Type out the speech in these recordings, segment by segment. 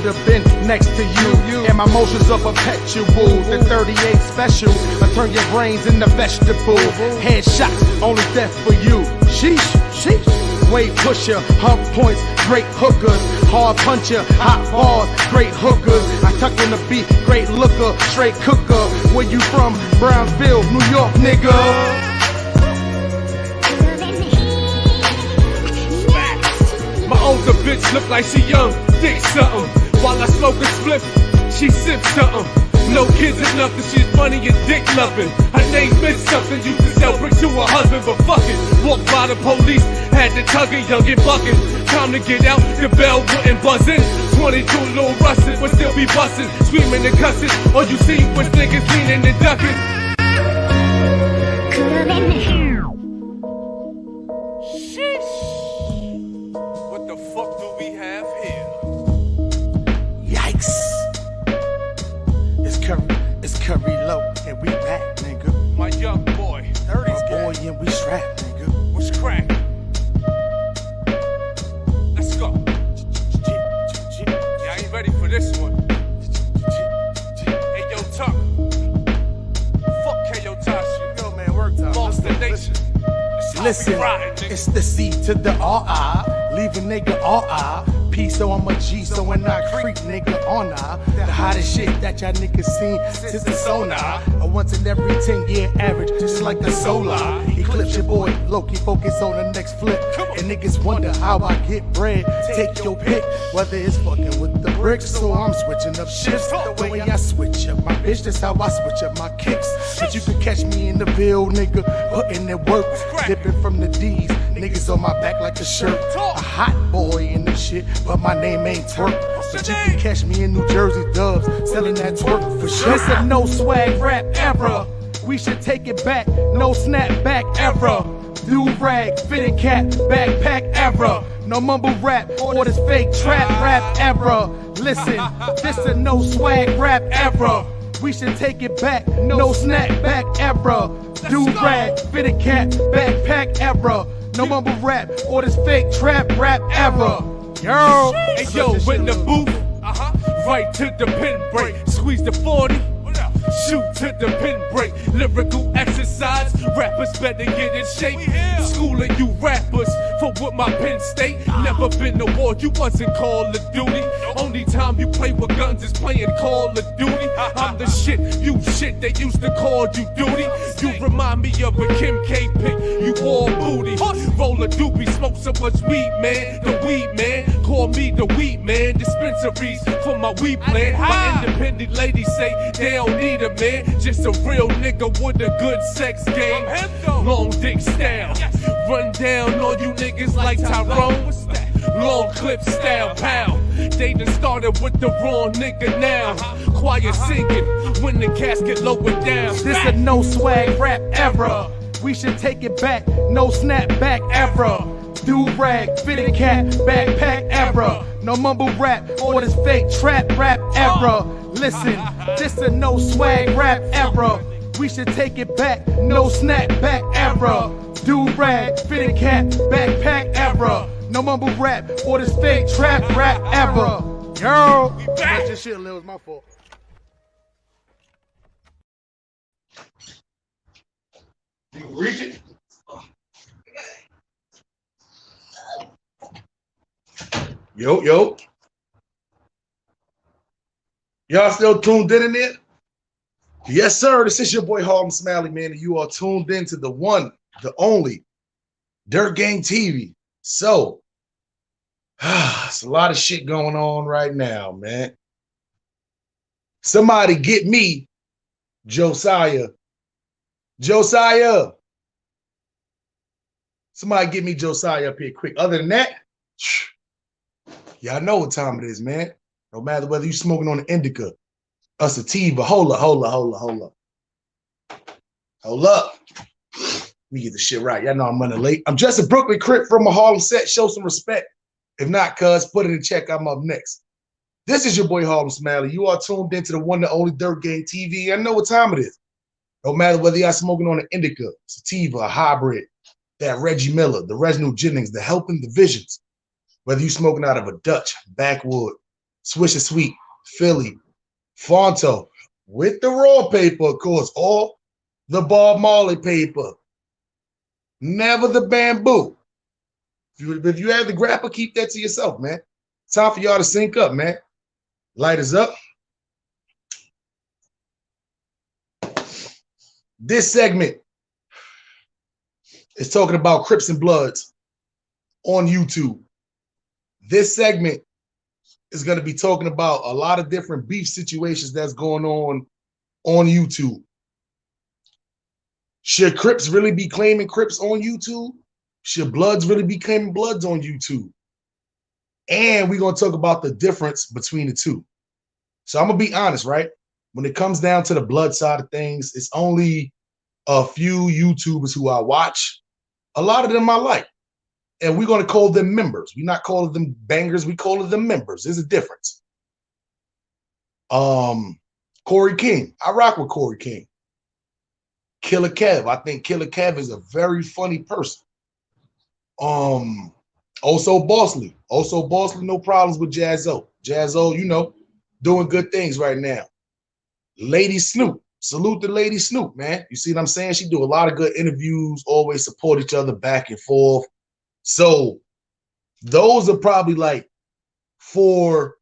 should have been next to you. And my motions are perpetual. The 38 special, I turn your brains into vegetable. Headshots, only death for you. Sheesh, sheesh. Weight pusher, hump points, great hookers. Hard puncher, hot bars, great hookers. I tuck in the beat, great looker, straight cooker. Where you from? Brownsville, New York, nigga. My older bitch look like she young, dick something. While I smoke a spliff, she sips something. No kids or nothing, she's funny and dick loving. Her name meant something, used to sell bricks to her husband, but fuck it. Walked by the police, had to tug it, young and bucking. Time to get out, the bell wouldn't buzz in. 22 little rusted, but still be busting. Screaming and cussing, all you see was niggas leaning and ducking. Sheesh. What the fuck do we have here? Yikes. It's Curry Low, and we back, nigga. My young boy, 30's boy, and we strapped, nigga. What's crack? Let's go. Yeah, I ain't ready for this one. Hey, yo, Tuck. Fuck K.O. Tashi. Yo, man, work time. Lost the nation. Listen, it's the C to the R-I. Leave a nigga R-I. P, so I'm a G, so when I creep, nigga, on I. The hottest shit that y'all niggas seen since the sonar. A once in every 10-year average, just like the solar. Eclipse your boy, Lohc, focus on the next flip. And niggas wonder how I get bread. Take your pick, whether it's fucking with the bricks, so I'm switching up shifts. The way I switch up my bitch, that's how I switch up my kicks. But you can catch me in the Ville, nigga, putting in work. Dipping from the D's, niggas on my back like a shirt. A hot boy in the shit, but my name ain't Twerk. But you can catch me in New Jersey Dubs, selling that twerk for sure. It's a no swag rap era. We should take it back, no snapback era. Do-rag, fitted cap, backpack era. No mumble rap or this fake trap rap era. Listen, this a no swag rap era. We should take it back, no snapback era. Do-rag, fitted cap, backpack era. No mumble rap or this fake trap rap era. Yo, hey yo, in the booth, right to the pin break, squeeze the 40, shoot to the pin break, lyrical exercise, rappers better get in shape, schooling you rappers for what my pen state, never been to war, you wasn't Call of Duty, only time you play with guns is playing Call of Duty, I'm the shit, you shit, they used to call you duty, you remind me of a Kim K pick, you all booty, roll a doobie, smoke so much weed man, the weed man, call me the weed man, dispensaries for my weed plan, my independent ladies say they don't need a man, just a real nigga with a good sex game, long dick style, run down on you niggas like Tyrone, long clip style, pow, they done started with the wrong nigga now, quiet singing when the casket lowered down, this a no swag rap era. We should take it back, no snapback era. Do-rag, fitted cap, backpack era. No mumble rap or this fake trap rap era. Listen, this a no swag rap era. We should take it back, no snapback era. Do-rag, fitted cap, backpack era. No mumble rap or this fake trap rap era. Yo, that's your shit, Lil. It's my fault. You can reach it. Yo. Y'all still tuned in there? Yes, sir. This is your boy Harlem Smiley, man. And you are tuned in to the one, the only Dirt Gang TV. So, it's a lot of shit going on right now, man. Somebody get me Josiah. Somebody get me Josiah up here quick. Other than that, y'all know what time it is, man. No matter whether you smoking on an indica, a sativa. Hold up. Let me get the shit right. Y'all know I'm running late. I'm just a Brooklyn Crip from a Harlem set. Show some respect. If not, cuz, put it in check. I'm up next. This is your boy Harlem Smiley. You are tuned into the one and only Dirt Gang TV. I know what time it is. No matter whether y'all smoking on an indica, sativa, a hybrid, that Reggie Miller, the Reginald Jennings, the Helping Divisions, whether you smoking out of a Dutch, backwood, Swisher Sweet, Philly, Fonto, with the raw paper, of course, or the Bob Marley paper. Never the bamboo. If you have the grapper, keep that to yourself, man. Time for y'all to sync up, man. Light is up. This segment is talking about Crips and Bloods on YouTube. This segment is going to be talking about a lot of different beef situations that's going on YouTube. Should Crips really be claiming Crips on YouTube? Should Bloods really be claiming Bloods on YouTube? And we're going to talk about the difference between the two. So I'm going to be honest, right? When it comes down to the Blood side of things, it's only a few YouTubers who I watch. A lot of them I like. And we're going to call them members. We're not calling them bangers. We call them members. There's a difference. Corey King. I rock with Corey King. Killer Kev. I think Killer Kev is a very funny person. Also Bosley. Also Bosley, no problems with Jazzo. Jazzo, you know, doing good things right now. Lady Snoop. Salute to Lady Snoop, man. You see what I'm saying? She do a lot of good interviews, always support each other back and forth. So those are probably like 4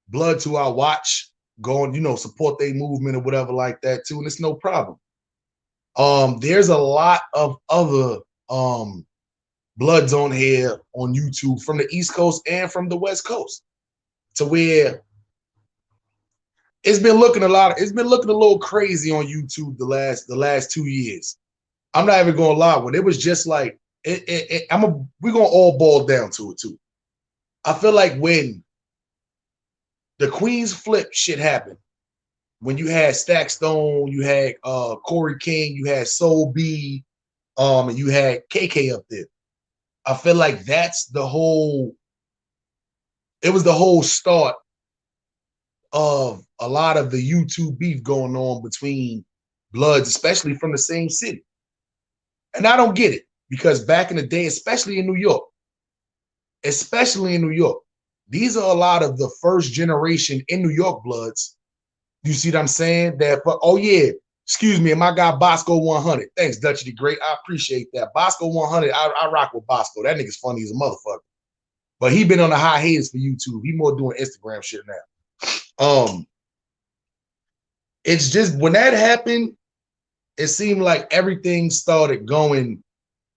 Bloods who I watch going, you know, support their movement or whatever like that too, and it's no problem. There's a lot of other Bloods on here on YouTube from the East Coast and from the West Coast, to where it's been looking a little crazy on YouTube the last 2 years. I'm not even gonna lie, when it was just like we're gonna all boil down to it too. I feel like when the Queens flip shit happened, when you had Stack Stone, you had Corey King, you had Soul B, and you had KK up there. I feel like it was the whole start of a lot of the YouTube beef going on between Bloods, especially from the same city. And I don't get it, because back in the day, especially in New York, these are a lot of the first generation in New York Bloods. You see what I'm saying? That, oh yeah, excuse me, and my guy Bosco 100. Thanks, Dutchy the Great. I appreciate that. Bosco 100, I rock with Bosco. That nigga's funny as a motherfucker. But he been on the high haters for YouTube. He more doing Instagram shit now. It's just when that happened, it seemed like everything started going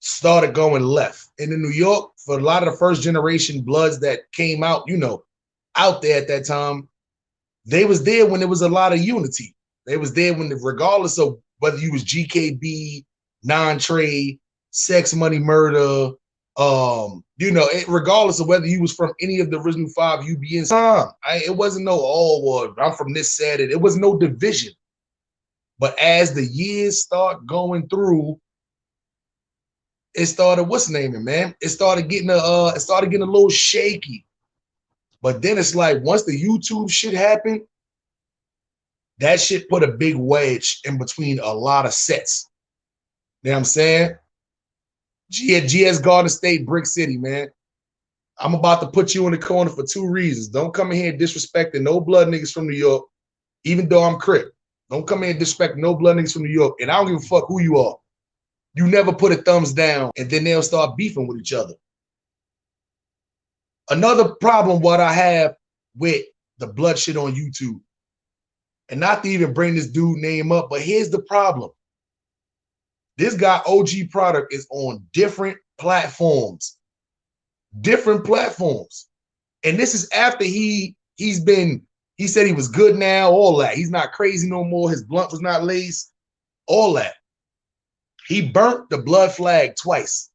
left. And in New York, for a lot of the first generation Bloods that came out, you know, out there at that time, they was there when there was a lot of unity. They was there when, regardless of whether you was GKB, Non-Trade, Sex Money Murder, you know, regardless of whether you was from any of the original 5 UBNs, it wasn't no, well, I'm from this side. It was no division. But as the years start going through, it started, what's the name, man? It started getting a little shaky. But then it's like, once the YouTube shit happened, that shit put a big wedge in between a lot of sets. You know what I'm saying? GS Garden State, Brick City, man. I'm about to put you in the corner for 2 reasons. Don't come in here disrespecting no Blood niggas from New York, even though I'm Crip. Don't come in disrespecting no Blood niggas from New York, and I don't give a fuck who you are. You never put a thumbs down, and then they'll start beefing with each other. Another problem what I have with the Blood shit on YouTube, and not to even bring this dude name up, but here's the problem. This guy, OG Product, is on different platforms. And this is after he said he was good now, all that. He's not crazy no more. His blunt was not laced, all that. He burnt the Blood flag twice.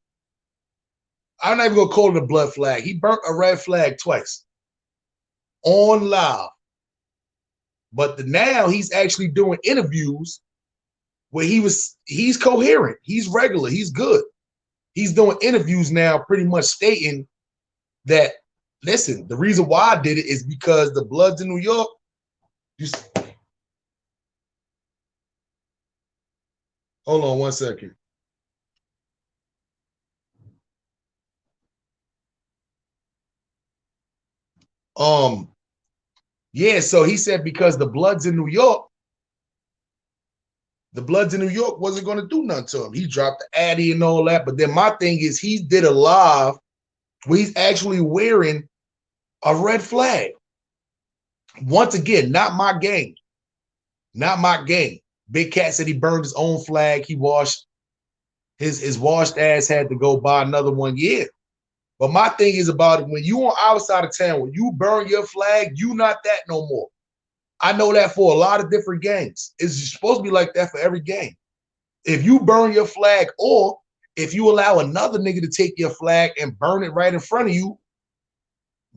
I'm not even gonna call it a Blood flag. He burnt a red flag twice on live. But now he's actually doing interviews where he's coherent, he's regular, he's good. He's doing interviews now pretty much stating that, listen, the reason why I did it is because the Bloods in New York, hold on 1 second. Yeah, so he said because the Bloods in New York wasn't going to do nothing to him. He dropped the Addy and all that. But then my thing is he did a live where he's actually wearing a red flag. Once again, not my game. Not my game. Big Cat said he burned his own flag. He washed his washed ass had to go buy another one. Yeah. But my thing is about it, when you on our side of town, when you burn your flag, you not that no more. I know that for a lot of different games. It's supposed to be like that for every game. If you burn your flag, or if you allow another nigga to take your flag and burn it right in front of you,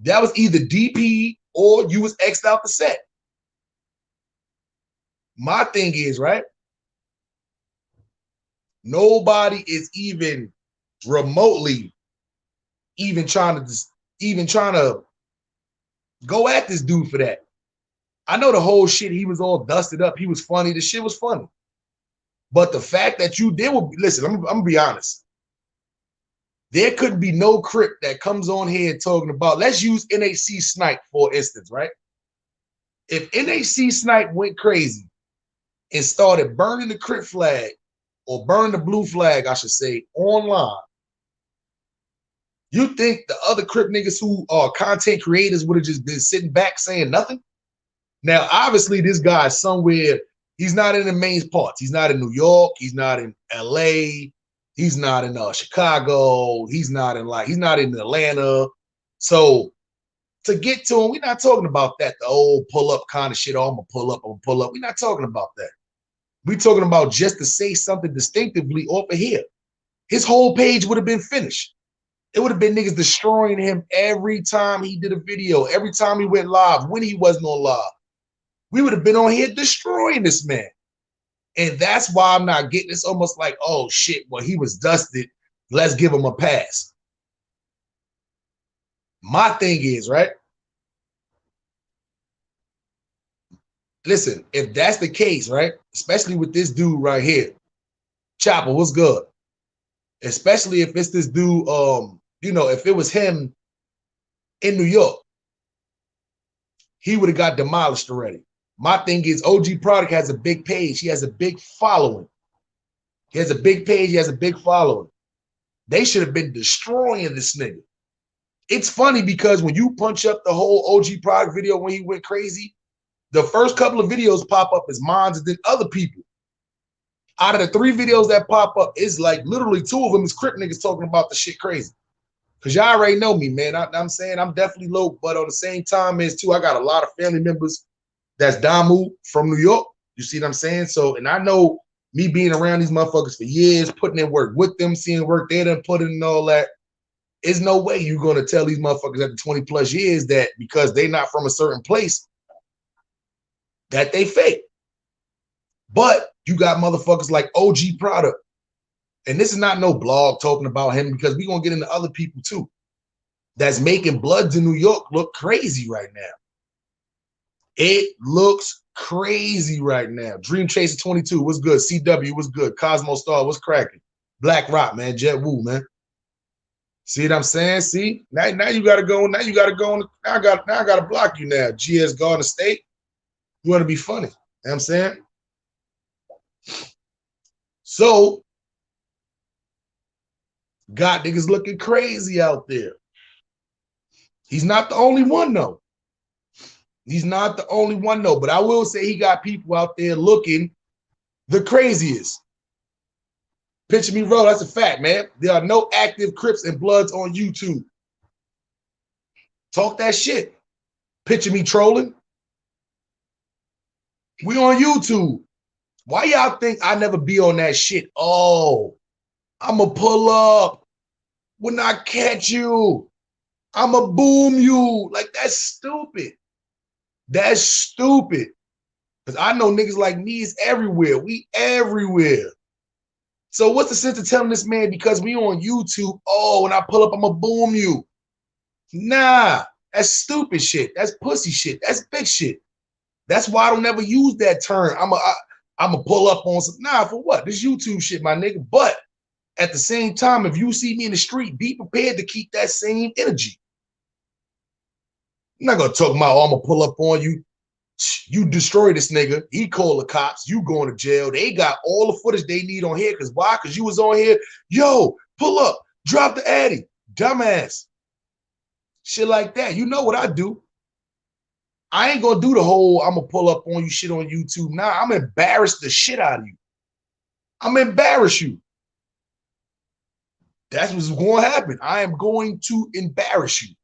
that was either DP or you was X'd out the set. My thing is, right? Nobody is even remotely even trying to go at this dude for that. I know the whole shit, he was all dusted up. He was funny. The shit was funny. But the fact that you did, listen, I'm going to be honest. There couldn't be no Crip that comes on here talking about, let's use NAC Snipe for instance, right? If NAC Snipe went crazy and started burning the Crip flag, or burning the blue flag, I should say, online, you think the other Crip niggas who are content creators would have just been sitting back saying nothing? Now, obviously, this guy is somewhere, he's not in the main parts. He's not in New York. He's not in LA. He's not in Chicago. He's not in Atlanta. So to get to him, we're not talking about that, the old pull-up kind of shit. Oh, I'm going to pull up, We're not talking about that. We're talking about just to say something distinctively off of here. His whole page would have been finished. It would have been niggas destroying him every time he did a video, every time he went live, when he wasn't on live. We would have been on here destroying this man. And that's why I'm not getting, it's almost like, oh shit, well, he was dusted. Let's give him a pass. My thing is, right? Listen, if that's the case, right? Especially with this dude right here, Chopper, what's good? Especially if it's this dude, if it was him in New York, he would have got demolished already. My thing is, OG Product has a big page. He has a big following. He has a big page. He has a big following. They should have been destroying this nigga. It's funny because when you punch up the whole OG Product video when he went crazy, the first couple of videos pop up as mine and then other people. Out of the 3 videos that pop up, it's like literally 2 of them is Crip niggas talking about the shit crazy. Because y'all already know me, man. I'm saying I'm definitely low, but on the same time is too, I got a lot of family members that's Damu from New York. You see what I'm saying? So, and I know me being around these motherfuckers for years, putting in work with them, seeing work they done put in and all that. There's no way you're going to tell these motherfuckers after 20 plus years that because they not from a certain place that they fake. But you got motherfuckers like OG Product. And this is not no blog talking about him because we're going to get into other people too. That's making Bloods in New York look crazy right now. It looks crazy right now. Dream Chaser 22, what's good? CW, what's good? Cosmo Star, what's cracking? Black Rock, man. Jet Woo, man. See what I'm saying? See? Now you gotta go. Now you gotta go. Now I gotta block you now. GS Garden State. You want to be funny. You know what I'm saying? So, got niggas looking crazy out there. He's not the only one, though. He's not the only one, though. But I will say he got people out there looking the craziest. Picture me roll. That's a fact, man. There are no active Crips and Bloods on YouTube. Talk that shit. Picture me trolling. We on YouTube. Why y'all think I never be on that shit? Oh, I'ma pull up when I catch you. I'ma boom you. Like, that's stupid. That's stupid. Because I know niggas like me is everywhere. We everywhere. So what's the sense of telling this man because we on YouTube, oh, when I pull up, I'ma boom you? Nah, that's stupid shit. That's pussy shit. That's big shit. That's why I don't ever use that term. I'm a pull up on some. Nah, for what? This YouTube shit, my nigga. But at the same time, if you see me in the street, be prepared to keep that same energy. I'm not gonna talk about, oh, I'm gonna pull up on you. You destroy this nigga. He called the cops. You going to jail. They got all the footage they need on here. Because why? Because you was on here. Yo, pull up. Drop the Addy. Dumbass. Shit like that. You know what I do. I ain't going to do the whole I'm going to pull up on you shit on YouTube. Nah, I'm embarrassed the shit out of you. I'm embarrass you. That's what's going to happen. I am going to embarrass you.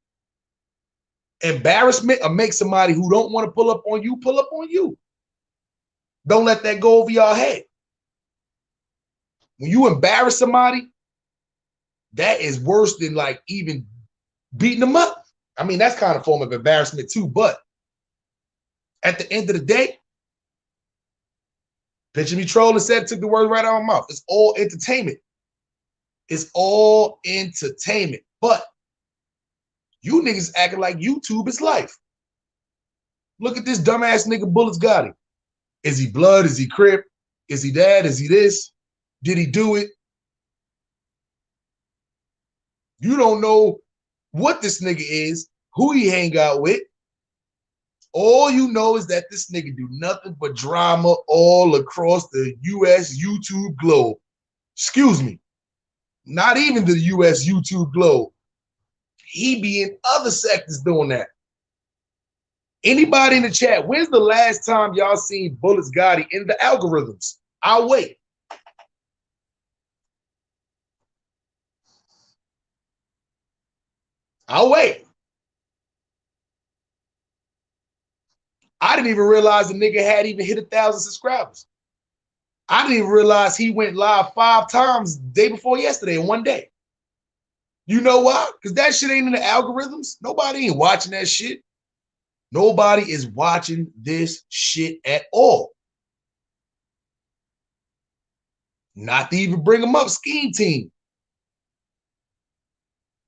Embarrassment or make somebody who don't want to pull up on you pull up on you. Don't let that go over your head. When you embarrass somebody, that is worse than like even beating them up. I mean, that's kind of a form of embarrassment too, but at the end of the day, picture me trolling said, took the words right out of my mouth. It's all entertainment. It's all entertainment. But you niggas acting like YouTube is life. Look at this dumbass nigga Bullets got him. Is he blood? Is he Crip? Is he that? Is he this? Did he do it? You don't know what this nigga is, who he hang out with. All you know is that this nigga do nothing but drama all across the US YouTube globe. Excuse me. Not even the US YouTube globe. He be in other sectors doing that. Anybody in the chat, when's the last time y'all seen Bullets Gotti in the algorithms? I'll wait. I'll wait. I didn't even realize the nigga had even hit 1,000 subscribers. I didn't even realize he went live 5 times the day before yesterday in one day. You know why? Because that shit ain't in the algorithms. Nobody ain't watching that shit. Nobody is watching this shit at all. Not to even bring them up, Scheme Team.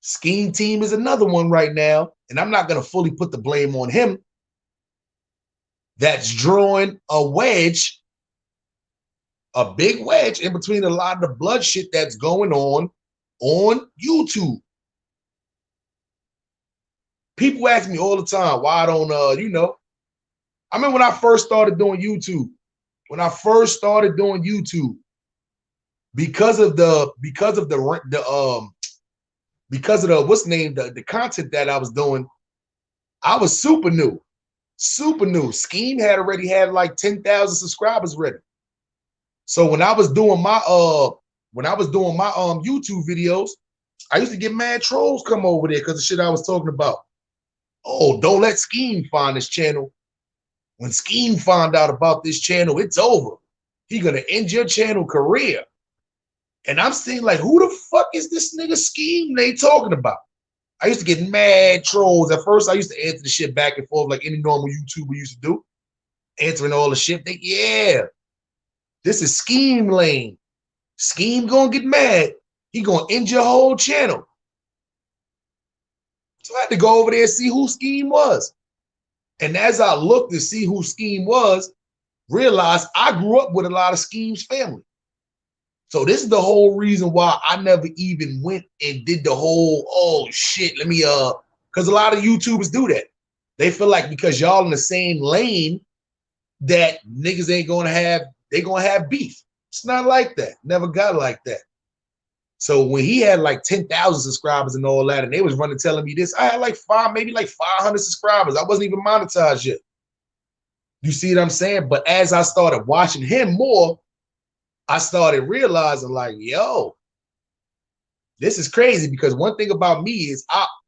Scheme Team is another one right now, and I'm not going to fully put the blame on him. That's drawing a wedge, a big wedge in between a lot of the blood shit that's going on YouTube. People ask me all the time why I don't, I remember when I first started doing YouTube. Because of the content that I was doing, I was super new. Scheme had already had like 10,000 subscribers ready. So when I was doing my YouTube videos, I used to get mad trolls come over there because the shit I was talking about. Oh, don't let Scheme find this channel. When Scheme find out about this channel, it's over. He gonna end your channel career. And I'm saying, like, who the fuck is this nigga Scheme they talking about? I used to get mad trolls. At first, I used to answer the shit back and forth like any normal YouTuber used to do. Answering all the shit. Yeah, this is Scheme lane. Scheme gonna get mad. He gonna end your whole channel. So I had to go over there and see who Scheme was. And as I looked to see who Scheme was, realized I grew up with a lot of Scheme's family. So this is the whole reason why I never even went and did the whole, oh shit, let me, because a lot of YouTubers do that. They feel like because y'all in the same lane that niggas ain't gonna have, they gonna have beef. It's not like that. Never got like that. So when he had like 10,000 subscribers and all that, and they was running telling me this, I had like maybe 500 subscribers. I wasn't even monetized yet. You see what I'm saying? But as I started watching him more, I started realizing like, yo, this is crazy because one thing about me is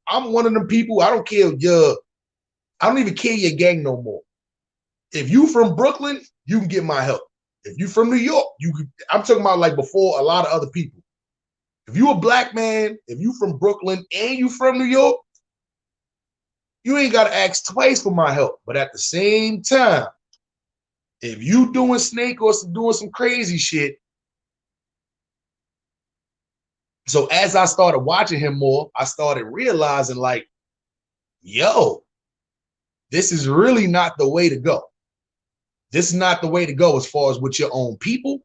I'm one of them people, I don't even care your gang no more. If you from Brooklyn, you can get my help. If you from New York, I'm talking about like before a lot of other people. If you a black man, if you from Brooklyn and you from New York, you ain't got to ask twice for my help. But at the same time, if you doing snake or doing some crazy shit, so as I started watching him more, I started realizing like, yo, this is really not the way to go. This is not the way to go as far as with your own people.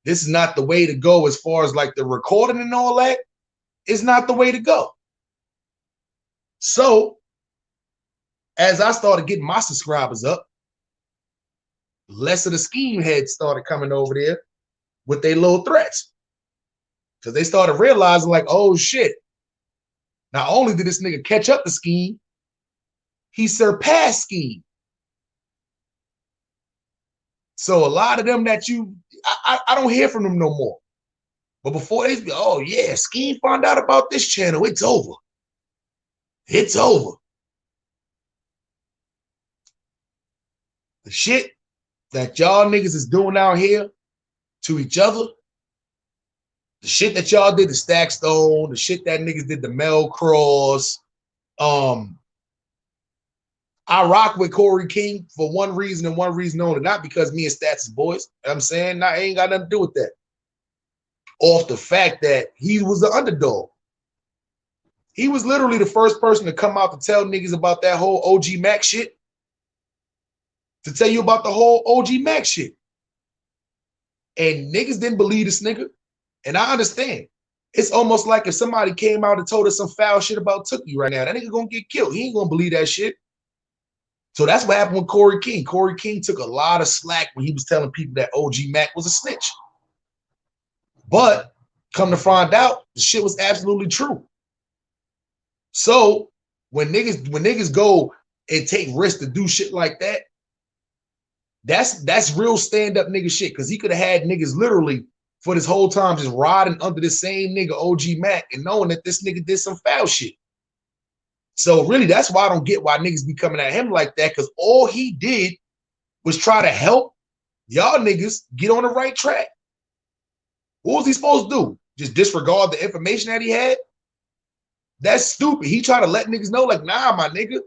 This is not the way to go as far as like the recording and all that. It's not the way to go. So as I started getting my subscribers up, less of the scheme heads started coming over there with their little threats. Because they started realizing, like, oh shit, not only did this nigga catch up the scheme, he surpassed scheme. So a lot of them that I don't hear from them no more. But before they be, oh yeah, scheme found out about this channel, it's over. It's over. The shit that y'all niggas is doing out here to each other, the shit that y'all did to Stack Stone, the shit that niggas did to Mel Cross. I rock with Corey King for one reason and one reason only, not because me and Stats is boys. You know what I'm saying? I ain't got nothing to do with that. Off the fact that he was the underdog. He was literally the first person to come out to tell niggas about that whole OG Mac shit. To tell you about the whole OG Mac shit. And niggas didn't believe this nigga. And I understand. It's almost like if somebody came out and told us some foul shit about Tookie right now, that nigga gonna get killed. He ain't gonna believe that shit. So that's what happened with Corey King. Corey King took a lot of slack when he was telling people that OG Mac was a snitch. But come to find out, the shit was absolutely true. So when niggas go and take risks to do shit like that, that's real stand-up nigga shit. Because he could have had niggas literally for this whole time just riding under the same nigga OG Mac and knowing that this nigga did some foul shit. So really, that's why I don't get why niggas be coming at him like that, because all he did was try to help y'all niggas get on the right track. What was he supposed to do? Just disregard the information that he had? That's stupid. He tried to let niggas know, like, nah, my nigga,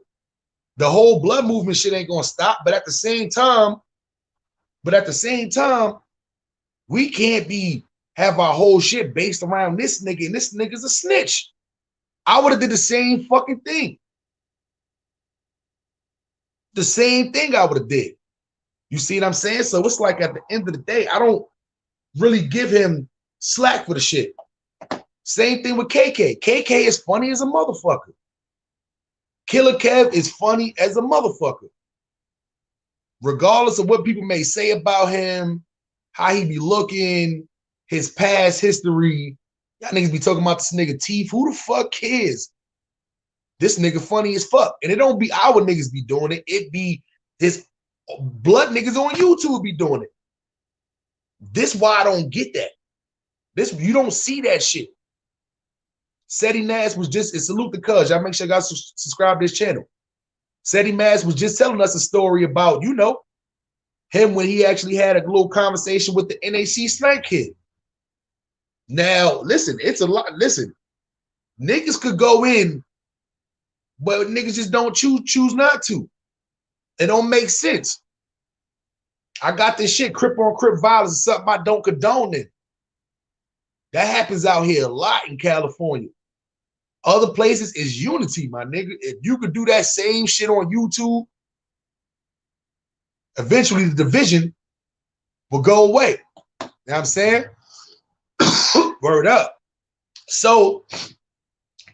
the whole blood movement shit ain't gonna stop. But at the same time, we can't have our whole shit based around this nigga, and this nigga's a snitch. I would have did the same fucking thing. The same thing I would have did. You see what I'm saying? So it's like at the end of the day, I don't really give him slack for the shit. Same thing with KK. KK is funny as a motherfucker. Killer Kev is funny as a motherfucker. Regardless of what people may say about him, how he be looking, his past history, y'all niggas be talking about this nigga Teeth. Who the fuck cares? This nigga funny as fuck. And it don't be our niggas be doing it. It be his blood niggas on YouTube be doing it. This why I don't get that. You don't see that shit. Seti Nash was just, and salute the cuz. Y'all make sure you guys subscribe to this channel. Seti Nash was just telling us a story about, you know, him when he actually had a little conversation with the NAC Snipe kid. Now, listen, it's a lot. Listen, niggas could go in, but niggas just don't choose not to. It don't make sense. I got this shit, Crip on Crip violence is something I don't condone it. That happens out here a lot in California. Other places is unity, my nigga. If you could do that same shit on YouTube, eventually the division will go away. You know what I'm saying? Word up. So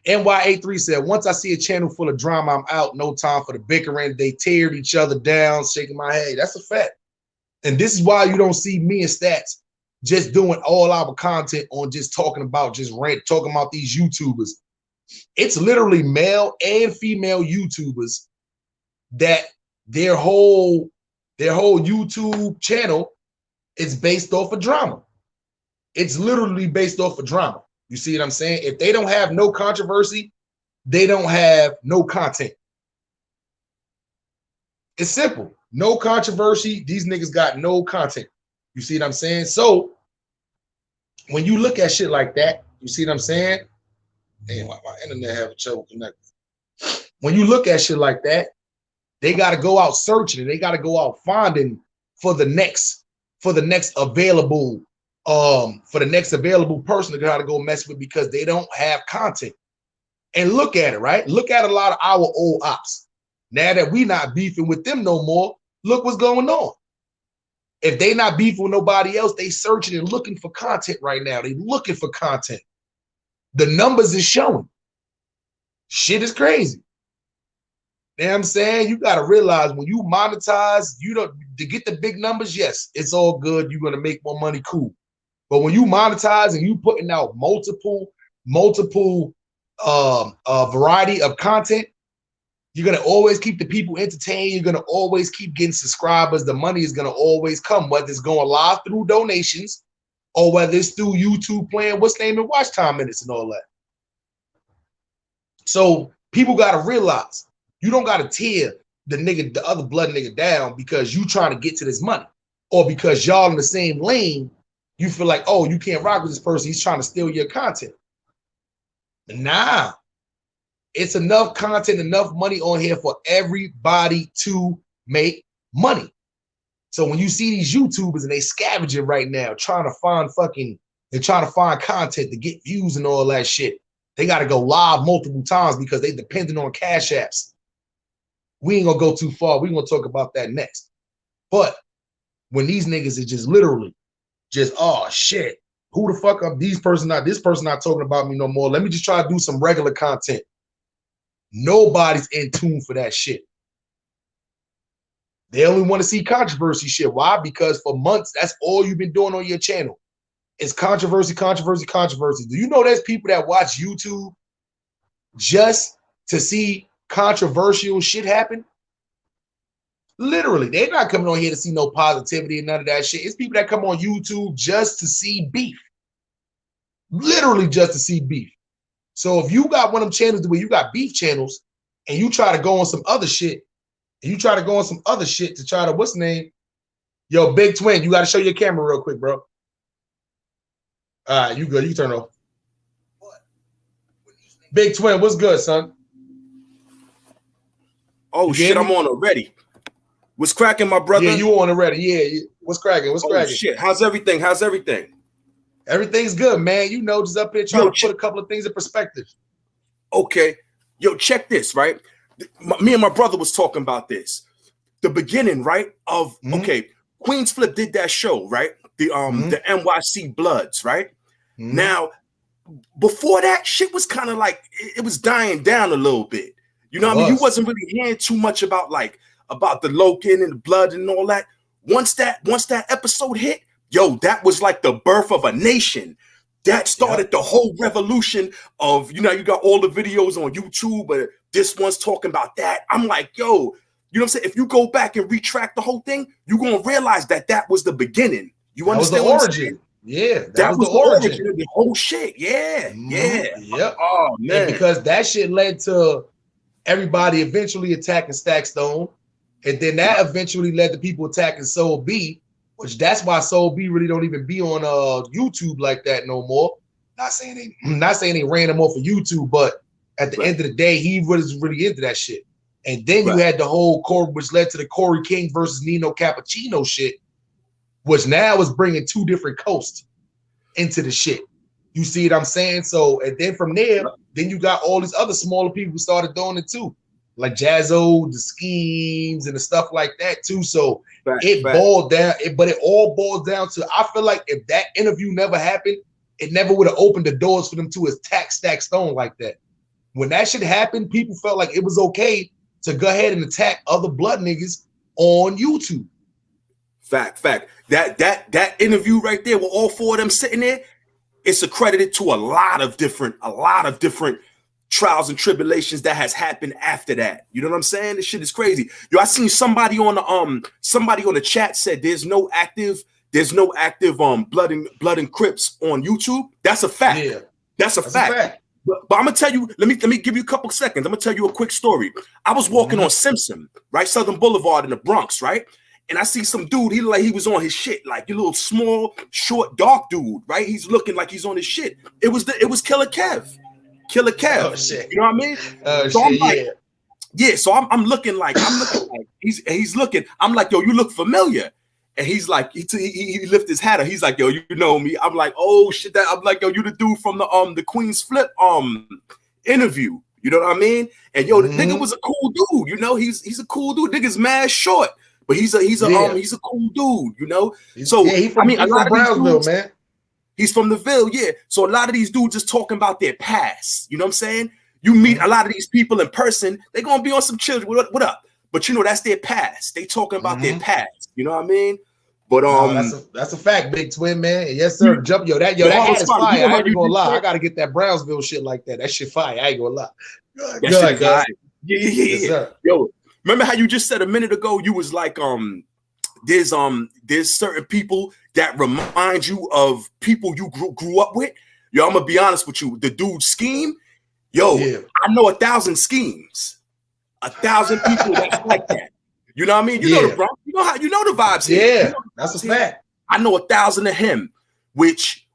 NY83 said, once I see a channel full of drama, I'm out. No time for the bickering. They teared each other down, shaking my head. That's a fact. And this is why you don't see me and Stats just doing all our content on just talking about talking about these YouTubers. It's literally male and female YouTubers that their whole YouTube channel is based off of drama. It's literally based off of drama. You see what I'm saying? If they don't have no controversy, they don't have no content. It's simple. No controversy. These niggas got no content. You see what I'm saying? So when you look at shit like that, you see what I'm saying? Damn, my internet having trouble connecting. When you look at shit like that, they got to go out searching. They got to go out finding for the next available person to gotta go mess with, because they don't have content. And look at it, right? Look at a lot of our old ops. Now that we not beefing with them no more, look what's going on. If they not beefing with nobody else, they searching and looking for content right now. They looking for content. The numbers is showing. Shit is crazy. You know what I'm saying? You got to realize when you monetize, you don't to get the big numbers. Yes, it's all good. You're gonna make more money, cool. But when you monetize and you putting out multiple variety of content, you're gonna always keep the people entertained. You're gonna always keep getting subscribers. The money is gonna always come, whether it's going live through donations or whether it's through YouTube playing what's name and watch time minutes and all that. So people gotta realize. You don't got to tear the other blood nigga down because you trying to get to this money or because y'all in the same lane. You feel like, oh, you can't rock with this person. He's trying to steal your content. Nah, it's enough content, enough money on here for everybody to make money. So when you see these YouTubers and they scavenging right now, trying to find content to get views and all that shit, they got to go live multiple times because they dependent on cash apps. We ain't gonna go too far. We're gonna talk about that next. But when these niggas is just literally just, oh shit, who the fuck up this person not talking about me no more. Let me just try to do some regular content. Nobody's in tune for that shit. They only want to see controversy shit. Why? Because for months, that's all you've been doing on your channel. It's controversy, controversy, controversy. Do you know there's people that watch YouTube just to see controversial shit happen? Literally, they're not coming on here to see no positivity and none of that shit. It's people that come on YouTube just to see beef. Literally just to see beef. So if you got one of them channels where you got beef channels and you try to go on some other shit, to try to, what's the name? Yo, Big Twin, you got to show your camera real quick, bro. All right, you good. You turn off. What? Big Twin, what's good, son? Oh shit, I'm on already. What's cracking, my brother? Yeah, you on already. Yeah. What's cracking? What's cracking? Shit, how's everything? Everything's good, man. You know, just up here trying to put a couple of things in perspective. Okay. Yo, check this, right? Me and my brother was talking about this. The beginning, right? Of okay, Queen's Flip did that show, right? The NYC Bloods, right? Now, before that, shit was kind of like it was dying down a little bit. You know what I mean? You wasn't really hearing too much about the Lohc and the blood and all that. Once that episode hit, yo, that was like the birth of a nation. That started the whole revolution of, you know, you got all the videos on YouTube, but this one's talking about that. I'm like, yo, you know what I'm saying? If you go back and retract the whole thing, you're going to realize that was the beginning. You understand the origin? Yeah, that was the origin of the whole shit. Yeah, Yep. Oh, man. And because that shit led to everybody eventually attacking Stack Stone. And then that eventually led to people attacking Soul B, which that's why Soul B really don't even be on YouTube like that no more. Not saying they ran him off of YouTube, but at the end of the day, he was really into that shit. And then you had the whole core, which led to the Corey King versus Nino Cappuccino shit, which now is bringing two different coasts into the shit. You see what I'm saying? So, and then from there, then you got all these other smaller people who started doing it too, like Jazzo, the Schemes, and the stuff like that too. So it boiled down, but it all boils down to, I feel like if that interview never happened, it never would have opened the doors for them to attack Stack Stone like that. When that shit happened, people felt like it was okay to go ahead and attack other blood niggas on YouTube. Fact. That interview right there with all four of them sitting there, it's accredited to a lot of different trials and tribulations that has happened after that. You know what I'm saying? This shit is crazy. Yo, I seen somebody on the chat said there's no active blood and Crips on YouTube. That's a fact. Yeah. That's a fact. But I'm gonna tell you, let me give you a couple seconds. I'm gonna tell you a quick story. I was walking on Simpson, right? Southern Boulevard in the Bronx, right? And I see some dude, he looked like he was on his shit, like a little small, short, dark dude, right? He's looking like he's on his shit. It was Killer Kev. Oh, shit. You know what I mean? So I'm like, so I'm looking like he's looking. I'm like, yo, you look familiar. And he's like, he lifted his hat up. He's like, yo, you know me. I'm like, oh shit. I'm like, yo, you the dude from the Queen's Flip interview. You know what I mean? And yo, the nigga was a cool dude. You know, he's a cool dude. Nigga's mad short, but he's a cool dude. You know. So he's from Brownsville, man. He's from the Ville, yeah. So a lot of these dudes just talking about their past. You know what I'm saying? You meet a lot of these people in person, they're gonna be on some chill. What up? But you know, that's their past. They talking about their past. You know what I mean? But that's a fact, Big Twin, man. Yes, sir. Jump, that hat is fire. I ain't gonna lie. I gotta get that Brownsville shit like that. That shit fire. I ain't gonna lie. Good, right. Yeah. Yes, sir. Yo, remember how you just said a minute ago? You was like, there's certain people that remind you of people you grew up with. Yo, I'm gonna be honest with you. The dude Scheme, yo, I know 1,000 schemes, 1,000 people that's like that. You know what I mean? You know the Bronx. You know the vibes here. Yeah, you know that's a fact. I know 1,000 of him, which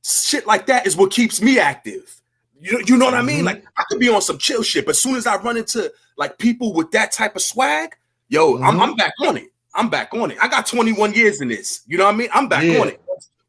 shit like that is what keeps me active. You know what I mean? Like I could be on some chill shit, but as soon as I run into like people with that type of swag, yo, I'm back on it. I'm back on it. I got 21 years in this. You know what I mean? I'm back on it.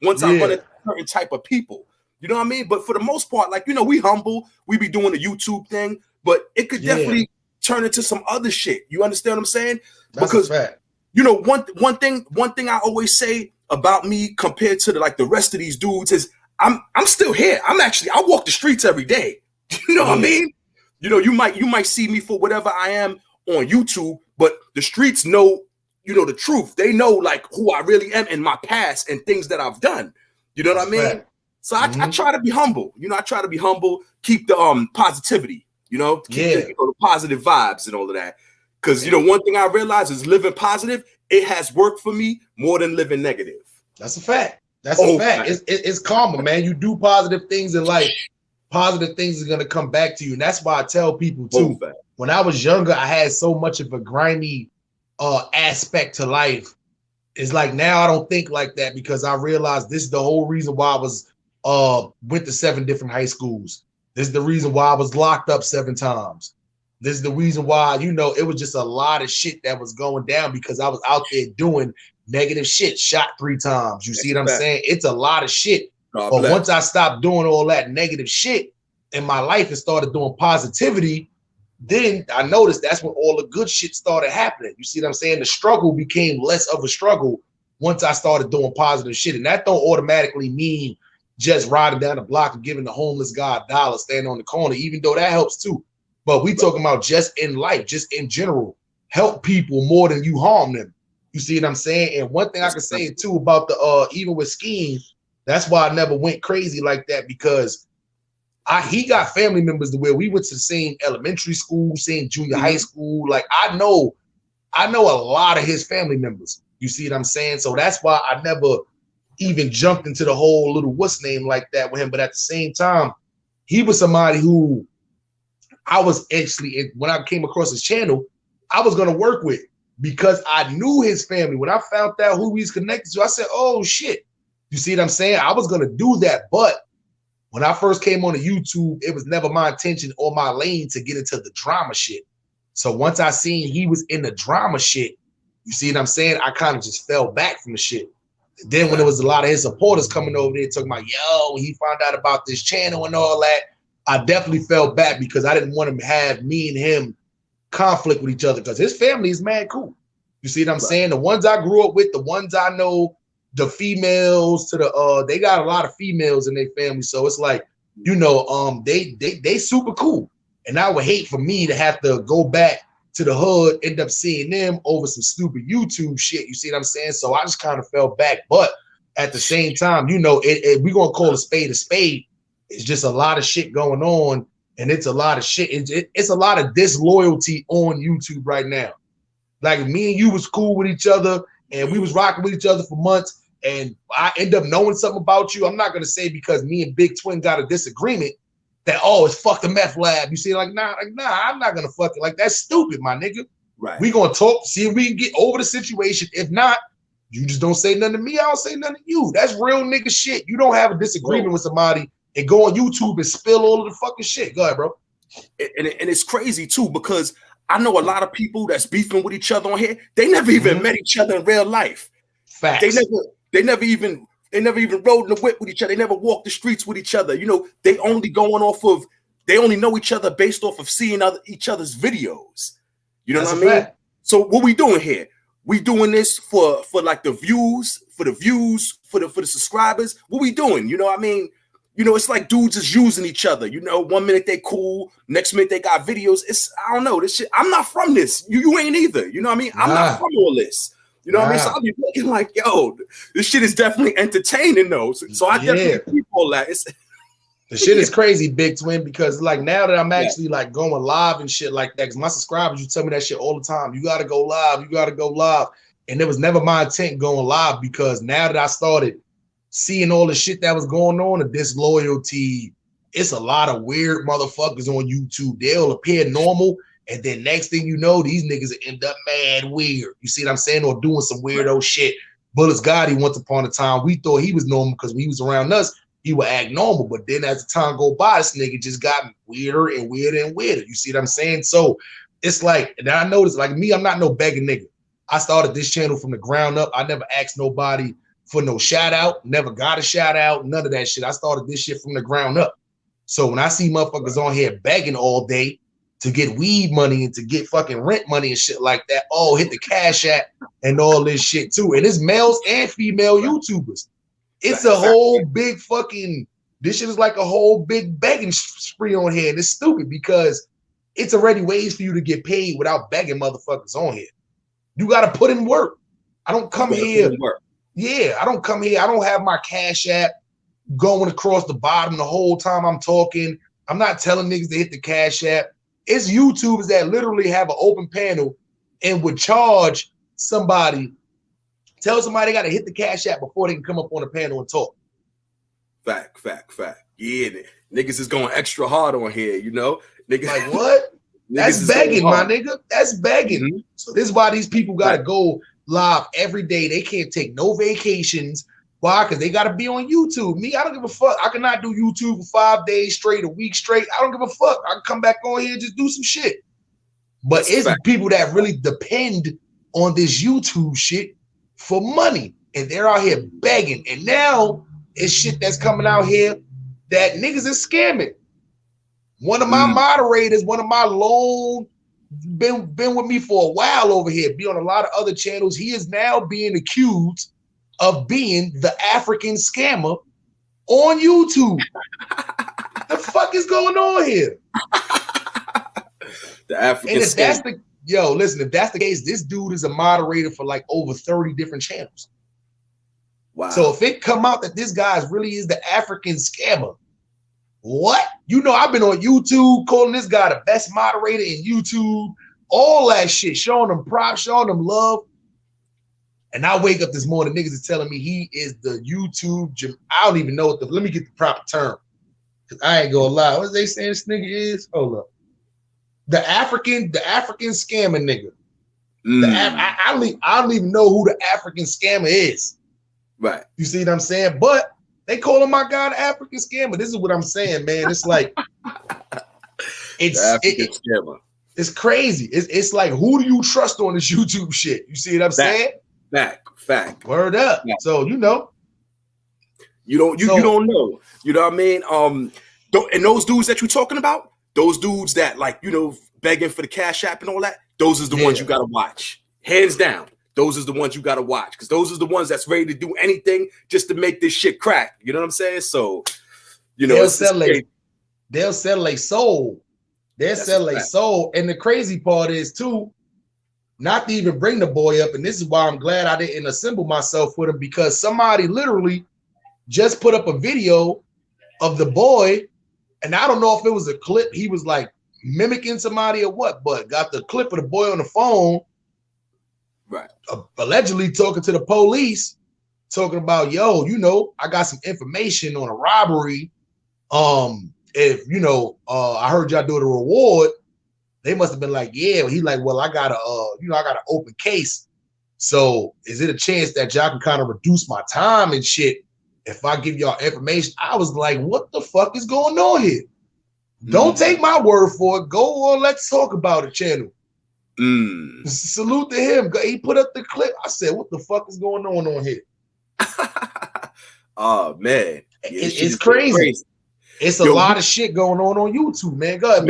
Once I run into certain type of people. You know what I mean? But for the most part, like, you know, we humble. We be doing the YouTube thing, but it could definitely turn into some other shit. You understand what I'm saying? That's because a fact. You know, one thing I always say about me compared to the rest of these dudes is I'm still here. I walk the streets every day. You know what I mean? You know, you might see me for whatever I am on YouTube, but the streets know, you know, the truth. They know like who I really am in my past and things that I've done. You know what I mean? Fact. So I try to be humble. You know, I try to be humble, keep the positivity, you know, keep the positive vibes and all of that. Because, you know, one thing I realize is living positive, it has worked for me more than living negative. That's a fact. That's a fact. It's karma, man. You do positive things in life, positive things are going to come back to you. And that's why I tell people, too, when I was younger, I had so much of a grimy aspect to life. It's like now I don't think like that because I realized this is the whole reason why I was went to 7 different high schools. This is the reason why I was locked up 7 times. This is the reason why, you know, it was just a lot of shit that was going down because I was out there doing negative shit, shot 3 times. You see what I'm saying? It's a lot of shit. But once I stopped doing all that negative shit in my life and started doing positivity, then I noticed that's when all the good shit started happening. You see what I'm saying? The struggle became less of a struggle once I started doing positive shit. And that don't automatically mean just riding down the block and giving the homeless guy $1 standing on the corner, even though that helps too. But we talking about just in life, just in general, help people more than you harm them. You see what I'm saying? And one thing I can say too about the even with Scheme, that's why I never went crazy like that because he got family members to where we went to the same elementary school, same junior high school. Like I know a lot of his family members. You see what I'm saying? So that's why I never even jumped into the whole little what's name like that with him. But at the same time, he was somebody who I was actually, when I came across his channel, I was going to work with because I knew his family. When I found out who he's connected to, I said, oh shit. You see what I'm saying? I was going to do that. But when I first came on the YouTube, it was never my intention or my lane to get into the drama shit. So once I seen he was in the drama shit, you see what I'm saying? I kind of just fell back from the shit. Then when there was a lot of his supporters coming over there talking about, yo, he found out about this channel and all that, I definitely fell back because I didn't want him to have me and him conflict with each other because his family is mad cool. You see what I'm saying? The ones I grew up with, the ones I know, the females to the they got a lot of females in their family. So it's like, you know, they super cool. And I would hate for me to have to go back to the hood, end up seeing them over some stupid YouTube shit. You see what I'm saying? So I just kind of fell back. But at the same time, you know, we're going to call a spade a spade. It's just a lot of shit going on, and it's a lot of shit. It's a lot of disloyalty on YouTube right now. Like me and you was cool with each other, and we was rocking with each other for months, and I end up knowing something about you. I'm not gonna say because me and Big Twin got a disagreement that it's fuck the meth lab. You see, like nah, I'm not gonna fuck it. Like that's stupid, my nigga. Right. We gonna talk, see if we can get over the situation. If not, you just don't say nothing to me. I don't say nothing to you. That's real nigga shit. You don't have a disagreement with somebody and go on YouTube and spill all of the fucking shit. Go ahead, bro. And it's crazy too, because I know a lot of people that's beefing with each other on here. They never even met each other in real life. Facts. They never even rode in the whip with each other. They never walked the streets with each other. You know, they only know each other based off of seeing each other's videos. You know what I mean? Fact. So what we doing here? We doing this for like the views, for the subscribers. What we doing? You know what I mean? you know, it's like dudes is using each other. You know, 1 minute they cool, next minute they got videos. I don't know, this shit. I'm not from this. You ain't either. You know what I mean? I'm not from all this. You know what I mean? So I'll be looking like, yo, this shit is definitely entertaining though. So I definitely keep all that. The shit is crazy, Big Twin, because like now that I'm actually like going live and shit like that, because my subscribers, you tell me that shit all the time. You gotta go live, you gotta go live. And it was never my intent going live, because now that I started seeing all the shit that was going on, the disloyalty, it's a lot of weird motherfuckers on YouTube. They'll appear normal, and then next thing you know, these niggas end up mad weird. You see what I'm saying? Or doing some weirdo shit. Bullets Gotti, once upon a time, we thought he was normal because when he was around us, he would act normal. But then as the time go by, this nigga just got weirder and weirder and weirder. You see what I'm saying? So it's like, and I noticed, like me, I'm not no begging nigga. I started this channel from the ground up. I never asked nobody for no shout out, never got a shout out, none of that shit. I started this shit from the ground up. So when I see motherfuckers on here begging all day to get weed money and to get fucking rent money and shit like that, oh, hit the Cash App and all this shit too. And it's males and female YouTubers. It's a whole big fucking, this shit is like a whole big begging spree on here. And it's stupid because it's already ways for you to get paid without begging motherfuckers on here. You got to put in work. I don't come here. Yeah, I don't come here. I don't have my Cash App going across the bottom the whole time I'm talking. I'm not telling niggas to hit the Cash App. It's YouTubers that literally have an open panel and would charge somebody, tell somebody they got to hit the Cash App before they can come up on the panel and talk. Fact. Yeah, niggas is going extra hard on here, you know? Niggas, like what? That's begging, my nigga. That's begging. Mm-hmm. So this is why these people got to go live every day. They can't take no vacations. Why? Because they got to be on YouTube. Me, I don't give a fuck. I cannot do YouTube for 5 days straight, a week straight. I don't give a fuck. I can come back on here and just do some shit. But it's people that really depend on this YouTube shit for money. And they're out here begging. And now it's shit that's coming out here that niggas is scamming. One of my moderators, one of my lone, been with me for a while over here, be on a lot of other channels. He is now being accused of being the African scammer on YouTube. The fuck is going on here? The African and if scammer. That's the listen, if that's the case, this dude is a moderator for like over 30 different channels. Wow. So if it come out that this guy really is the African scammer, what? You know, I've been on YouTube calling this guy the best moderator in YouTube, all that shit, showing them props, showing them love. And I wake up this morning, niggas is telling me he is the YouTube, I don't even know what let me get the proper term. Cause I ain't gonna lie. What they saying this nigga is? Hold up. The African scammer nigga. I don't even know who the African scammer is. Right. You see what I'm saying? But they call him my guy the African scammer. This is what I'm saying, man. It's like scammer. It's crazy. It's like, who do you trust on this YouTube shit? You see what I'm saying? Fact. Word up. Yeah. So you know. You don't know. You know what I mean? And those dudes that you're talking about, those dudes that like, you know, begging for the Cash App and all that, those is the ones you gotta watch. Hands down. Those is the ones you gotta watch, because those is the ones that's ready to do anything just to make this shit crack. You know what I'm saying? So, you know, they'll sell a soul. They'll sell a soul. And the crazy part is too, not to even bring the boy up, and this is why I'm glad I didn't assemble myself with him, because somebody literally just put up a video of the boy, and I don't know if it was a clip, he was like mimicking somebody or what, but got the clip of the boy on the phone, right? Allegedly talking to the police, talking about, yo, you know, I got some information on a robbery. If you know, I heard y'all do the reward. They must have been like, yeah. He like, well, I got an open case. So is it a chance that y'all can kind of reduce my time and shit if I give y'all information? I was like, what the fuck is going on here? Don't take my word for it. Go on, let's talk about it, channel. Salute to him. He put up the clip. I said, what the fuck is going on here? Oh man. Yeah, it's crazy. It's a lot of shit going on YouTube, man. Go ahead,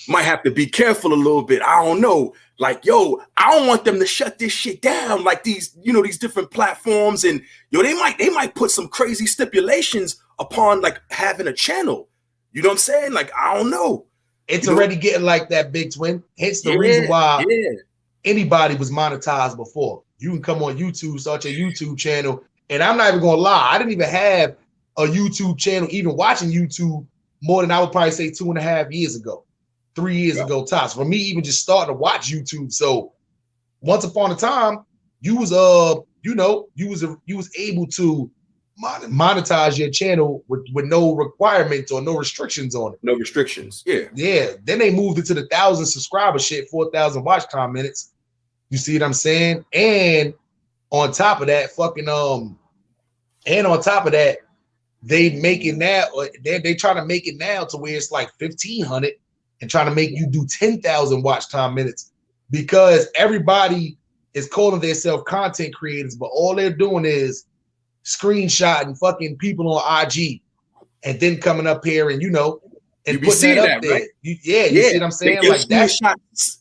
might have to be careful a little bit. I don't know. Like, yo, I don't want them to shut this shit down. Like these, you know, these different platforms, and yo, they might put some crazy stipulations upon like having a channel. You know what I'm saying? Like, I don't know. It's already getting like that, Big Twin. Hence the reason why anybody was monetized before. You can come on YouTube, start your YouTube channel. And I'm not even gonna lie, I didn't even have a YouTube channel, even watching YouTube more than I would probably say 2.5 years ago, 3 years ago tops. For me, even just starting to watch YouTube. So once upon a time, you was you was able to monetize your channel with no requirements or no restrictions on it. No restrictions. Yeah. Yeah. Then they moved it to the 1,000 subscriber shit, 4,000 watch time minutes. You see what I'm saying? And on top of that, they make it now. They try to make it now to where it's like 1,500 and trying to make you do 10,000 watch time minutes because everybody is calling themselves content creators, but all they're doing is screenshotting fucking people on IG and then coming up here and and putting that up there. Right? You see what I'm saying? Like that.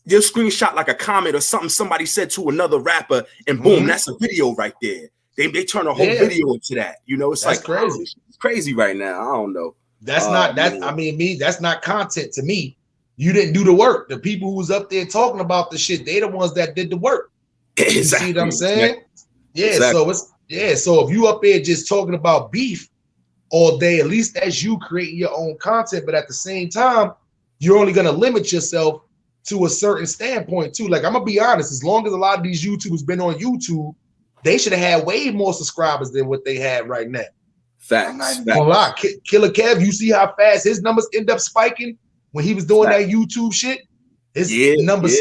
You'll screenshot like a comment or something somebody said to another rapper, and boom, that's a video right there. They turn a whole video into that. It's that's like crazy. It's crazy right now. I don't know. That's that's not content to me. You didn't do the work. The people who was up there talking about the shit, they the ones that did the work. Exactly. You see what I'm saying? Yeah. Exactly. So if you up there just talking about beef all day, at least that's you creating your own content. But at the same time, you're only gonna limit yourself to a certain standpoint too. Like I'm gonna be honest, as long as a lot of these YouTubers been on YouTube, they should have had way more subscribers than what they have right now. Facts. I'm not even gonna lie. Killer Kev, you see how fast his numbers end up spiking when he was doing that YouTube shit? His numbers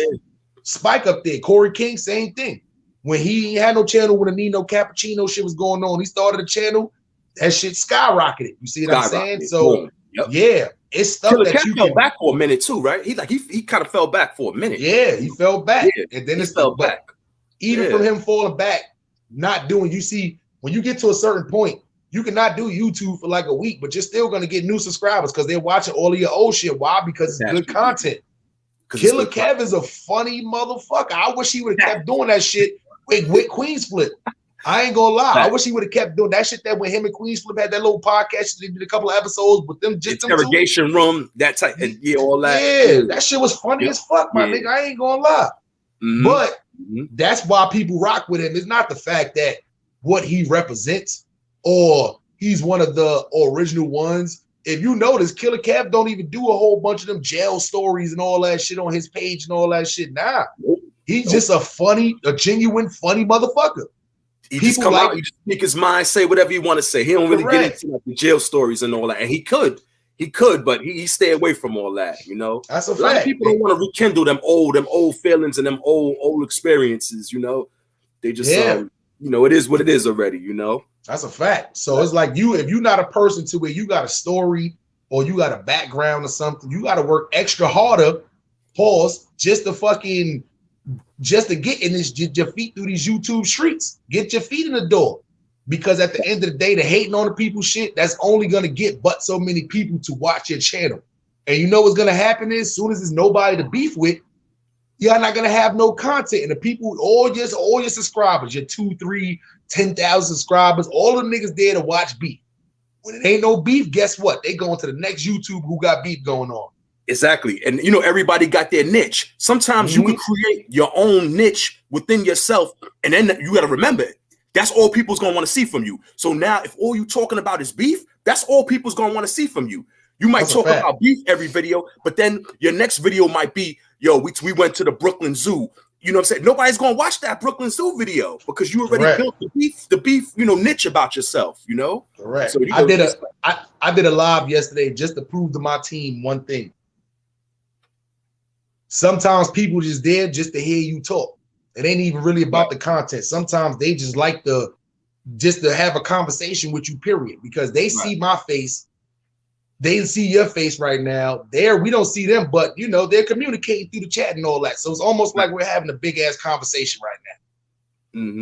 spike up there. Corey King, same thing. When he had no channel with a Nino Cappuccino shit was going on, he started a channel, that shit skyrocketed. You see what I'm saying? So it's stuff Killer that Kev you fell back for a minute too, right? He kind of fell back for a minute. Yeah, he fell back. Yeah, and then he it's fell back. Even from him falling back, not doing, you see, when you get to a certain point, you cannot do YouTube for like a week, but you're still going to get new subscribers because they're watching all of your old shit. Why? Because it's good content. Killer Kev is a funny motherfucker. I wish he would have kept doing that shit with Queen's Flip. I ain't gonna lie. I wish he would have kept doing that shit. That when him and Queen's Flip had that little podcast, they did a couple of episodes with them. Just interrogation room, that type, all that. Yeah, that shit was funny as fuck, my nigga. I ain't gonna lie. But that's why people rock with him. It's not the fact that what he represents or he's one of the original ones. If you notice, Killer Kev don't even do a whole bunch of them jail stories and all that shit on his page and all that shit. Nah, he's just a genuine funny motherfucker. He just come out, he just speak his mind, say whatever he want to say. He don't really get into like the jail stories and all that. And he could, but he stay away from all that. That's a fact. Lot of people don't want to rekindle them old feelings and them old experiences. They just it is what it is already. That's a fact. So it's like if you're not a person to where you got a story or you got a background or something, you got to work extra harder, just to get in your feet through these YouTube streets. Get your feet in the door. Because at the end of the day, the hating on the people shit, that's only going to get but so many people to watch your channel. And you know what's going to happen is, as soon as there's nobody to beef with, you're not going to have no content. And the people, all your subscribers, your 2, 3, 10,000 subscribers, all the niggas there to watch beef. When it ain't no beef, guess what? They going to the next YouTube who got beef going on. Exactly. And everybody got their niche. Sometimes you can create your own niche within yourself, and then you got to remember it. That's all people's going to want to see from you. So now if all you talking about is beef, that's all people's going to want to see from you. You might talk about beef every video, but then your next video might be, we went to the Brooklyn Zoo. You know what I'm saying? Nobody's going to watch that Brooklyn Zoo video because you already built the beef, niche about yourself, Correct. So I did a live yesterday just to prove to my team one thing. Sometimes people just there just to hear you talk. It ain't even really about the content. Sometimes they just like to have a conversation with you, period, because they see my face. They see your face right now. We don't see them, but they're communicating through the chat and all that. So it's almost like we're having a big ass conversation right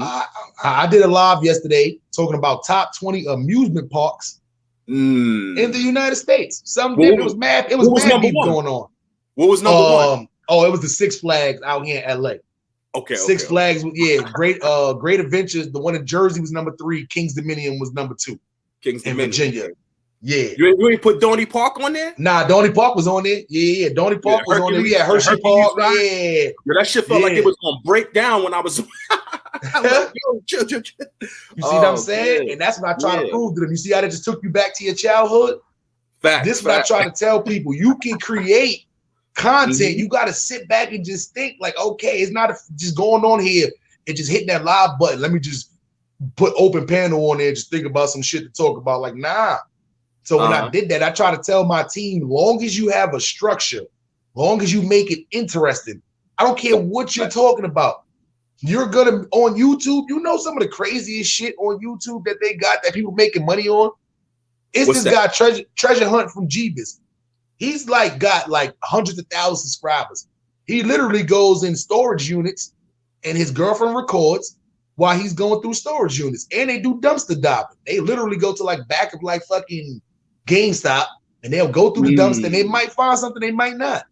now. I did a live yesterday talking about top 20 amusement parks in the United States. It was mad beef going on. What was number one? Oh, it was the Six Flags out here in LA. Okay. Six Flags, yeah, great Adventures. The one in Jersey was number 3. King's Dominion was number 2. King's in Dominion. Virginia. Yeah. You ain't put Donny Park on there? Nah, Donny Park was on there. Yeah. Donny Park was on there. We had Hershey Park. Yeah. That shit felt like it was gonna break down when I was. Like, yo, chill. You see what I'm saying? Man. And that's what I try to prove to them. You see how they just took you back to your childhood? This is what I try to tell people. You can create content. You got to sit back and just think like, okay, it's not just going on here and just hitting that live button. Let me just put open panel on there and just think about some shit to talk about. Like, nah. So when I did that, I try to tell my team, long as you have a structure, long as you make it interesting, I don't care what you're talking about. You're gonna on YouTube, you know some of the craziest shit on YouTube that they got that people making money on. It's What's this that? Guy Treasure Hunt from Jeebus. He's like got like hundreds of thousands of subscribers. He literally goes in storage units and his girlfriend records while he's going through storage units. And they do dumpster diving. They literally go to like back of like fucking GameStop and they'll go through the dumpster and they might find something, they might not.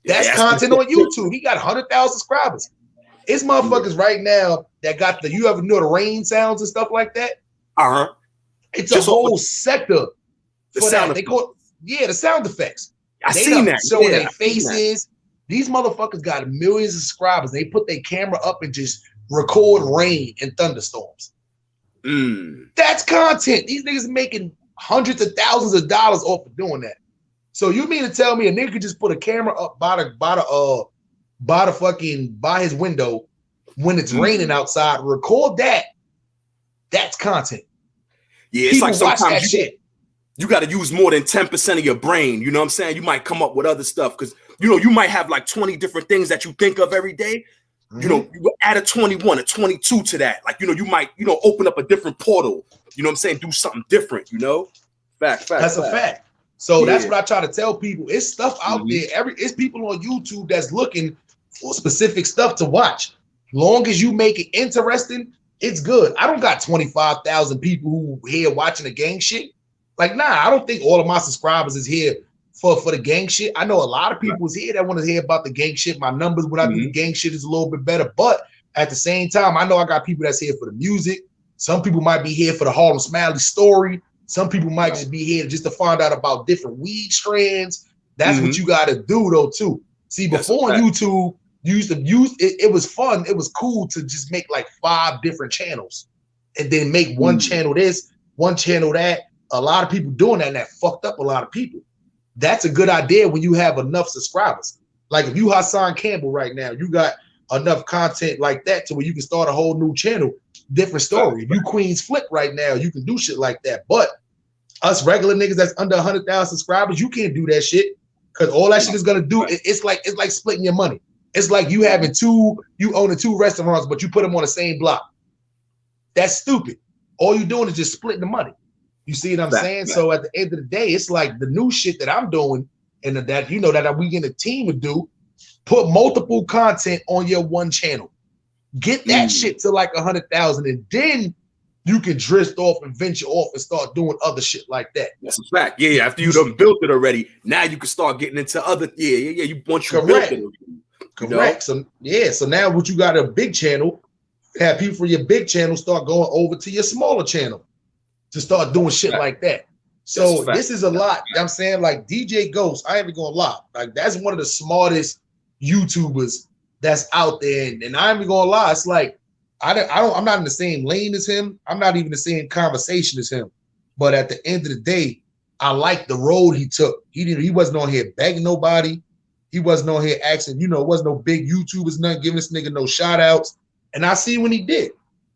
That's content on YouTube. He got 100,000 subscribers. It's motherfuckers right now that got you ever know the rain sounds and stuff like that? It's just a whole sector for that. They call the sound effects. I seen that. Showing their faces. These motherfuckers got millions of subscribers. They put their camera up and just record rain and thunderstorms. That's content. These niggas are making hundreds of thousands of dollars off of doing that. So you mean to tell me a nigga could just put a camera up by his window when it's raining outside, record that? That's content. Yeah, it's like sometimes you got to use more than 10% of your brain. You know what I'm saying? You might come up with other stuff because, you might have like 20 different things that you think of every day. You add a 21, a 22 to that. Like, you might, open up a different portal. You know what I'm saying? Do something different, Fact. That's a fact. So that's what I try to tell people. It's stuff out there. It's people on YouTube that's looking for specific stuff to watch. Long as you make it interesting, it's good. I don't got 25,000 people who here watching the gang shit. Like, nah, I don't think all of my subscribers is here for the gang shit. I know a lot of people is here that want to hear about the gang shit. My numbers when I do the gang shit is a little bit better. But at the same time, I know I got people that's here for the music. Some people might be here for the Harlem Smiley story. Some people might just be here just to find out about different weed strands. That's what you got to do, though, too. See, before on YouTube, you used to use it was fun. It was cool to just make like 5 different channels and then make one channel this, one channel that. A lot of people doing that, and that fucked up a lot of people. That's a good idea when you have enough subscribers. Like if you Hassan Campbell right now, you got enough content like that to where you can start a whole new channel, different story. If you Queens Flip right now, you can do shit like that. But us regular niggas that's under 100,000 subscribers, you can't do that shit because all that shit is gonna do. It's like splitting your money. It's like you owning 2 restaurants, but you put them on the same block. That's stupid. All you doing is just splitting the money. You see what I'm saying? So at the end of the day, it's like the new shit that I'm doing and that that we get a team to do, put multiple content on your one channel. Get that shit to like 100,000 and then you can drift off and venture off and start doing other shit like that. That's a fact. Yeah, after you done built it already, now you can start getting into other you once you built it. Correct. So now what you got a big channel, have people from your big channel start going over to your smaller channel to start doing shit like that. So this is a lot. I'm saying like DJ Ghost, I ain't even gonna lie. Like that's one of the smartest YouTubers that's out there. And I ain't even gonna lie. It's like I'm not in the same lane as him. I'm not even the same conversation as him. But at the end of the day, I like the road he took. He wasn't on here begging nobody. He wasn't on here asking, it wasn't no big YouTubers, nothing giving this nigga no shout outs. And I see when he did.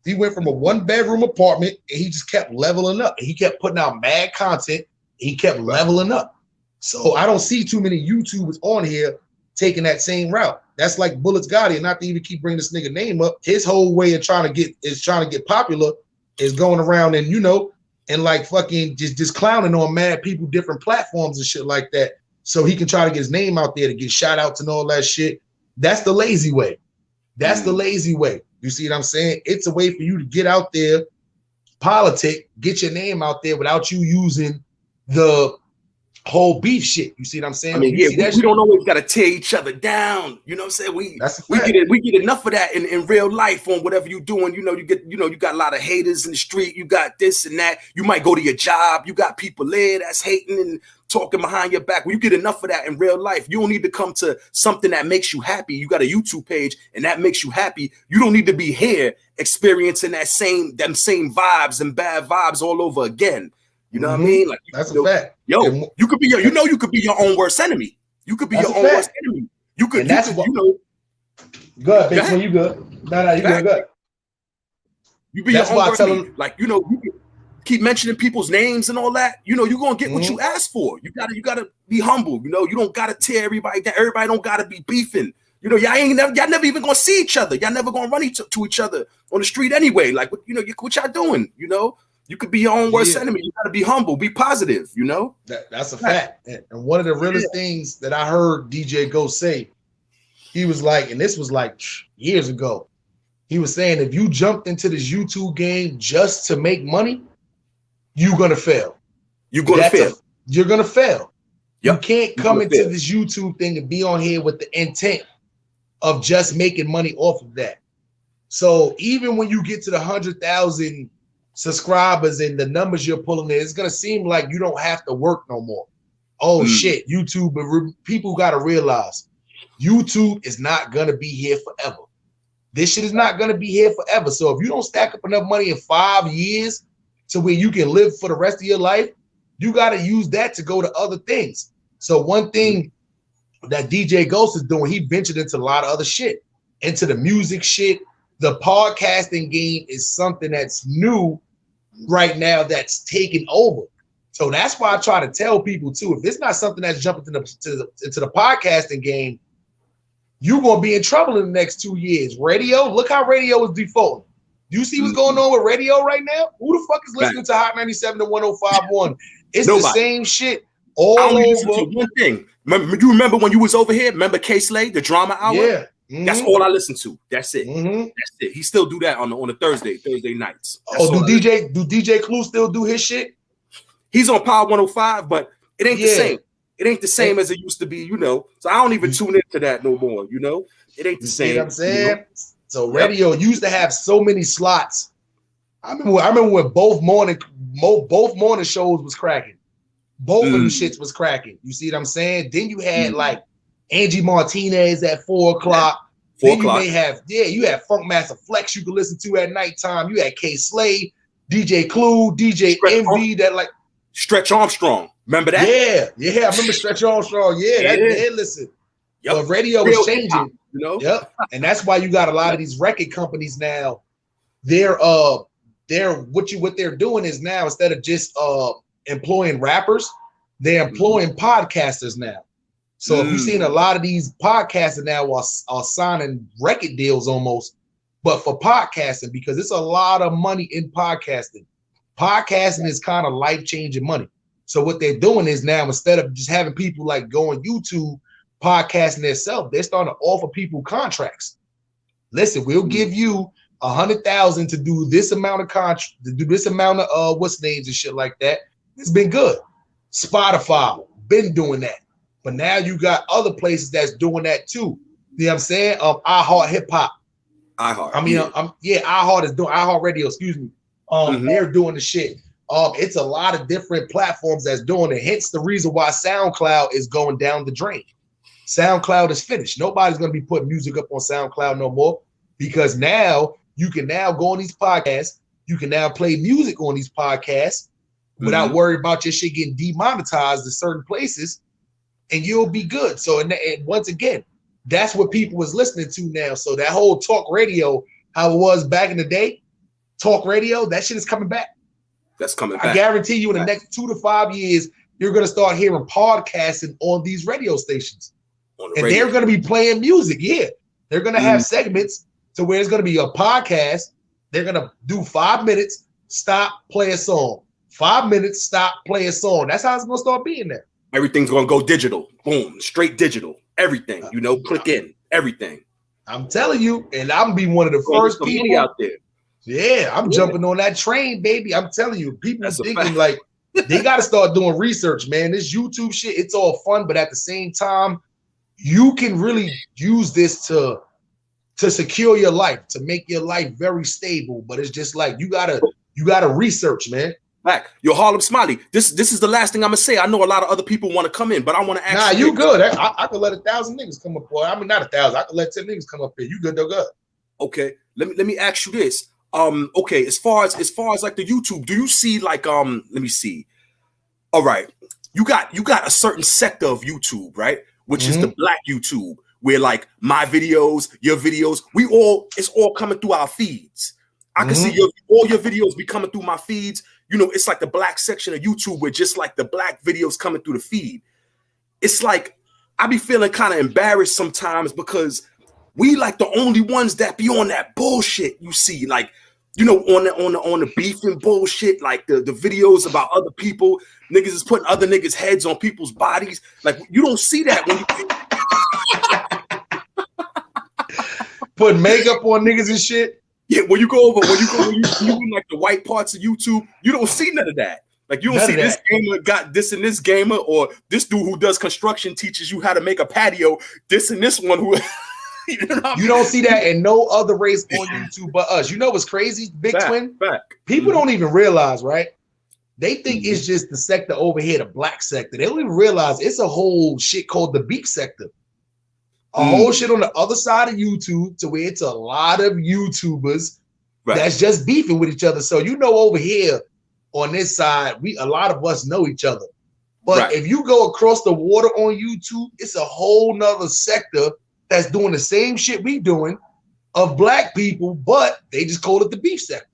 He went from a 1-bedroom apartment and he just kept leveling up. And he kept putting out mad content. He kept leveling up. So I don't see too many YouTubers on here taking that same route. That's like Bullets Gotti, and not to even keep bringing this nigga name up. His whole way of trying to get popular is going around and and like fucking just clowning on mad people, different platforms and shit like that. So he can try to get his name out there to get shout outs and all that shit. That's the lazy way. That's the lazy way. You see what I'm saying? It's a way for you to get out there, politic, get your name out there without you using the whole beef shit. You see what I'm saying? I mean, you yeah, we don't always got to tear each other down. You know what I'm saying? We get enough of that in real life on whatever you're doing. You got a lot of haters in the street. You got this and that. You might go to your job. You got people there that's hating and talking behind your back. When you get enough of that in real life, you don't need to come to something that makes you happy. You got a YouTube page and that makes you happy. You don't need to be here experiencing them same vibes and bad vibes all over again. You know what I mean? Like that's a fact. Yo, you could be you could be your own worst enemy. You could be your own worst enemy. You could, Good, bitch. When you good. No, you good. You be your own worst enemy. Like, you could keep mentioning people's names and all that. You're gonna get what you asked for. You gotta be humble. You don't gotta tear everybody down. Everybody don't gotta be beefing. Y'all never even gonna see each other. Y'all never gonna run to each other on the street anyway. Like, what y'all doing? You could be your own worst enemy. You got to be humble, be positive, That's a fact. And one of the realest things that I heard DJ Go say, he was like, and this was like years ago, he was saying, if you jumped into this YouTube game just to make money, you're going to fail. You're going to fail. Yep. You can't come into this YouTube thing and be on here with the intent of just making money off of that. So even when you get to the 100,000 subscribers and the numbers you're pulling in, it's gonna seem like you don't have to work no more. Shit, YouTube, but people gotta realize YouTube is not gonna be here forever. This shit is not gonna be here forever. So if you don't stack up enough money in 5 years to where you can live for the rest of your life, you gotta use that to go to other things. So one thing that DJ Ghost is doing, he ventured into a lot of other shit, into the music shit. The podcasting game is something that's new right now, that's taking over. So that's why I try to tell people too, if it's not something that's jumping into the podcasting game, you're going to be in trouble in the next 2 years. Radio, look how radio is defaulting. Do you see what's going on with radio right now? Who the fuck is listening to Hot 97 to 105.1? It's the same shit all over. Listen to one thing. You remember when you was over here? Remember K-Slay, the drama hour? Yeah. That's all I listen to. That's it. That's it. He still do that on the Thursday nights. Do DJ Clue still do his shit? He's on Power 105, but it ain't the same. It ain't the same as it used to be, So I don't even tune into that no more, It ain't the same. See what I'm saying? So radio used to have so many slots. I remember when both morning shows was cracking. Both of them shits was cracking. You see what I'm saying? Then you had like Angie Martinez at 4 o'clock. Then you may have, you had Funk Master Flex you could listen to at nighttime. You had K Slay, DJ Clue, DJ Envy, that like Stretch Armstrong. Remember that? Yeah, I remember Stretch Armstrong. Listen. Yep. But radio was changing. Yep. And that's why you got a lot of these record companies now. What they're doing is now, instead of just employing rappers, they're employing podcasters now. So if you've seen a lot of these podcasters now are signing record deals almost, but for podcasting, because it's a lot of money in podcasting. Podcasting is kind of life-changing money. So what they're doing is now, instead of just having people like go on YouTube podcasting themselves, they're starting to offer people contracts. Listen, we'll give you 100,000 to do this amount of to do this amount of what's names and shit like that. It's been good. Spotify been doing that. But now you got other places that's doing that too. You know what I'm saying? iHeart Hip Hop. iHeart is doing iHeart Radio, excuse me. They're doing the shit. It's a lot of different platforms that's doing it. Hence the reason why SoundCloud is going down the drain. SoundCloud is finished. Nobody's going to be putting music up on SoundCloud no more, because now you can now go on these podcasts. You can now play music on these podcasts without worrying about your shit getting demonetized in certain places, and you'll be good. So, and once again, that's what people was listening to now. So that whole talk radio, how it was back in the day, talk radio, that shit is coming back. That's coming back. I guarantee you in the next 2 to 5 years, you're going to start hearing podcasting on these radio stations. They're going to be playing music. Yeah. They're going to have segments to where it's going to be a podcast. They're going to do 5 minutes, stop, play a song. 5 minutes, stop, play a song. That's how it's going to start being there. Everything's going to go digital. Boom. Straight digital. Everything. Click in. Everything. I'm telling you. And I'm going to be one of the first people out there. Yeah, I'm jumping on that train, baby. I'm telling you, people thinking like They got to start doing research, man. This YouTube shit, it's all fun, but at the same time, you can really use this to secure your life, to make your life very stable. But it's just like you gotta research, man. Back, yo, Harlem Smiley. This is the last thing I'm gonna say. I know a lot of other people want to come in, but I want to ask. Nah, you good? I could let 1,000 niggas come up, boy. I mean, not 1,000. I could let 10 niggas come up here. You good? Though, good. Okay, let me ask you this. Okay, as far as like the YouTube, do you see like let me see. All right, you got a certain sector of YouTube, right? Which is the black YouTube, where like my videos, your videos, it's all coming through our feeds. I can see all your videos be coming through my feeds. You know, it's like the black section of YouTube where just like the black videos coming through the feed. It's like I be feeling kind of embarrassed sometimes because we like the only ones that be on that bullshit. You see, like, you know, on the beefing bullshit, like the videos about other people, niggas is putting other niggas' heads on people's bodies. Like, you don't see that when you put makeup on niggas and shit. Yeah, when you in like the white parts of YouTube, you don't see none of that. Like, you don't see this gamer got this and this gamer, or this dude who does construction teaches you how to make a patio. This and this one who. You don't see that in no other race on YouTube but us. You know what's crazy, Big Twin? People don't even realize, right? They think it's just the sector over here, the black sector. They don't even realize it's a whole shit called the beef sector. A whole shit on the other side of YouTube, to where it's a lot of YouTubers that's just beefing with each other. So you know, over here on this side, a lot of us know each other. But if you go across the water on YouTube, it's a whole nother sector that's doing the same shit we doing of black people, but they just call it the beef sector.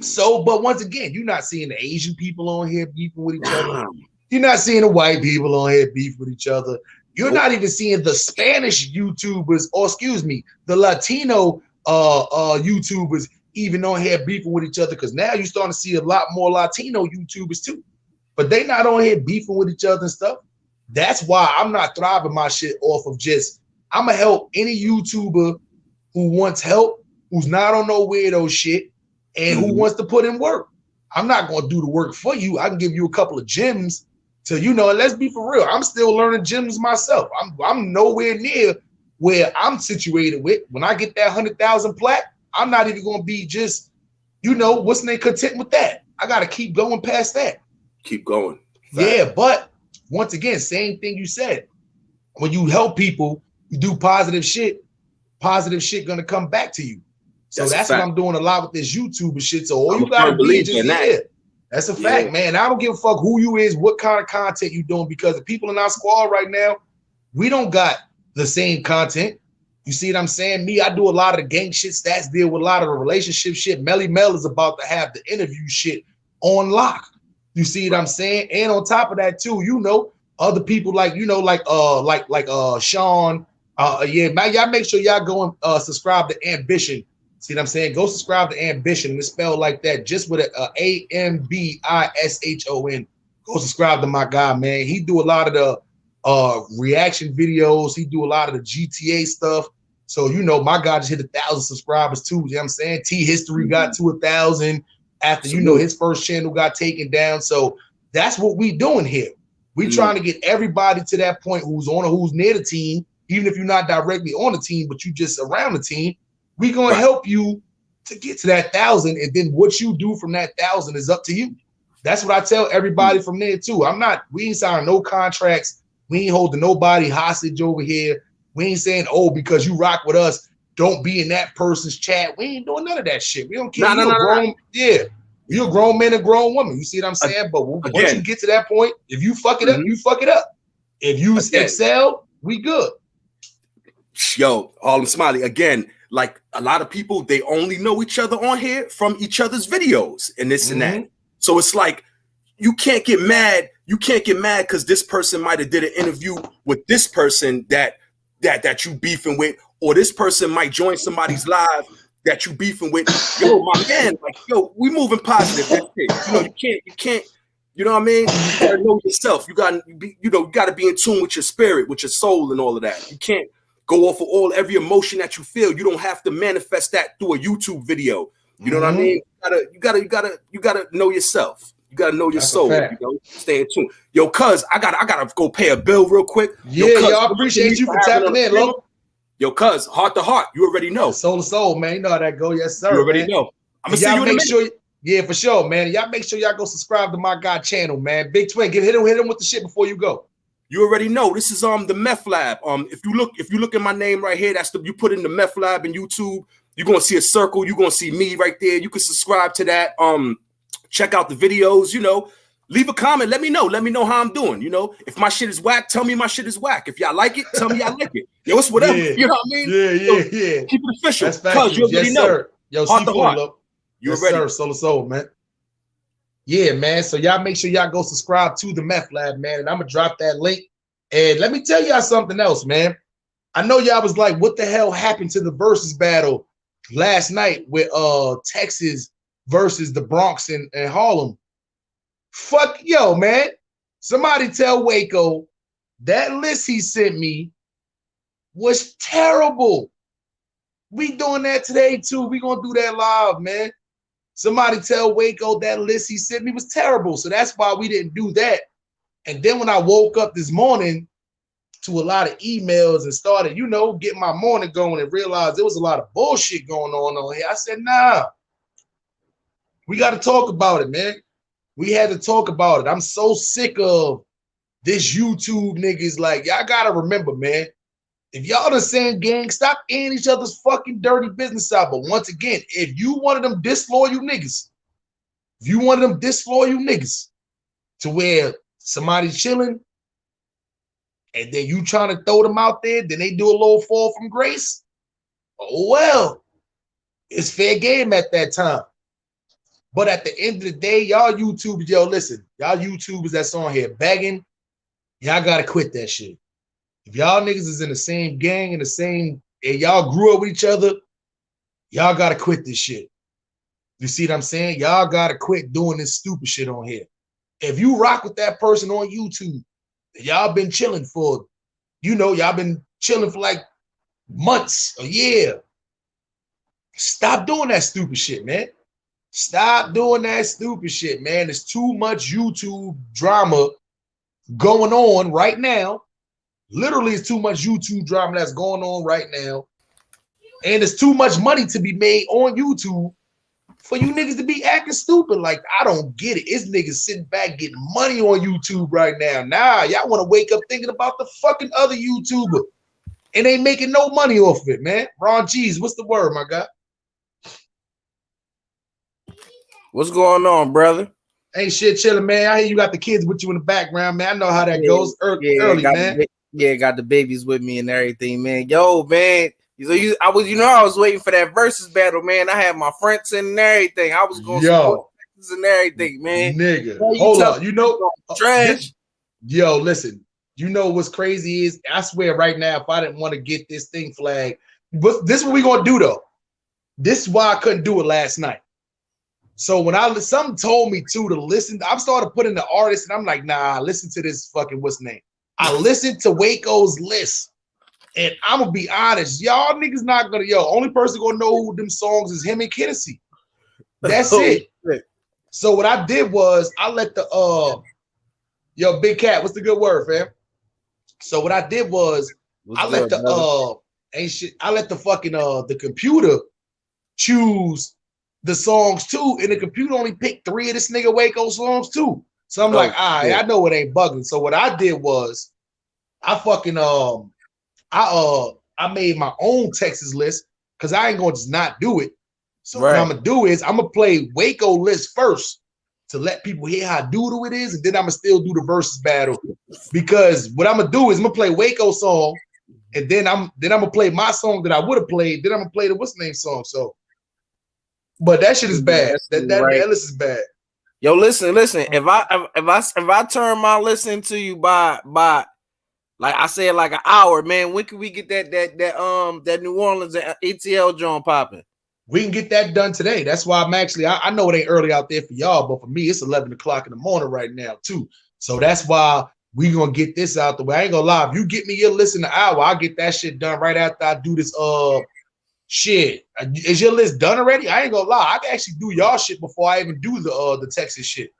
So, but once again, you're not seeing the Asian people on here beefing with each other. You're not seeing the white people on here beefing with each other. You're not even seeing the Spanish YouTubers, or excuse me, the Latino YouTubers even on here beefing with each other, because now you're starting to see a lot more Latino YouTubers too. But they not on here beefing with each other and stuff. That's why I'm not thriving my shit off of just, I'm gonna help any YouTuber who wants help, who's not on no weirdo shit, and who wants to put in work. I'm not gonna do the work for you. I can give you a couple of gems to, you know, and let's be for real. I'm still learning gems myself. I'm nowhere near where I'm situated with. When I get that 100,000 plaque, I'm not even gonna be just, you know, what's name content with that. I gotta keep going past that. Keep going. Yeah, but once again, same thing you said. When you help people, you do positive shit gonna come back to you. So that's what I'm doing a lot with this YouTuber shit. So all you gotta be is just that's a fact, man. I don't give a fuck who you is, what kind of content you doing, because the people in our squad right now, we don't got the same content. You see what I'm saying? Me, I do a lot of the gang shit. Stats deal with a lot of the relationship shit. Melly Mel is about to have the interview shit on lock. You see what I'm saying? And on top of that too, you know, other people like, you know, like Sean. Yeah, man, y'all make sure y'all go and subscribe to Ambition. See what I'm saying? Go subscribe to Ambition, and it's spelled like that, just with a AMBISHON. Go subscribe to my guy, man. He do a lot of the reaction videos. He do a lot of the GTA stuff. So, you know, my guy just hit 1,000 subscribers too. You know what I'm saying? T History got to 1,000 after, you know, his first channel got taken down. So that's what we doing here. We trying to get everybody to that point who's near the team, even if you're not directly on the team, but you just around the team. We gonna help you to get to that 1,000, and then what you do from that 1,000 is up to you. That's what I tell everybody from there too. We ain't signing no contracts. We ain't holding nobody hostage over here. We ain't saying, oh, because you rock with us, don't be in that person's chat. We ain't doing none of that shit. We don't care. You're a grown man and grown woman. You see what I'm saying? But once you get to that point, if you fuck it up, you fuck it up. If you excel, we good. Yo, Harlem Smiley, again, like a lot of people, they only know each other on here from each other's videos and this and that. So it's like, you can't get mad. You can't get mad because this person might have did an interview with this person that you beefing with, or this person might join somebody's live that you beefing with. Yo, my man, like, yo, we moving positive. That's it. You know, you can't, you know what I mean? You gotta know yourself. You gotta be in tune with your spirit, with your soul and all of that. You can't go off of every emotion that you feel. You don't have to manifest that through a YouTube video. You know what I mean? You gotta know yourself. You gotta know your That's a soul. fact. You know, stay in tune. Yo, cuz I gotta go pay a bill real quick. Yeah, cuz, y'all appreciate you for having tapping in, Lohc. Yo, cuz, heart to heart, you already know. Soul to soul, man. You know how that go. Yes, sir. You already man. know. I'm gonna And see y'all you in a make minute. sure, yeah, for sure, man. Y'all make sure y'all go subscribe to my God channel, man. Big Twin, hit him with the shit before you go. You already know. This is the Meth Lab. If you look at my name right here, that's you put in the Meth Lab in YouTube. You're gonna see a circle. You're gonna see me right there. You can subscribe to that. Check out the videos. You know, leave a comment. Let me know. Let me know how I'm doing. You know, if my shit is whack, tell me my shit is whack. If y'all like it, tell me y'all like it. Yo, it's whatever. Yeah. You know what I mean? Yeah. Keep it official. That's facts. You already Yes, know. sir. Yo, Heart to C40, heart. Lohc. You Yes, already. sir. Soul to soul, man. Yeah, man. So y'all make sure y'all go subscribe to the Meth Lab, man. And I'm gonna drop that link. And let me tell y'all something else, man. I know y'all was like, what the hell happened to the versus battle last night with Texas versus the Bronx and Harlem? Fuck yo, man. Somebody tell Waco that list he sent me was terrible. We doing that today too. We gonna do that live, man. Somebody tell Waco that list he sent me was terrible. So that's why we didn't do that. And then when I woke up this morning to a lot of emails and started, you know, getting my morning going and realized there was a lot of bullshit going on here, I said, nah, we got to talk about it, man. We had to talk about it. I'm so sick of this YouTube niggas. Like, y'all got to remember, man, if y'all the same gang, stop airing each other's fucking dirty business out. But once again, if you one of them disloyal niggas, to where somebody's chilling and then you trying to throw them out there, then they do a little fall from grace, oh well, it's fair game at that time. But at the end of the day, y'all YouTubers, yo, listen, y'all YouTubers that's on here begging, y'all gotta quit that shit. If y'all niggas is in the same gang, and y'all grew up with each other, y'all gotta quit this shit. You see what I'm saying? Y'all gotta quit doing this stupid shit on here. If you rock with that person on YouTube, y'all been chilling for, y'all been chilling for like months, a year. Stop doing that stupid shit, man. Stop doing that stupid shit, man. There's too much YouTube drama going on right now. Literally, it's too much YouTube drama that's going on right now. And there's too much money to be made on YouTube for you niggas to be acting stupid. Like, I don't get it. It's niggas sitting back getting money on YouTube right now. Nah, y'all want to wake up thinking about the fucking other YouTuber. And they making no money off of it, man. Ron G's, what's the word, my guy? What's going on, brother? Ain't shit chilling, man. I hear you got the kids with you in the background, man. I know how that goes early, man. Got the babies with me and everything, man. Yo, man. I was waiting for that versus battle, man. I had my friends and everything. I was going to support Texas and everything, man. Nigga, hold up. Trash. Yo, listen. You know what's crazy is, I swear right now, if I didn't want to get this thing flagged, but this is what we gonna do though. This is why I couldn't do it last night. So when something told me to listen, I started putting the artist, and I'm like, nah, listen to this fucking what's name. I listened to Waco's list, and I'm gonna be honest, y'all niggas not gonna, only person gonna know who them songs is him and Kinnessy. That's it. Shit. So what I did was I let the Big Cat, what's the good word, fam? So what I did was I let the computer choose the songs too, and the computer only picked 3 of this nigga Waco songs too. So I'm like, all right, I know it ain't bugging. So what I did was I fucking I made my own Texas list because I ain't gonna just not do it. So what I'm gonna do is I'm gonna play Waco list first to let people hear how doodle it is, and then I'm gonna still do the versus battle. Because what I'm gonna do is I'm gonna play Waco song, and then I'm gonna play my song that I would have played. Then I'm gonna play the what's name song. So, but that shit is bad. That list is bad. Yo, listen. If I turn my listen to you by like I said, like an hour, man, when can we get that New Orleans ATL joint popping? We can get that done today. That's why I'm actually, I know it ain't early out there for y'all, but for me, it's 11 o'clock in the morning right now, too. So that's why we going to get this out the way. I ain't going to lie. If you get me your list in an hour, I'll get that shit done right after I do this shit. Is your list done already? I ain't going to lie. I can actually do y'all shit before I even do the Texas shit.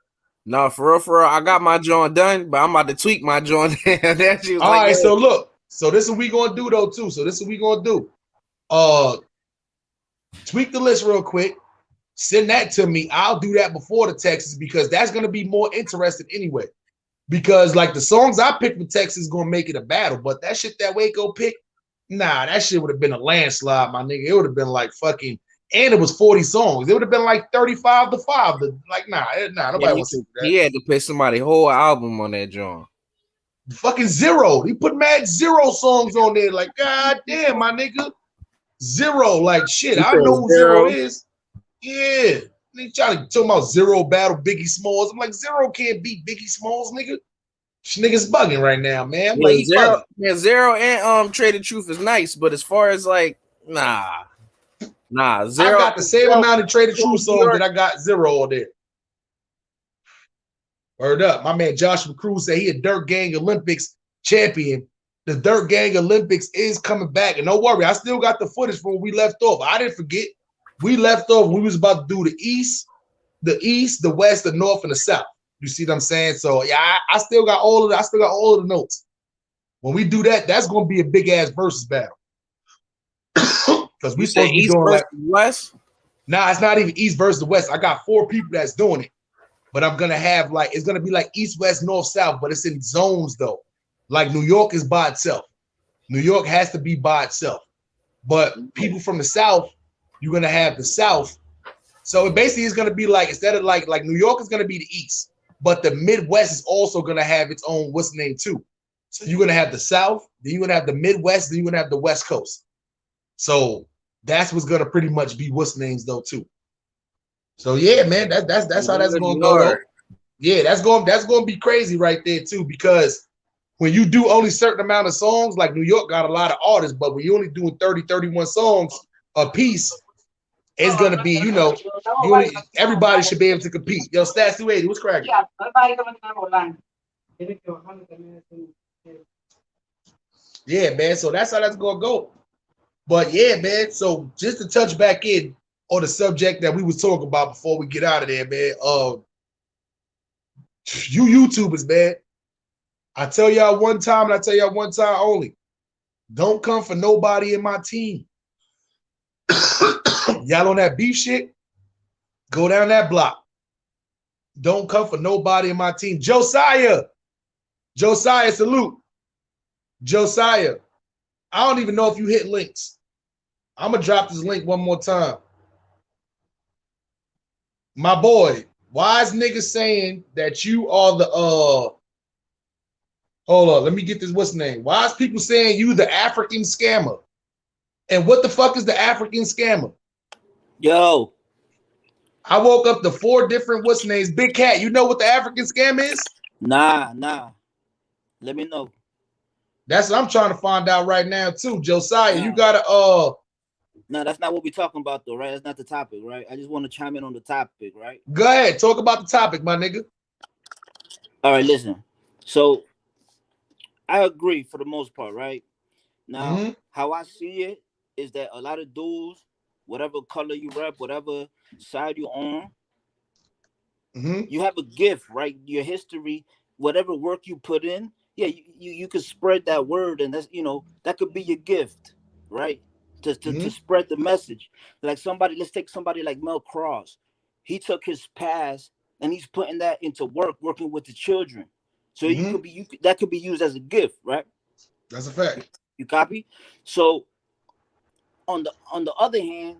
No, for real, I got my joint done, but I'm about to tweak my joint. Then she was All like, right, hey. so look, so this is what we gonna do though too. So this is what we gonna do. Tweak the list real quick. Send that to me. I'll do that before the Texas because that's gonna be more interesting anyway. Because like the songs I picked for Texas is gonna make it a battle, but that shit that Waco picked, nah, that shit would have been a landslide, my nigga. It would have been like fucking, and it was 40 songs. It would have been like 35 to 5. Like, nah, nobody wants to do that. He had to pay somebody whole album on that joint. Fucking zero. He put mad zero songs on there. Like, god damn, my nigga. Zero. Like, shit. I know who Zero is. Yeah. They trying to talk about Zero battle Biggie Smalls. I'm like, Zero can't beat Biggie Smalls, nigga. This nigga's bugging right now, man. I'm like, Zero and Traded Truth is nice, but as far as like, nah. Zero. I got the same amount of Traded Truth songs that I got Zero on there. Word up. My man Joshua Cruz said he a Dirt Gang Olympics champion. The Dirt Gang Olympics is coming back. And don't worry, I still got the footage from when we left off. I didn't forget. We left off when we was about to do the East, the West, the North, and the South. You see what I'm saying? So yeah, I still got all of the notes. When we do that, that's gonna be a big ass versus battle. Because we supposed to be doing like West. Nah, it's not even East versus the West. I got 4 people that's doing it. But I'm gonna have like it's gonna be like East, West, North, South, but it's in zones though. Like New York is by itself. New York has to be by itself. But people from the South, you're gonna have the South. So it basically is gonna be like instead of like New York is gonna be the East, but the Midwest is also gonna have its own what's the name too. So you're gonna have the South, then you're gonna have the Midwest, then you're gonna have the West Coast. So that's what's gonna pretty much be what's names though too. So yeah, man, that's how that's gonna go though. Yeah, that's gonna be crazy right there too, because when you do only certain amount of songs, like New York got a lot of artists, but when you're only doing 30, 31 songs a piece, it's gonna be, everybody should be able to compete. Yo, Stats 280, what's cracking? Yeah, man. So that's how that's gonna go. But yeah, man. So just to touch back in on the subject that we was talking about before we get out of there, man. You YouTubers, man. I tell y'all one time, and I tell y'all one time only. Don't come for nobody in my team. Y'all on that beef shit? Go down that block. Don't come for nobody in my team. Josiah, salute. Josiah, I don't even know if you hit links. I'm going to drop this link one more time. My boy, why is niggas saying that you are the, hold on, let me get this, what's the name? Why is people saying you the African scammer? And what the fuck is the African scammer? Yo. I woke up to 4 different what's names. Big Cat, you know what the African scam is? Nah. Let me know. That's what I'm trying to find out right now too. Josiah, you gotta No, that's not what we're talking about though, right? That's not the topic, right? I just want to chime in on the topic, right? Go ahead, talk about the topic, my nigga. All right, listen. So I agree for the most part, right? Now, how I see it is that a lot of dudes, whatever color you rep, whatever side you're on, you have a gift, right? Your history, whatever work you put in, yeah, you could spread that word, and that's, that could be your gift, right? To spread the message. Like let's take somebody like Mel Cross. He took his past and he's putting that into working with the children. So that could be used as a gift, right? That's a fact. You copy? So on the other hand,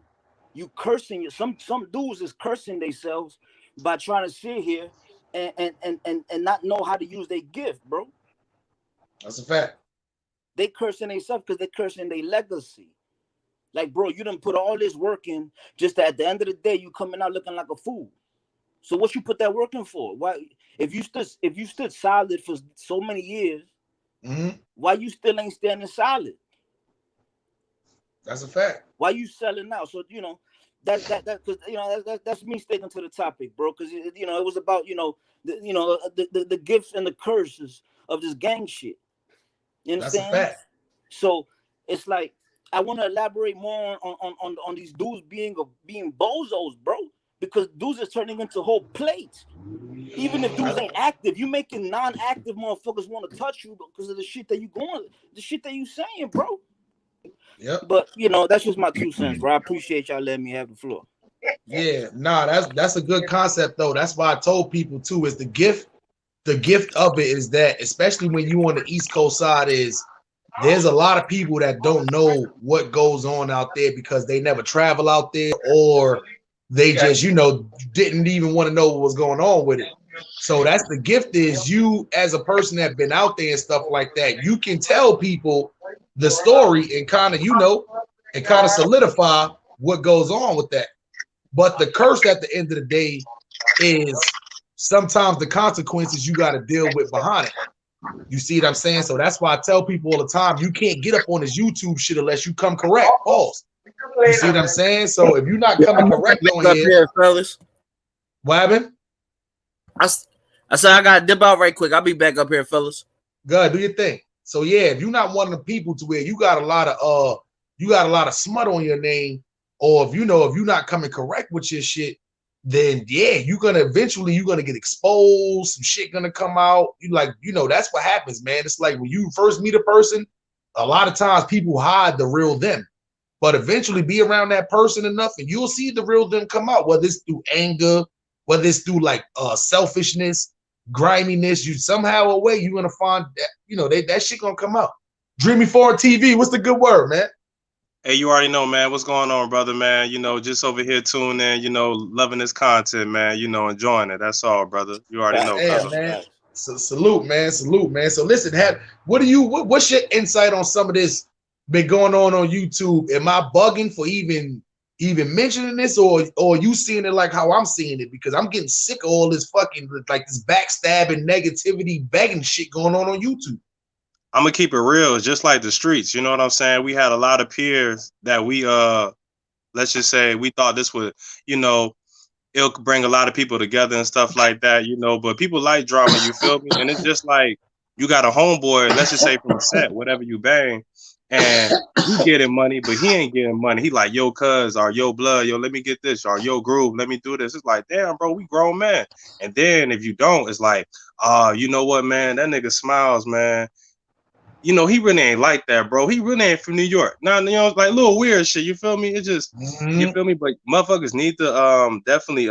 you cursing some dudes is cursing themselves by trying to sit here and not know how to use their gift, bro. That's a fact. They cursing themselves because they cursing their legacy. Like, bro, you done put all this work in, just at the end of the day, you coming out looking like a fool. So what you put that work in for? Why, if you stood solid for so many years, why you still ain't standing solid? That's a fact. Why you selling out? So that's me sticking to the topic, bro. Because it was about the gifts and the curses of this gang shit. You understand? That's a fact. So it's like I want to elaborate more on these dudes being bozos, bro. because dudes is turning into whole plates. Even if dudes ain't active, you making non-active motherfuckers want to touch you because of the shit that you saying, bro. Yep. But you know, that's just my 2 cents, bro. I appreciate y'all letting me have the floor. Yeah, nah, that's a good concept though. That's why I told people too, is the gift of it is that, especially when you on the East Coast side, is there's a lot of people that don't know what goes on out there because they never travel out there, or they just, you know, didn't even want to know what was going on with it. So that's the gift, is you as a person that been out there and stuff like that, you can tell people the story and kind of, you know, and kind of solidify what goes on with that. But the curse at the end of the day is sometimes the consequences you got to deal with behind it. You see what I'm saying? So that's why I tell people all the time, you can't get up on this YouTube shit unless you come correct. Pause. You see what I'm saying? So if you're not coming correct on here, fellas. What happened? I said I gotta dip out right quick. I'll be back up here, fellas. Good, do your thing. So yeah, if you're not one of the people to where you got a lot of smut on your name, or if you're not coming correct with your shit, then yeah, you're gonna get exposed, some shit gonna come out. That's what happens, man. It's like when you first meet a person, a lot of times people hide the real them. But eventually be around that person enough and you'll see the real them come out, whether it's through anger, whether it's through like selfishness, griminess. You somehow a way you're gonna find that, that shit gonna come out. Dreamy Forward TV, what's the good word, man? Hey, you already know, man. What's going on, brother, man? Just over here tuning in, loving this content, man. Enjoying it. That's all, brother. You already know, brother. Man. So, salute, man. So listen, what's your insight on some of this been going on YouTube? Am I bugging for even mentioning this, or you seeing it like how I'm seeing it? Because I'm getting sick of all this fucking like this backstabbing, negativity, begging shit going on YouTube. I'm gonna keep it real. It's just like the streets. You know what I'm saying? We had a lot of peers that we let's just say we thought this would, it'll bring a lot of people together and stuff like that, but people like drama, you feel me? And it's just like you got a homeboy, let's just say from the set, whatever you bang, and he getting money, but he ain't getting money. He like, yo, cuz, or yo, blood, yo, let me get this, or yo, groove, let me do this. It's like, damn, bro, we grown men. And then if you don't, it's like, you know what, man, that nigga Smiles, man. He really ain't like that, bro. He really ain't from New York. Now, it's like little weird shit. You feel me? It just, you feel me? But motherfuckers need to definitely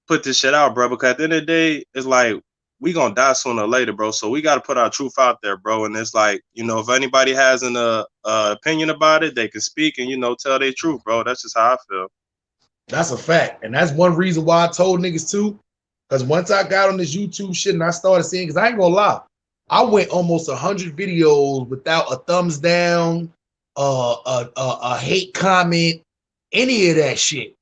put this shit out, bro. Because at the end of the day, it's like we gonna die sooner or later, bro. So we gotta put our truth out there, bro. And it's like, if anybody has an opinion about it, they can speak and tell their truth, bro. That's just how I feel. That's a fact, and that's one reason why I told niggas too. Because once I got on this YouTube shit and I started seeing, because I ain't gonna lie, I went almost 100 videos without a thumbs down, a hate comment, any of that shit.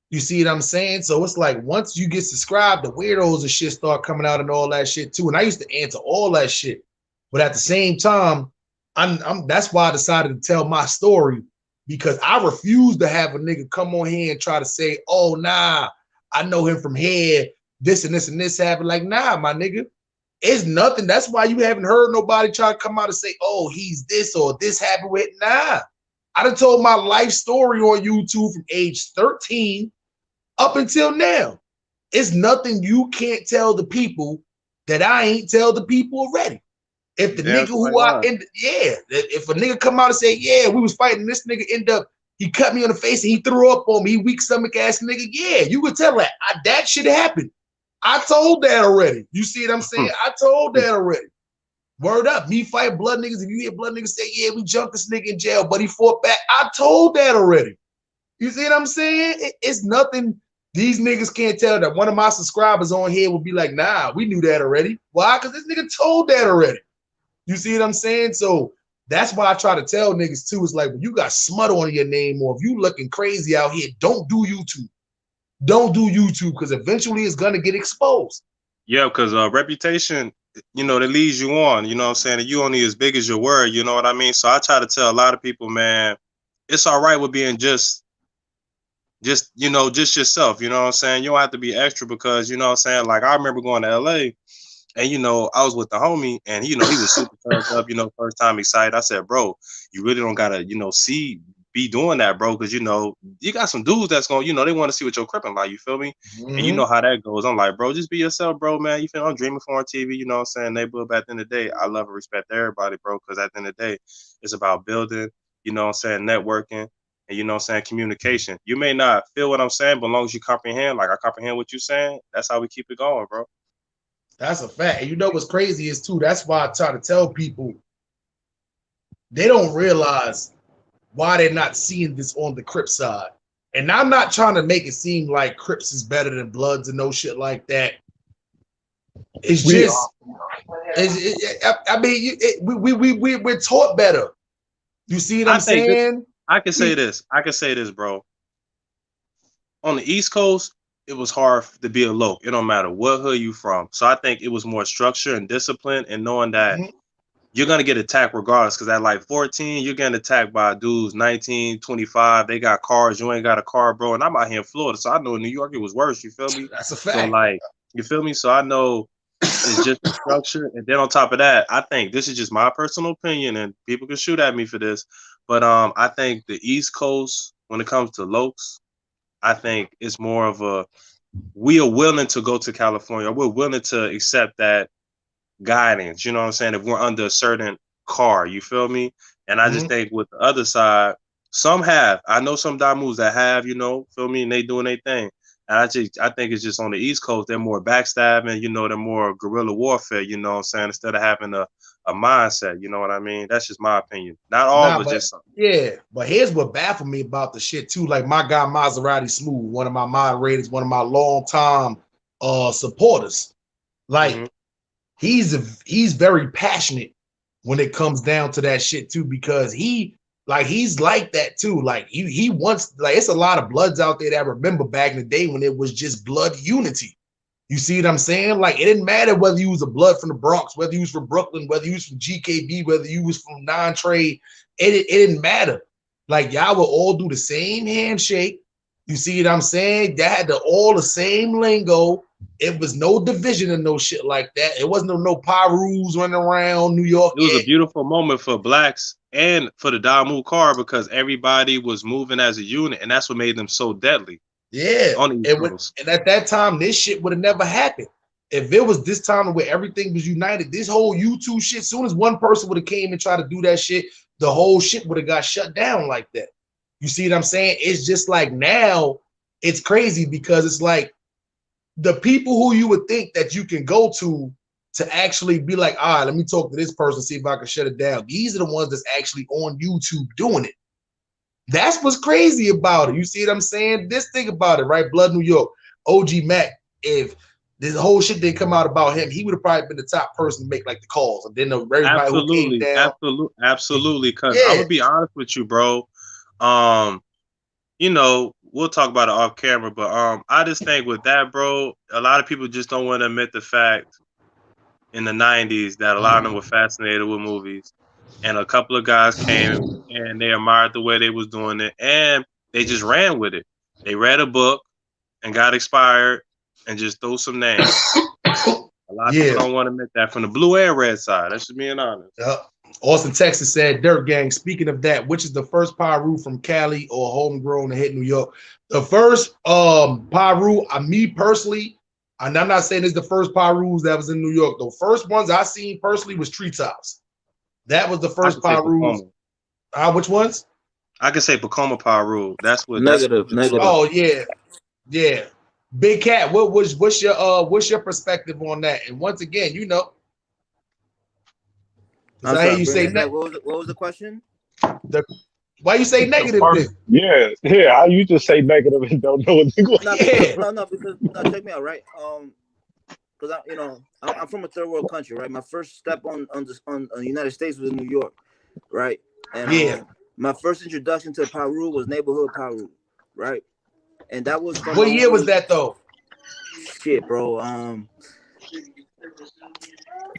You see what I'm saying? So it's like once you get subscribed, the weirdos and shit start coming out and all that shit too. And I used to answer all that shit, but at the same time, that's why I decided to tell my story, because I refuse to have a nigga come on here and try to say, "Oh nah, I know him from here. This and this and this happened." Like, nah, my nigga. It's nothing. That's why you haven't heard nobody try to come out and say, "Oh, he's this or this happened with." Nah, I done told my life story on YouTube from age 13 up until now. It's nothing you can't tell the people that I ain't tell the people already. If the nigga who if a nigga come out and say, "Yeah, we was fighting, this nigga end up, he cut me on the face and he threw up on me, he weak stomach ass nigga," yeah, you could tell that. That shit happened. I told that already. You see what I'm saying? I told that already. Word up. Me fight blood niggas. If you hear blood niggas say, "Yeah, we jumped this nigga in jail, but he fought back," I told that already. You see what I'm saying? It's nothing these niggas can't tell. That one of my subscribers on here will be like, "Nah, we knew that already." Why? Because this nigga told that already. You see what I'm saying? So that's why I try to tell niggas too. It's like, when you got smut on your name, or if you looking crazy out here, don't do YouTube. Don't do YouTube, because eventually it's gonna get exposed. Yeah, because reputation, that leads you on. You know what I'm saying? And you only as big as your word. You know what I mean? So I try to tell a lot of people, man, it's all right with being just yourself. You know what I'm saying? You don't have to be extra, because you know what I'm saying. Like, I remember going to LA, and I was with the homie, and he was super turned up. First time excited. I said, "Bro, you really don't gotta, be be doing that, bro, because you know you got some dudes that's gonna, you know, they want to see what you're cripping like. You feel me? And you know how that goes. I'm like, bro, just be yourself, bro, man. You feel? I'm dreaming for on TV. You know what I'm saying? Neighborhood. But at the end of the day, I love and respect everybody, bro, because at the end of the day, it's about building. You know what I'm saying? Networking. And you know what I'm saying? Communication. You may not feel what I'm saying, but as long as you comprehend, like I comprehend what you're saying, that's how we keep it going, bro. That's a fact. And you know what's crazy is too, that's why I try to tell people they don't realize why they're not seeing this on the Crips side. And I'm not trying to make it seem like Crips is better than Bloods and no shit like that. It's just, I mean, we're taught better. You see what I'm saying? I can say this. I can say this, bro. On the East Coast, it was hard to be a Lohc. It don't matter what hood you from. So I think it was more structure and discipline and knowing that you're going to get attacked regardless, because at like 14, you're getting attacked by dudes 19, 25. They got cars. You ain't got a car, bro. And I'm out here in Florida, so I know in New York it was worse. You feel me? That's a fact. So, like, you feel me? So I know it's just the structure. And then on top of that, I think this is just my personal opinion, and people can shoot at me for this. But I think the East Coast, when it comes to Lohcs, I think it's more of a, we are willing to go to California. We're willing to accept that guidance, you know what I'm saying, if we're under a certain car, you feel me? And I just think with the other side, some have. I know some moves that have, you know, feel me, and they doing their thing. And I think it's just on the East Coast, they're more backstabbing, you know, they're more guerrilla warfare, you know what I'm saying, instead of having a mindset, you know what I mean? That's just my opinion. Not all, but just something. Yeah, but here's what baffled me about the shit too. Like my guy Maserati Smooth, one of my moderators, one of my long-time supporters. Like he's very passionate when it comes down to that shit too, because he's like that too. Like he wants, like, it's a lot of Bloods out there that remember back in the day when it was just blood unity. You see what I'm saying? Like, it didn't matter whether you was a Blood from the Bronx, whether you was from Brooklyn, whether you was from GKB, whether you was from non-trade. It didn't matter. Like, y'all would all do the same handshake. You see what I'm saying? They had all the same lingo. It was no division and no shit like that. It wasn't no Pyrus running around New York. It was a beautiful moment for blacks and for the Damu car, because everybody was moving as a unit, and that's what made them so deadly. Yeah, and at that time, this shit would have never happened. If it was this time where everything was united, this whole YouTube shit, as soon as one person would have came and tried to do that shit, the whole shit would have got shut down like that. You see what I'm saying? It's just like now, it's crazy because it's like the people who you would think that you can go to actually be like, all right, let me talk to this person, see if I can shut it down. These are the ones that's actually on YouTube doing it. That's what's crazy about it. You see what I'm saying? This thing about it, right? Blood New York, OG Mac, if this whole shit didn't come out about him, he would have probably been the top person to make like the calls. And then everybody who came down. Absolutely. Because I would be honest with you, bro. You know, we'll talk about it off camera, but I just think with that, bro, a lot of people just don't want to admit the fact in the 90s that a lot of them were fascinated with movies. And a couple of guys came and they admired the way they was doing it, and they just ran with it. They read a book and got expired and just threw some names. A lot of people don't want to admit that from the blue and red side. That's just being honest. Austin, Texas said, Dirt Gang, speaking of that, which is the first Pyru from Cali or homegrown to hit New York? The first Pyru, me personally, and I'm not saying it's the first Pyrus that was in New York. The first ones I seen personally was Treetops. That was the first Pyru. Which ones? I can say Pacoma Pyru. That's what negative. Oh yeah. Big Cat, what's your perspective on that? And once again, you know, I hear you say what was the question? Why you say negative? Yeah. You just say negative and don't know what's going on. No, because check me out, right? Because I'm from a third world country, right? My first step on the United States was in New York, right? And my first introduction to Pyru was neighborhood Pyru, right? And that was from what year was that though? Shit, bro.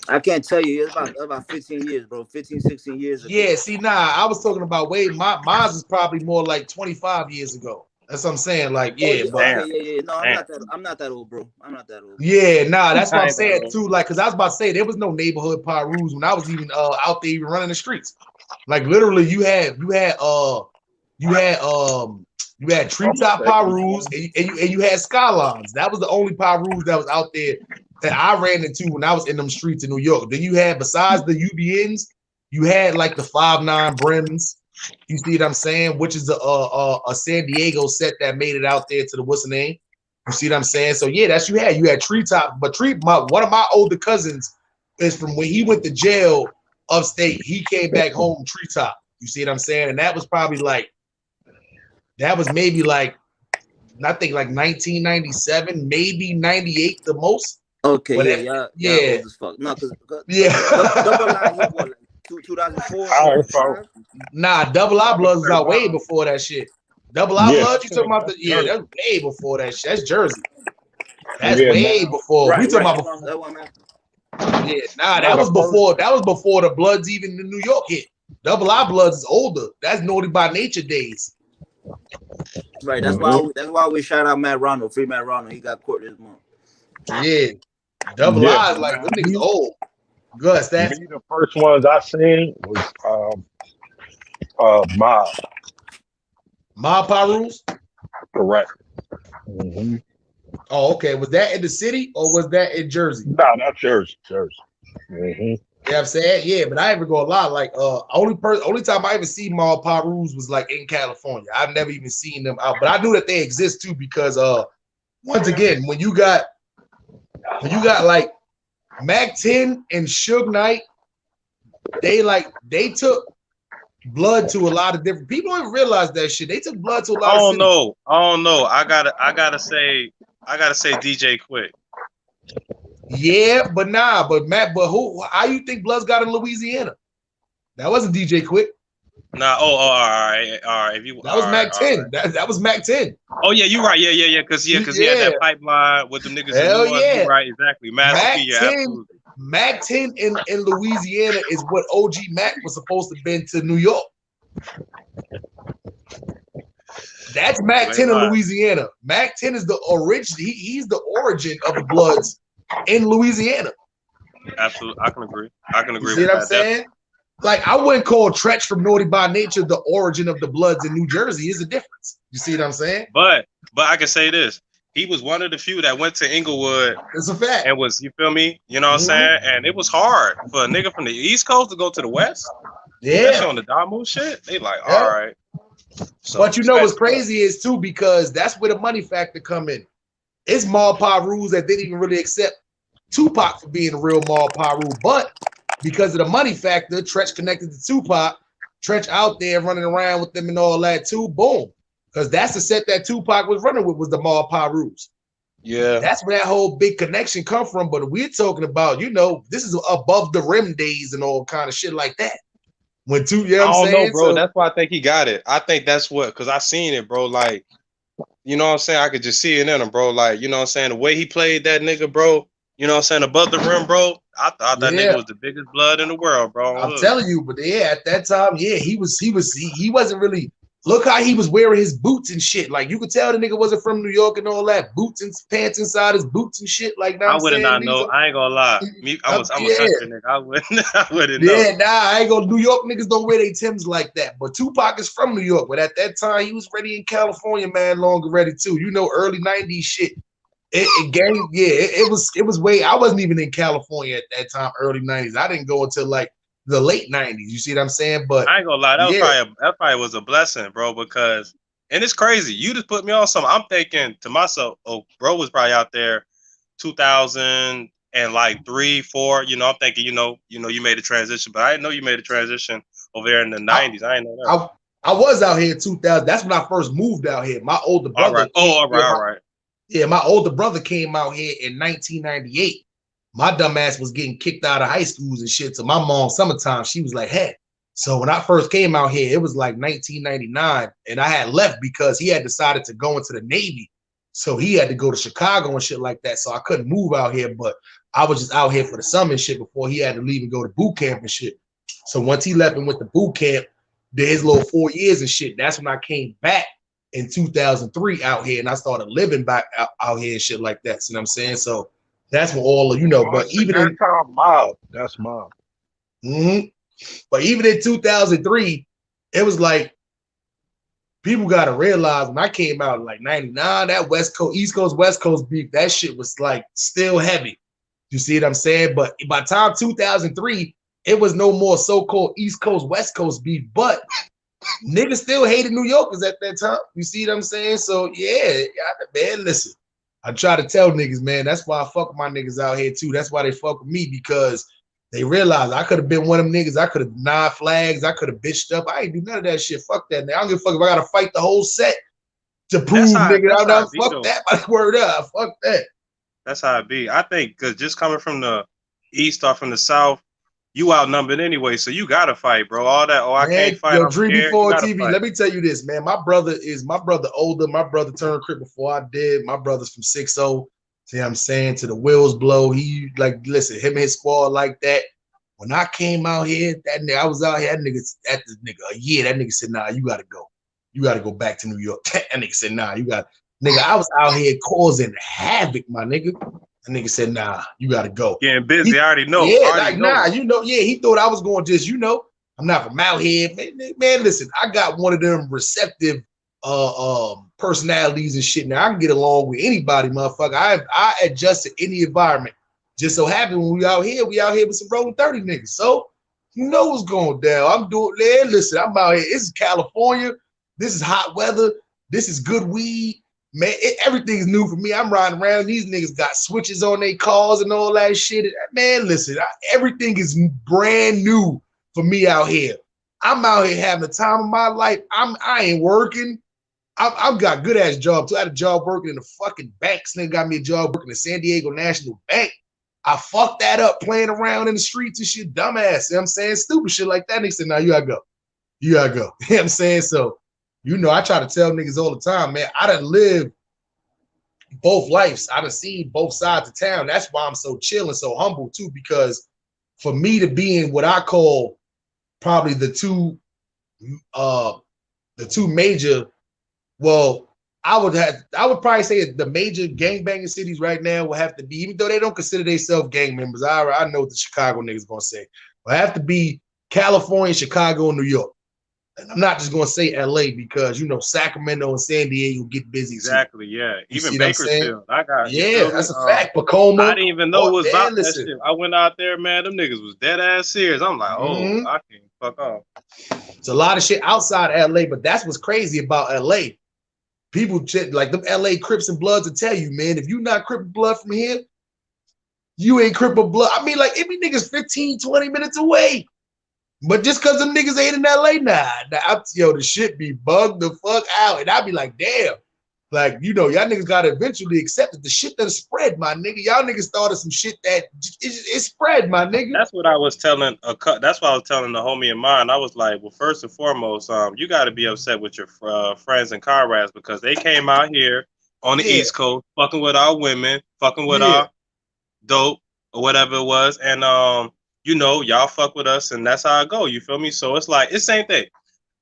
I can't tell you. It's about 15 years, bro. 15, 16 years ago. Yeah, see, I was talking about mine is probably more like 25 years ago. That's what I'm saying. Like, yeah. No, I'm not that old, bro. I'm not that old. Yeah, that's what I'm saying too. Like, because I was about to say there was no neighborhood Pyrus when I was even out there even running the streets. Like, literally, you had you had Treetop Pyrus, and you had Skylines. That was the only Pyrus that was out there that I ran into when I was in them streets in New York. Then you had, besides the UBNs, you had like the 5.9 brims. You see what I'm saying? Which is a San Diego set that made it out there to the what's the name? You see what I'm saying? So yeah, that's you had. You had Treetop, but one of my older cousins is from when he went to jail upstate. He came back home Treetop. You see what I'm saying? And that was probably like, that was maybe like, I think like 1997, maybe 98 the most. Okay, yeah. Old as fuck. No, because Double I hit what, like 2004? Nah, Double I Bloods was out way before that shit. Double I Bloods, you talking about the that's way before that shit. That's Jersey. That's way before. We talking about before. Yeah, nah, that was before. That was before the Bloods even in New York hit. Double I Bloods is older. That's Naughty by Nature days. Right. That's why we shout out Matt Ronald, free Matt Ronald. He got court this month. Yeah, Double I is like them niggas old. Good, Stats. The first ones I seen was Mob Pyrus? Correct. Oh, okay. Was that in the city or was that in Jersey? No, that's Jersey. Jersey. You know what I'm saying? Yeah, but I ain't gonna lie. Like, only time I ever see Mob Pyrus was like in California. I've never even seen them out, but I knew that they exist too because once again, when you got like Mac 10 and Suge Knight, they took blood to a lot of different people. Don't even realize that shit. They took blood to a lot of cities. I don't know. I gotta say DJ Quick. Yeah, but Matt, who? How you think Bloods got in Louisiana? That wasn't DJ Quick. Nah. All right. If you that was Mac 10. That was Mac 10. Oh yeah, you're right. Yeah. Because he had that pipeline with the niggas. Hell in yeah. Right. Exactly. Mac 10. Mac 10 in Louisiana is what OG Mac was supposed to have been to New York. That's Mac 10 in Louisiana. Mac 10 is the origin. He's the origin of the Bloods in Louisiana. Absolutely, I can agree. You see what I'm saying? Like, I wouldn't call Tretch from Naughty by Nature the origin of the Bloods in New Jersey. Is a difference. You see what I'm saying? But I can say this. He was one of the few that went to Inglewood. It's a fact. And was, you feel me? You know what I'm saying? And it was hard for a nigga from the East Coast to go to the West. Yeah. Especially on the Damu shit. They like, all right. So, but you know what's crazy is too, because that's where the money factor come in. It's Mob Pyrus that didn't even really accept Tupac for being a real Mob Pyru, but because of the money factor, Tretch connected to Tupac. Tretch out there running around with them and all that too. Boom. Because that's the set that Tupac was running with, was the Mob Pyrus. Yeah. That's where that whole big connection come from. But we're talking about, you know, this is above the rim days and all kind of shit like that. When you know what I'm saying? I don't know, bro. So, that's why I think he got it. I think that's what, because I seen it, bro. Like, you know what I'm saying? I could just see it in him, bro. Like, you know what I'm saying? The way he played that nigga, bro. You know what I'm saying? Above the rim, bro. I thought that nigga was the biggest blood in the world, bro. I'm telling you, but yeah, at that time, yeah, he wasn't really. Look how he was wearing his boots and shit. Like, you could tell the nigga wasn't from New York and all that. Boots and pants inside his boots and shit. Like, I would have not know. I ain't gonna lie. I'm a country nigga. I wouldn't know. Yeah, nah, I ain't gonna. New York niggas don't wear their Timbs like that. But Tupac is from New York. But at that time, he was ready in California, man, longer ready too. You know, early 90s shit. It was way. I wasn't even in California at that time, early 90s. I didn't go until like the late 90s. You see what I'm saying? But I ain't gonna lie, that probably was a blessing, bro, because and it's crazy. You just put me on something. I'm thinking to myself, oh, bro was probably out there 2000 and like 3, 4. You know, I'm thinking, you know, you made a transition, but I didn't know you made a transition over there in the 90s. I didn't know that. I was out here in 2000. That's when I first moved out here. My older brother. All right. Yeah, my older brother came out here in 1998. My dumb ass was getting kicked out of high schools and shit. So my mom, summertime, she was like, hey. So when I first came out here, it was like 1999. And I had left because he had decided to go into the Navy. So he had to go to Chicago and shit like that. So I couldn't move out here, but I was just out here for the summer and shit before he had to leave and go to boot camp and shit. So once he left and went to boot camp, did his little 4 years and shit, that's when I came back in 2003 out here, and I started living back out here and shit like that. See what I'm saying? So that's what all of, you know, but even in mob, that's mob. But even in 2003, it was like people got to realize when I came out in like 99, that West Coast, West Coast beef, that shit was like still heavy. You see what I'm saying? But by the time 2003, it was no more so-called East Coast, West Coast beef, but niggas still hated New Yorkers at that time. You see what I'm saying? So yeah, man, listen. I try to tell niggas, man, that's why I fuck with my niggas out here too. That's why they fuck with me, because they realize I could have been one of them niggas. I could have denied flags. I could have bitched up. I ain't do none of that shit. Fuck that, man. I don't give a fuck if I gotta fight the whole set to prove nigga. Fuck that. Like, word up. Fuck that. That's how it be. I think because just coming from the East or from the South, you outnumbered anyway, so you gotta fight, bro. All that, I can't fight. Yo, Dream before TV. Fight. Let me tell you this, man. My brother older. My brother turned Crip before I did. My brother's from 6-0. See what I'm saying? To the wheels blow. He like, listen, him and his squad like that. When I came out here, that nigga, I was out here, that nigga a year. That nigga said, nah, you gotta go. You gotta go back to New York. That nigga said, nah, nigga, I was out here causing havoc, my nigga. That nigga said, nah, you gotta go. Getting busy, I already know. Yeah, nah, you know, yeah, he thought I was going to just, I'm not from out here. Man, listen, I got one of them receptive personalities and shit. Now I can get along with anybody, motherfucker. I adjust to any environment. Just so happened when we out here with some rolling 30 niggas. So you know what's going down. I'm doing there. Listen, I'm out here. This is California. This is hot weather. This is good weed. Man, everything's new for me. I'm riding around. These niggas got switches on their cars and all that shit. Man, listen, everything is brand new for me out here. I'm out here having the time of my life. I ain't working. I've got good ass job too. I had a job working in the fucking banks. Nigga got me a job working at San Diego National Bank. I fucked that up playing around in the streets and shit, dumbass. You know what I'm saying? Stupid shit like that. Nigga said, nah, you gotta go. You gotta go. You know what I'm saying? So, I try to tell niggas all the time, man, I done lived both lives. I done seen both sides of town. That's why I'm so chill and so humble too, because for me to be in what I call probably the two major, well, I would probably say the major gangbanging cities right now will have to be, even though they don't consider themselves gang members. I know what the Chicago niggas gonna say, but have to be California, Chicago, and New York. And I'm not just gonna say LA because Sacramento and San Diego get busy. Exactly, too. Yeah. Even Bakersfield. That's a fact. Pacoma. I didn't even know it was about that shit. I went out there, man. Them niggas was dead ass serious. I'm like, I can't fuck off. It's a lot of shit outside LA, but that's what's crazy about LA. People like them LA Crips and Bloods will tell you, man, if you not Crip and Blood from here, you ain't Crip and Blood. I mean, like, it be niggas 15, 20 minutes away. But just because them niggas ain't in LA, the shit be bugged the fuck out. And I be like, damn. Like, y'all niggas gotta eventually accept that the shit that spread, my nigga. Y'all niggas started some shit that it spread, my nigga. That's what I was telling that's what I was telling the homie of mine. I was like, well, first and foremost, you gotta be upset with your friends and comrades because they came out here on the East Coast, fucking with our women, fucking with our dope or whatever it was, and y'all fuck with us, and that's how I go. You feel me? So it's like it's the same thing.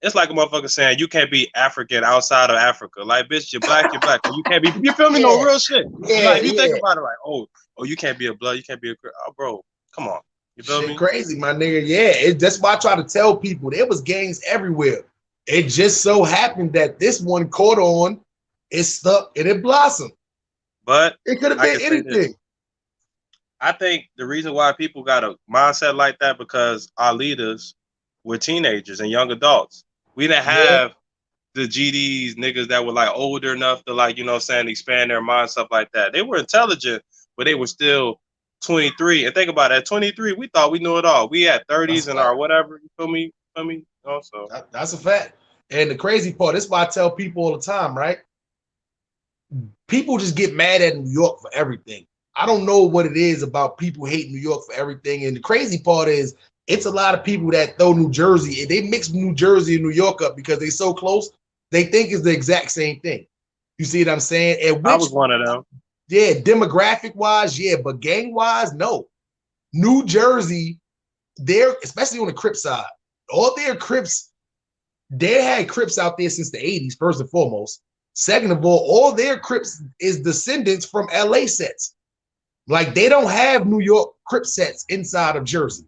It's like a motherfucker saying you can't be African outside of Africa. Like, bitch, you're black, you're black. You can't be. You feel me? No real shit. Like, you think about it, like, oh, you can't be a blood, you can't be a bro. Come on, you feel me? Crazy, my nigga. Yeah, that's why I try to tell people there was gangs everywhere. It just so happened that this one caught on, it stuck, and it blossomed. But it could have been anything. I think the reason why people got a mindset like that because our leaders were teenagers and young adults. We didn't have the GDs, niggas that were like older enough to like, expand their mind, stuff like that. They were intelligent, but they were still 23. And think about it, at 23, we thought we knew it all. We had 30s and our whatever, you feel me? Also, that's a fact. And the crazy part, this is why I tell people all the time, right? People just get mad at New York for everything. I don't know what it is about people hating New York for everything. And the crazy part is, it's a lot of people that throw New Jersey, they mix New Jersey and New York up because they so close. They think it's the exact same thing. You see what I'm saying? And I was one of them. Yeah, demographic wise, but gang wise, no. New Jersey, especially on the Crips side, all their Crips, they had Crips out there since the 80s, first and foremost. Second of all their Crips is descendants from LA sets. Like, they don't have New York Crip sets inside of Jersey.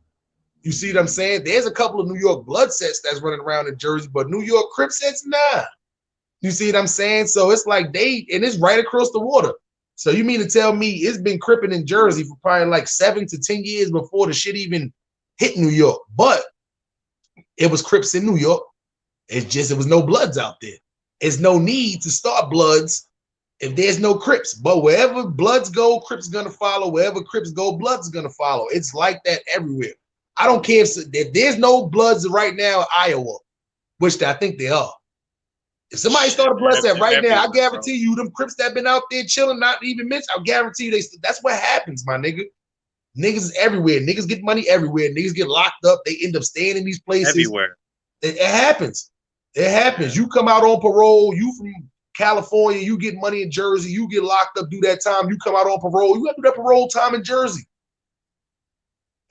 You see what I'm saying? There's a couple of New York blood sets that's running around in Jersey, but New York Crip sets, nah. You see what I'm saying? So it's like and it's right across the water. So you mean to tell me it's been cripping in Jersey for probably like 7 to 10 years before the shit even hit New York? But it was Crips in New York. It's just, it was no Bloods out there. There's no need to start Bloods if there's no Crips. But wherever Bloods go, Crips gonna follow. Wherever Crips go, Bloods gonna follow. It's like that everywhere. I don't care if there's no Bloods right now in Iowa, which I think they are. If somebody started Blood set right now, I guarantee you them Crips that been out there chilling, not even mentioned, I guarantee you that's what happens, my nigga. Niggas is everywhere. Niggas get money everywhere. Niggas get locked up. They end up staying in these places. Everywhere. It happens. It happens. You come out on parole. You from California. You get money in Jersey. You get locked up, do that time. You come out on parole. You got to do that parole time in Jersey.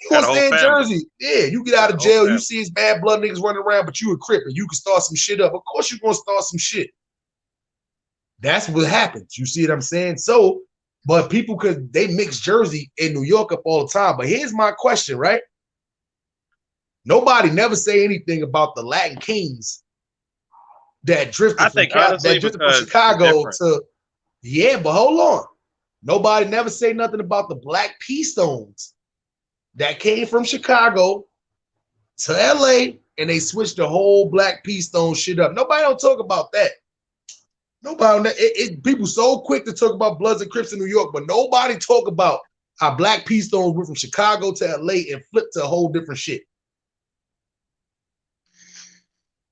You want to stay in Jersey. Yeah, you get out of jail. You see his bad blood niggas running around, but you a Crip and you can start some shit up. Of course you're going to start some shit. That's what happens. You see what I'm saying? So, but people, they mix Jersey and New York up all the time. But here's my question, right? Nobody never say anything about the Latin Kings that drifted from Chicago to, yeah, but hold on. Nobody never say nothing about the Black P Stones that came from Chicago to LA and they switched the whole Black P Stone shit up. Nobody don't talk about that. Nobody, people so quick to talk about Bloods and Crips in New York, but nobody talk about how Black P Stones went from Chicago to LA and flipped to a whole different shit.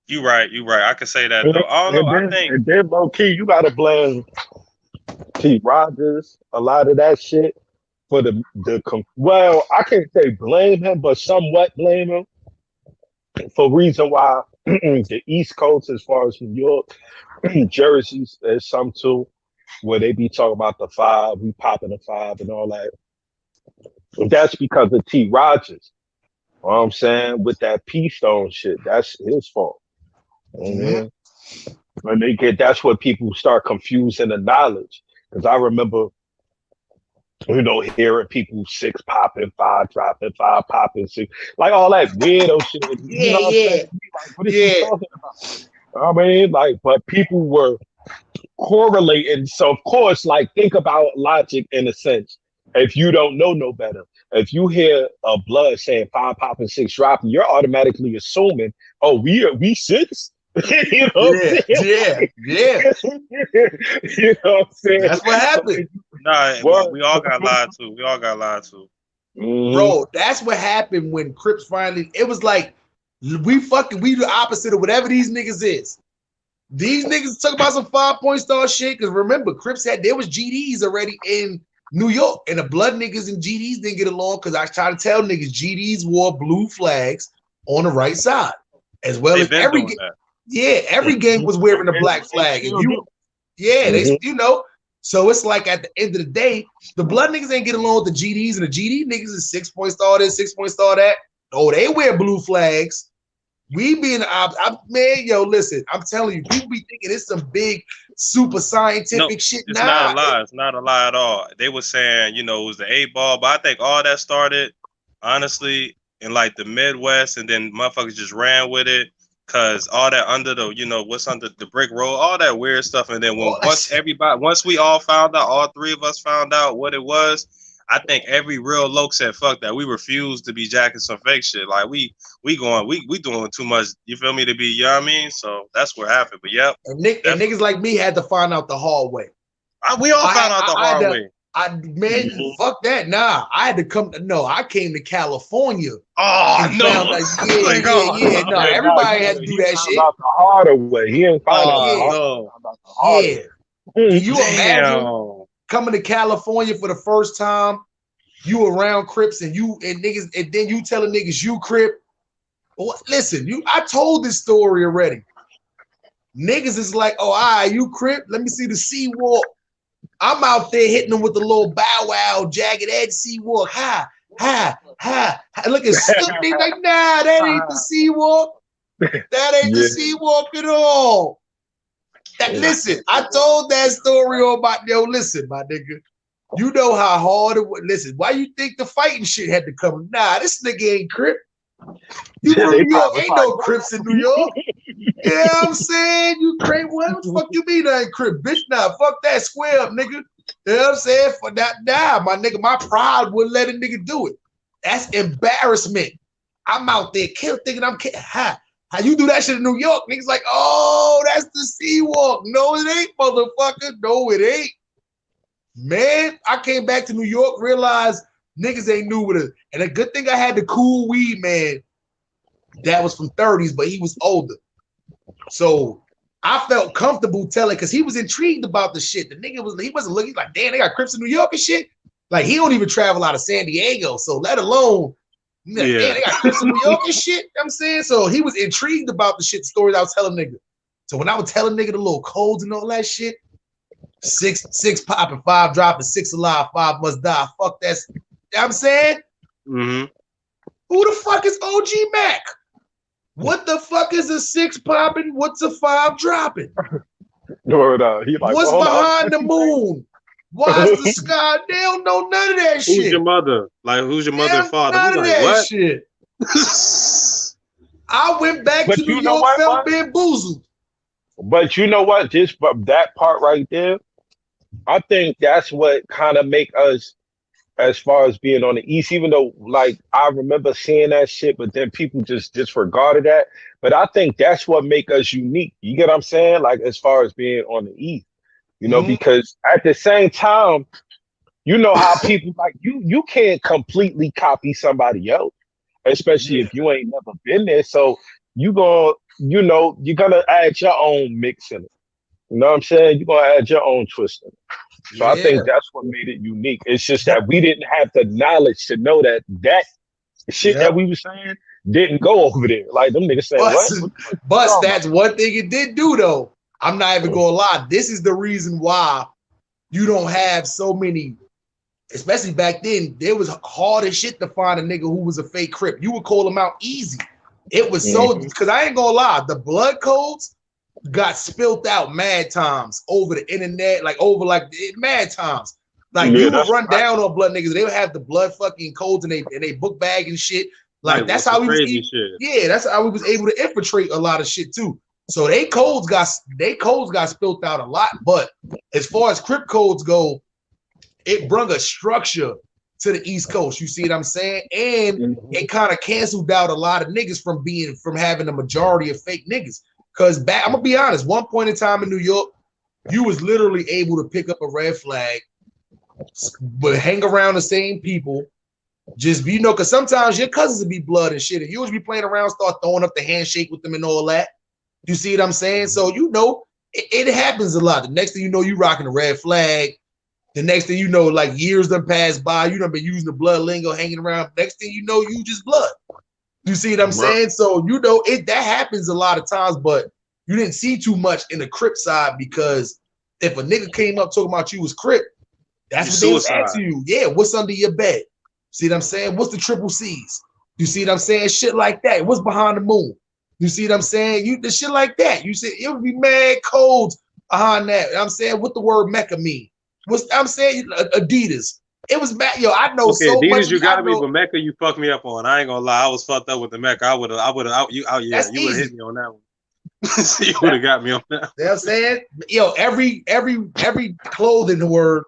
You right. I can say that though. I don't know. I think and then low key, you gotta blame T. Rogers, a lot of that shit for well, I can't say blame him, but somewhat blame him for reason why the East Coast, as far as New York, Jersey, there's some too, where they be talking about the 5, we popping the 5 and all that. And that's because of T. Rogers. You know what I'm saying? With that P Stone shit, that's his fault. Mm-hmm. And that's what people start confusing the knowledge. Because I remember, hearing people 6 popping, 5 dropping, 5 popping, 6, like all that weirdo shit. You know what I'm saying? Like, what are you talking about? I mean, like, but people were correlating. So of course, like, think about logic in a sense. If you don't know no better, if you hear a Blood saying 5 popping, 6 dropping, you're automatically assuming, oh, we 6. You know what I'm saying? Yeah. You know what I'm saying? That's what happened. Nah, we all got lied to. Mm-hmm. Bro, that's what happened when Crips finally, it was like, we the opposite of whatever these niggas is. These niggas talk about some 5-point star shit, because remember, Crips there was GDs already in New York, and the Blood niggas and GDs didn't get along, because I try to tell niggas GDs wore blue flags on the right side, as well as every gang was wearing a black flag. And they, so it's like at the end of the day, the Blood niggas ain't get along with the GDs, and the GD niggas is 6-point star this, 6-point star that. Oh, they wear blue flags. We being man, yo, listen, I'm telling you, people be thinking it's some big super scientific shit. It's not a lie. It's not a lie at all. They were saying, it was the 8-ball, but I think all that started, honestly, in like the Midwest, and then motherfuckers just ran with it. Cause all that under the, what's under the brick road, all that weird stuff. And then once we all found out, all 3 of us found out what it was, I think every real Lohc said, fuck that. We refuse to be jacking some fake shit. Like we doing too much, you feel me, to be, you know what I mean? So that's what happened. But yep. And niggas like me had to find out the hard way. We all found out the hard way. Fuck that. Nah, I had to come. I came to California. Oh, no. No, everybody had to do that shit. About the harder way. He ain't find out about the harder way. Can you imagine coming to California for the first time? You around Crips and niggas, and then you telling niggas you Crip. Well, listen, I told this story already. Niggas is like, oh, all right, you Crip. Let me see the C-Walk. I'm out there hitting them with the little Bow Wow, jagged edge C-Walk. Ha. Look at Snoop. They like, nah, that ain't the C-Walk. That ain't the C-Walk at all. Listen, I told that story listen, my nigga. You know how hard it was. Listen, why you think the fighting shit had to come? Nah, this nigga ain't Crip. You from They New York? probably Ain't no Crips in New York. Yeah, I'm saying? You crazy? What the fuck you mean I ain't Crip? Bitch, nah, fuck that, square up, nigga. You know what I'm saying? For that, nah, my nigga, my pride wouldn't let a nigga do it. That's embarrassment. I'm out there thinking I'm kidding. How you do that shit in New York? Niggas like, oh, that's the C-Walk. No, it ain't, motherfucker. No, it ain't. Man, I came back to New York, realized niggas ain't new with it. And a good thing I had the cool weed man that was from 30s, but he was older. So I felt comfortable telling, because he was intrigued about the shit. The nigga he wasn't looking like, damn, they got Crips in New York and shit. Like, he don't even travel out of San Diego. So let alone, damn, they got Crips in New York and shit. You know what I'm saying? So he was intrigued about the shit, the stories I was telling nigga. So when I was telling nigga the little codes and all that shit, six popping, 5 dropping, 6 alive, 5 must die. Fuck that. You know what I'm saying? Mm-hmm. Who the fuck is OG Mac? What the fuck is a 6 popping? What's a 5 dropping? No, he like, what's behind the moon? Why is the sky? They don't know none of that shit. Who's your mother? Like, who's your mother and father? None Who's of like, that what? shit. I went back But to New you know York, what, felt man? bamboozled. But you know what? Just from that part right there, I think that's what kind of make us, as far as being on the East, even though like I remember seeing that shit, but then people just disregarded that. But I think that's what make us unique. You get what I'm saying? Like as far as being on the East, you know, because at the same time, you know how people like you can't completely copy somebody else, especially if you ain't never been there. So you're gonna add your own mix in it. You know what I'm saying? You're gonna add your own twist in it. So I think that's what made it unique. It's just that we didn't have the knowledge to know that shit that we were saying didn't go over there. Like them niggas saying, what? But that's one thing it did do though. I'm not even gonna lie. This is the reason why you don't have so many, especially back then. There was hard as shit to find a nigga who was a fake Crip. You would call him out easy. It was so, because I ain't gonna lie, the blood codes got spilt out mad times over the internet, like over like mad times. Like you would run down on blood niggas, they would have the blood fucking codes in they book bag and shit. Like that's how we was that's how we was able to infiltrate a lot of shit too. So they codes got spilt out a lot. But as far as Crip codes go, it brung a structure to the East Coast. You see what I'm saying? And it kind of canceled out a lot of niggas from having a majority of fake niggas. Because I'm gonna be honest, one point in time in New York, you was literally able to pick up a red flag, but hang around the same people. Just because sometimes your cousins would be blood and shit, and you would be playing around, start throwing up the handshake with them and all that. You see what I'm saying? So it happens a lot. The next thing you know, you rocking a red flag. The next thing you know, like years done passed by, you done been using the blood lingo, hanging around. Next thing you know, you just blood. You see what I'm saying? So that happens a lot of times, but you didn't see too much in the Crip side, because if a nigga came up talking about you was Crip, that's what they was asking you. Yeah, what's under your bed? See what I'm saying? What's the triple C's? You see what I'm saying? Shit like that. What's behind the moon? You see what I'm saying? The shit like that. You see, it would be mad codes behind that. I'm saying, what the word Mecca mean? I'm saying Adidas. It was bad. Yo, I know so Adidas, much. You got me, but Mecca, you fucked me up on. I ain't gonna lie, I was fucked up with the Mecca. You would have hit me on that one. You would have got me on that. You know what I'm saying? Yo, every clothing word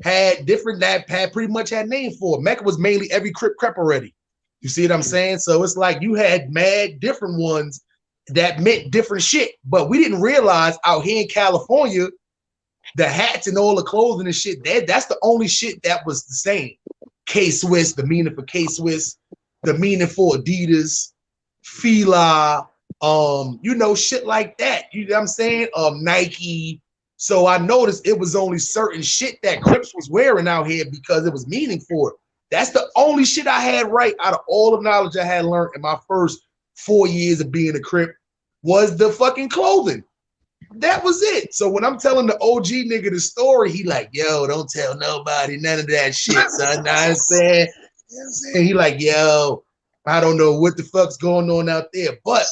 had different, that had pretty much had name for it. Mecca was mainly every Crip already. You see what I'm saying? So it's like you had mad different ones that meant different shit, but we didn't realize out here in California, the hats and all the clothing and shit, that's the only shit that was the same. K-Swiss, the meaning for K-Swiss, the meaning for Adidas, Fila, shit like that. You know what I'm saying? Nike. So I noticed it was only certain shit that Crips was wearing out here because it was meaning for it. That's the only shit I had right out of all the knowledge I had learned in my first 4 years of being a Crip was the fucking clothing. That was it. So when I'm telling the OG nigga the story, he like, yo, don't tell nobody none of that shit, son. Know what I'm saying? You know what I'm saying? He like, yo, I don't know what the fuck's going on out there. But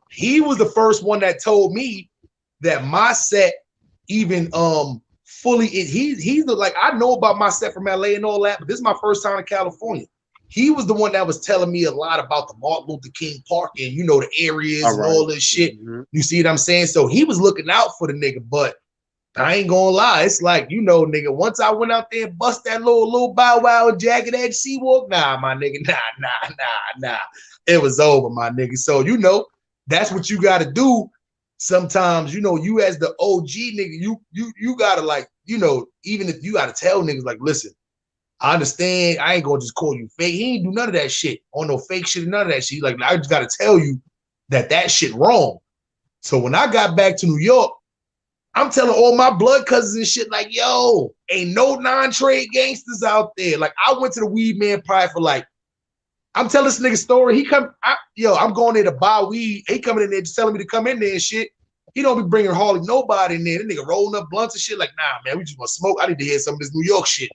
he was the first one that told me that my set even fully, he's like, I know about my set from LA and all that, but this is my first time in California. he was the one that was telling me a lot about the Martin Luther King Park and you know the areas and all this shit. You see what I'm saying? So he was looking out for the nigga, but I ain't gonna lie, it's like, you know, nigga, once I went out there and bust that little Bow Wow jagged edge C-walk, nah, my nigga, nah. It was over, my nigga. So, you know, that's what you gotta do. Sometimes, you know, you as the OG nigga, you gotta like, you know, even if you gotta tell niggas like, listen, I understand, I ain't gonna just call you fake. He ain't do none of that shit on no fake shit, none of that shit. Like, I just gotta tell you that shit wrong. So when I got back to New York, I'm telling all my blood cousins and shit like, yo, ain't no non-trade gangsters out there. Like, I went to the Weed Man probably for like, I'm telling this nigga story. I'm going there to buy weed. He coming in there just telling me to come in there and shit. He don't be bringing hardly nobody in there. That nigga rolling up blunts and shit like, nah, man, we just want to smoke. I need to hear some of this New York shit.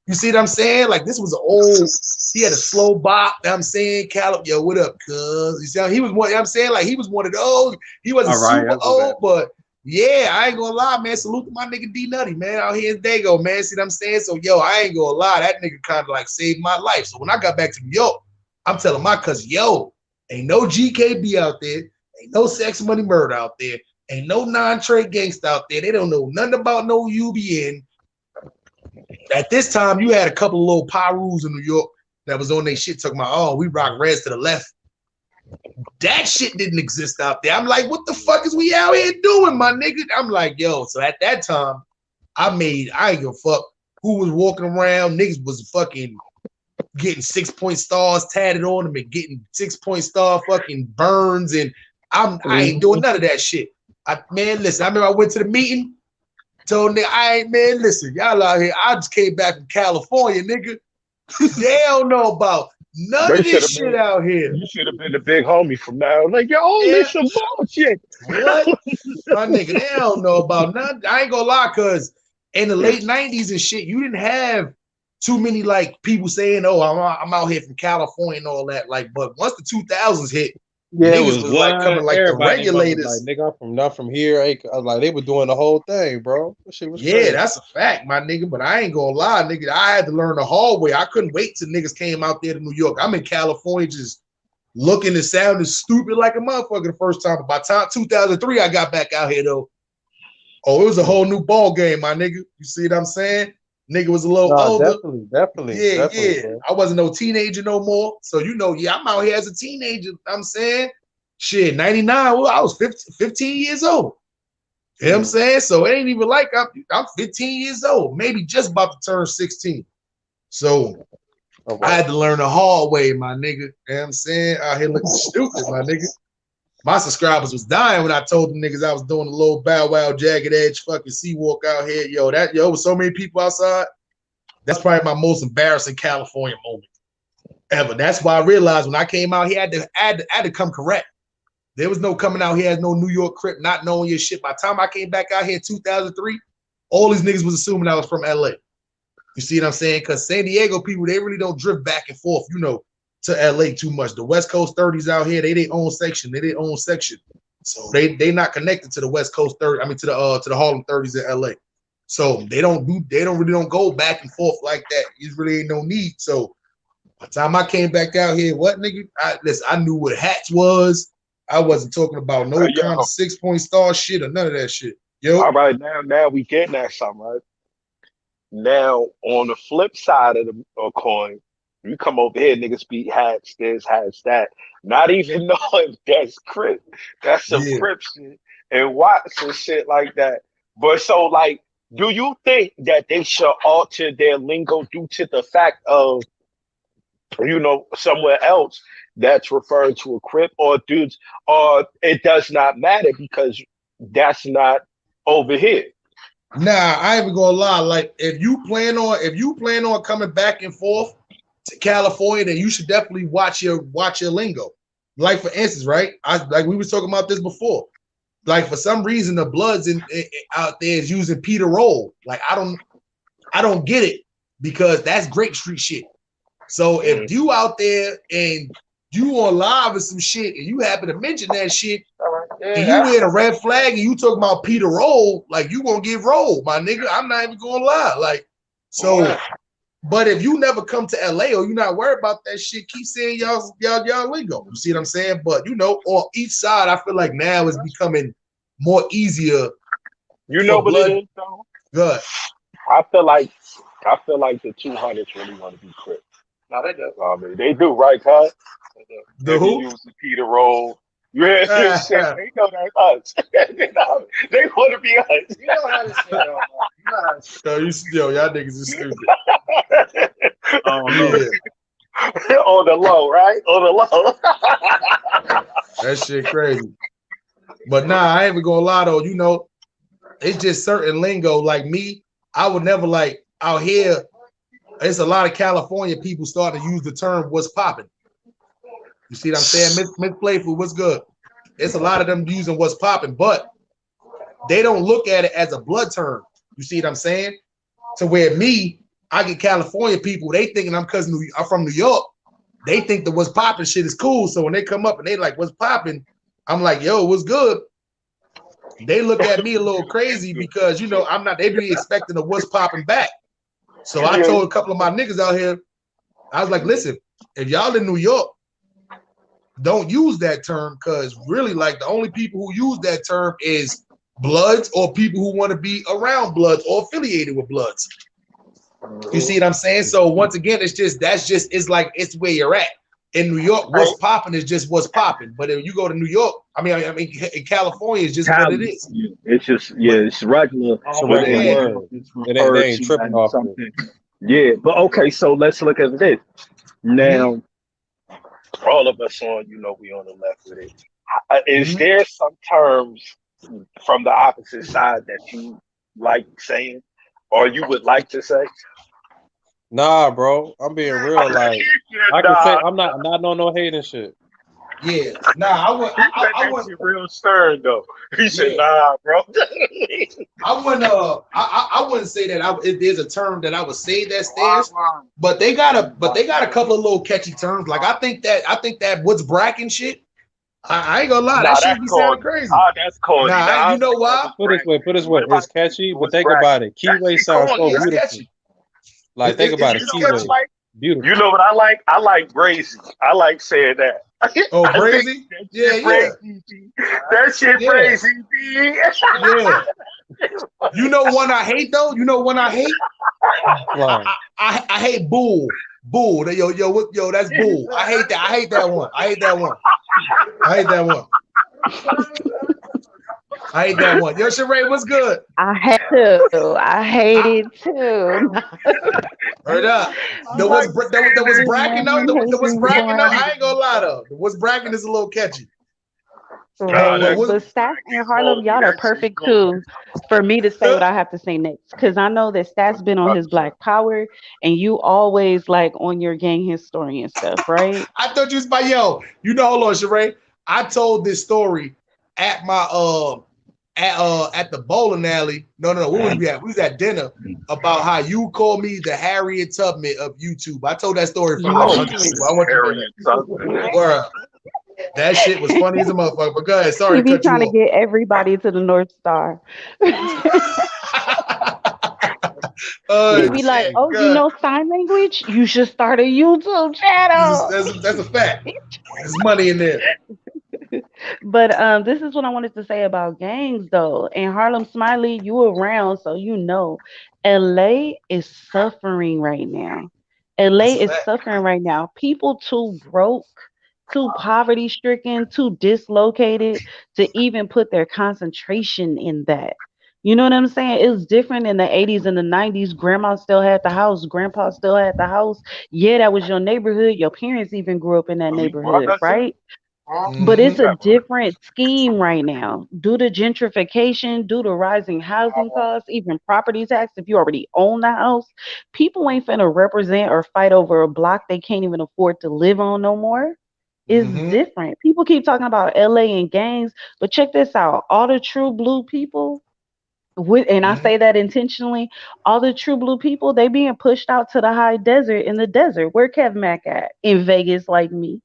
You see what I'm saying? Like, this was an old, he had a slow bop. You know what I'm saying, Caleb, yo, what up, cuz? You see how he was one, you know what I'm saying? Like, he was one of those. He wasn't super old, but yeah, I ain't gonna lie, man. Salute to my nigga D Nutty, man, out here in Dago, man. See what I'm saying? So, yo, I ain't gonna lie. That nigga kind of like saved my life. So when I got back to New York, I'm telling my cousin, yo, ain't no GKB out there. Ain't no sex, money, murder out there. Ain't no non-trade gangsta out there. They don't know nothing about no UBN. At this time, you had a couple of little Pyrus in New York that was on their shit talking about, oh, we rock reds to the left. That shit didn't exist out there. I'm like, what the fuck is we out here doing, my nigga? I'm like, yo, so at that time, I ain't give a fuck who was walking around. Niggas was fucking getting 6-point stars tatted on them and getting 6-point star fucking burns. And I ain't doing none of that shit. Man, listen, I remember I went to the meeting, told nigga, man, listen, y'all out here. I just came back from California, nigga. They don't know about none of this shit out here. You should have been the big homie from now. Like, yo, this some bullshit. What? My nigga, they don't know about nothing. I ain't gonna lie, cause in the late 90s and shit, you didn't have too many like people saying, oh, I'm out here from California and all that. Like, but once the 2000s hit, niggas was like coming like the regulators. Like, nigga, I'm not from here. Like, they were doing the whole thing, bro. That shit was crazy. That's a fact, my nigga. But I ain't gonna lie, nigga. I had to learn the hard way. I couldn't wait till niggas came out there to New York. I'm in California just looking and sounding stupid like a motherfucker the first time. But by time 2003, I got back out here though. Oh, it was a whole new ball game, my nigga. You see what I'm saying? Nigga was a little older. Definitely. Yeah. Bro. I wasn't no teenager no more. So, you know, I'm out here as a teenager. I'm saying, shit, 99, well, I was 15 years old. You know what I'm saying? So it ain't even like I'm 15 years old, maybe just about to turn 16. So I had to learn the hard way, my nigga. You know what I'm saying? Out here looking stupid, my nigga. My subscribers was dying when I told them niggas I was doing a little Bow Wow jagged edge fucking C-walk out here. Yo, with so many people outside, that's probably my most embarrassing California moment ever. That's why I realized when I came out here, I had to come correct. There was no coming out here as no New York Crip, not knowing your shit. By the time I came back out here in 2003, all these niggas was assuming I was from LA. You see what I'm saying? Because San Diego people, they really don't drift back and forth, you know, to LA too much. The West Coast 30s out here, they their own section. So they not connected to the West Coast 30. I mean to the Harlem 30s in LA. So they don't really go back and forth like that. It really ain't no need. So by the time I came back out here, what nigga? I knew what hats was. I wasn't talking about no kind of 6-point star shit or none of that shit. Yo. All right, now we getting at something, right? Now on the flip side of the coin, you come over here, niggas be hats this, hats that. Not even knowing that's Crip. That's some Crip shit and Watts and shit like that. But so, like, do you think that they should alter their lingo due to the fact of, you know, somewhere else that's referring to a Crip, or it does not matter because that's not over here? Nah, I ain't even gonna lie. Like, if you plan on coming back and forth to California, then you should definitely watch your lingo. Like, for instance, right? Like we was talking about this before. Like, for some reason, the Bloods out there is using Peter Roll. Like, I don't get it, because that's Grape Street shit. So if you out there and you on live or some shit and you happen to mention that shit, and you wearing a red flag and you talking about Peter Roll, like, you gonna get rolled, my nigga. I'm not even gonna lie. Like, so But if you never come to LA or you're not worried about that shit, keep saying y'all lingo. You see what I'm saying? But you know, on each side, I feel like now it's becoming more easier. You know what it is though? Good. I feel like the 200s really want to be Crips. No, they do. I mean, they do, right, Cuz? The who? Use the Peter roll. Yeah, shit, they know that's us. They want to be us. You know how to say it. You know how to say Yo, y'all niggas is stupid. Oh no. Yeah. On the low, right? On the low. That shit crazy. But nah, I ain't even gonna lie though. You know, it's just certain lingo. Like me, I would never like out here. It's a lot of California people starting to use the term "what's popping." You see what I'm saying? Miss Playful, what's good? It's a lot of them using "what's popping," but they don't look at it as a blood term. You see what I'm saying? To where me, I get California people, they thinking I'm from New York. They think the "what's popping" shit is cool. So when they come up and they like "what's popping," I'm like, "Yo, what's good?" They look at me a little crazy because you know I'm not. They be expecting a "what's popping" back. So I told a couple of my niggas out here, I was like, "Listen, if y'all in New York, don't use that term because really, like the only people who use that term is Bloods or people who want to be around Bloods or affiliated with Bloods." You see what I'm saying? So once again, it's like it's where you're at. In New York, what's popping is just what's popping. But if you go to New York, I mean, in California, it's just what it is. It's just it's regular. it's a regular word. They ain't tripping off something. Yeah, but okay, so let's look at this. Now, all of us on, we on the left with it. Is there some terms from the opposite side that you like saying or you would like to say? Nah, bro. I'm being real. Like I can say I'm not on no hating shit. Yeah. Nah, I was real stern though. He said, "Nah, bro." I wouldn't say that if there's a term that I would say that's theirs, but they got a couple of little catchy terms. Like I think that what's bracking shit. I ain't gonna lie, that shit be sounding crazy. That's corny. Nah, you know why? Put this way. It's catchy, but think about it. Keyway sounds so beautiful. Catchy. Like think about it. Keyway. Beautiful. You know what I like? I like brazy. I like saying that. Oh, brazy? Yeah. That shit crazy. Yeah. You know one I hate though? You know one I hate? I hate bull. Bull. Yo, that's bull. I hate that one. I hate that one. Yo, Sheree, what's good? I hate it too. Heard up. There was bragging though. I ain't gonna lie though. What's bragging is a little catchy. Right. But Stats and Harlem, y'all are perfect too for me to say what I have to say next. Because I know that Stats been on his Black Power and you always like on your gang historian stuff, right? I thought you was by hold on, Sheree. I told this story at my at the bowling alley. No, what was we at? We was at dinner about how you called me the Harriet Tubman of YouTube. I told that story from like 100 people. I want to that shit was funny as a motherfucker. But go ahead. Sorry to cut you off. He be trying to get everybody to the North Star. He'd be like, "Oh, God. You know sign language? You should start a YouTube channel." That's a fact. There's money in there. But this is what I wanted to say about gangs, though. And Harlem Smiley, you around, so you know, LA is suffering right now. Suffering right now. People too broke, too poverty stricken, too dislocated to even put their concentration in that. You know what I'm saying? It was different in the 80s and the 90s. Grandma still had the house. Grandpa still had the house. Yeah, that was your neighborhood. Your parents even grew up in that neighborhood, right? But it's a different scheme right now. Due to gentrification, due to rising housing costs, even property tax, if you already own the house, people ain't finna represent or fight over a block they can't even afford to live on no more. It's different. People keep talking about LA and gangs, but check this out. All the true blue people, and I say that intentionally, all the true blue people, they being pushed out to the high desert in the desert. Where Kev Mac at? In Vegas like me.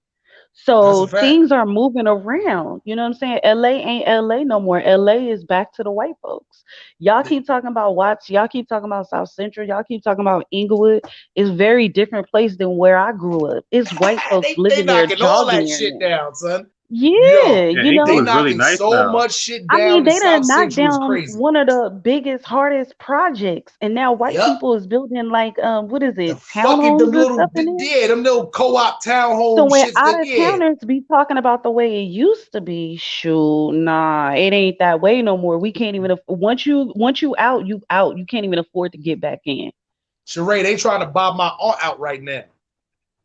That's a So fact. things are moving around. You know what I'm saying? LA ain't LA no more. LA is back to the white folks. Y'all keep talking about Watts. Y'all keep talking about South Central. Y'all keep talking about Inglewood. It's very different place than where I grew up. It's white folks They living there, knocking all that jogging there shit now. down, son. Yeah, Yo, Yeah, you Inglewood they know. is really knocking nice so now. much shit I mean, down in they South done knocked Central is down crazy. one of the biggest, hardest projects, and now white Yep. people is building like what is The it, fucking townhomes them and little stuff in there. them little co-op So townhome when shits that out of towners be talking about the way it used to be, shoot, nah, it ain't that way no more. We can't even once you out, you out. You can't even afford to get back in. Sheree, they trying to buy my aunt out right now.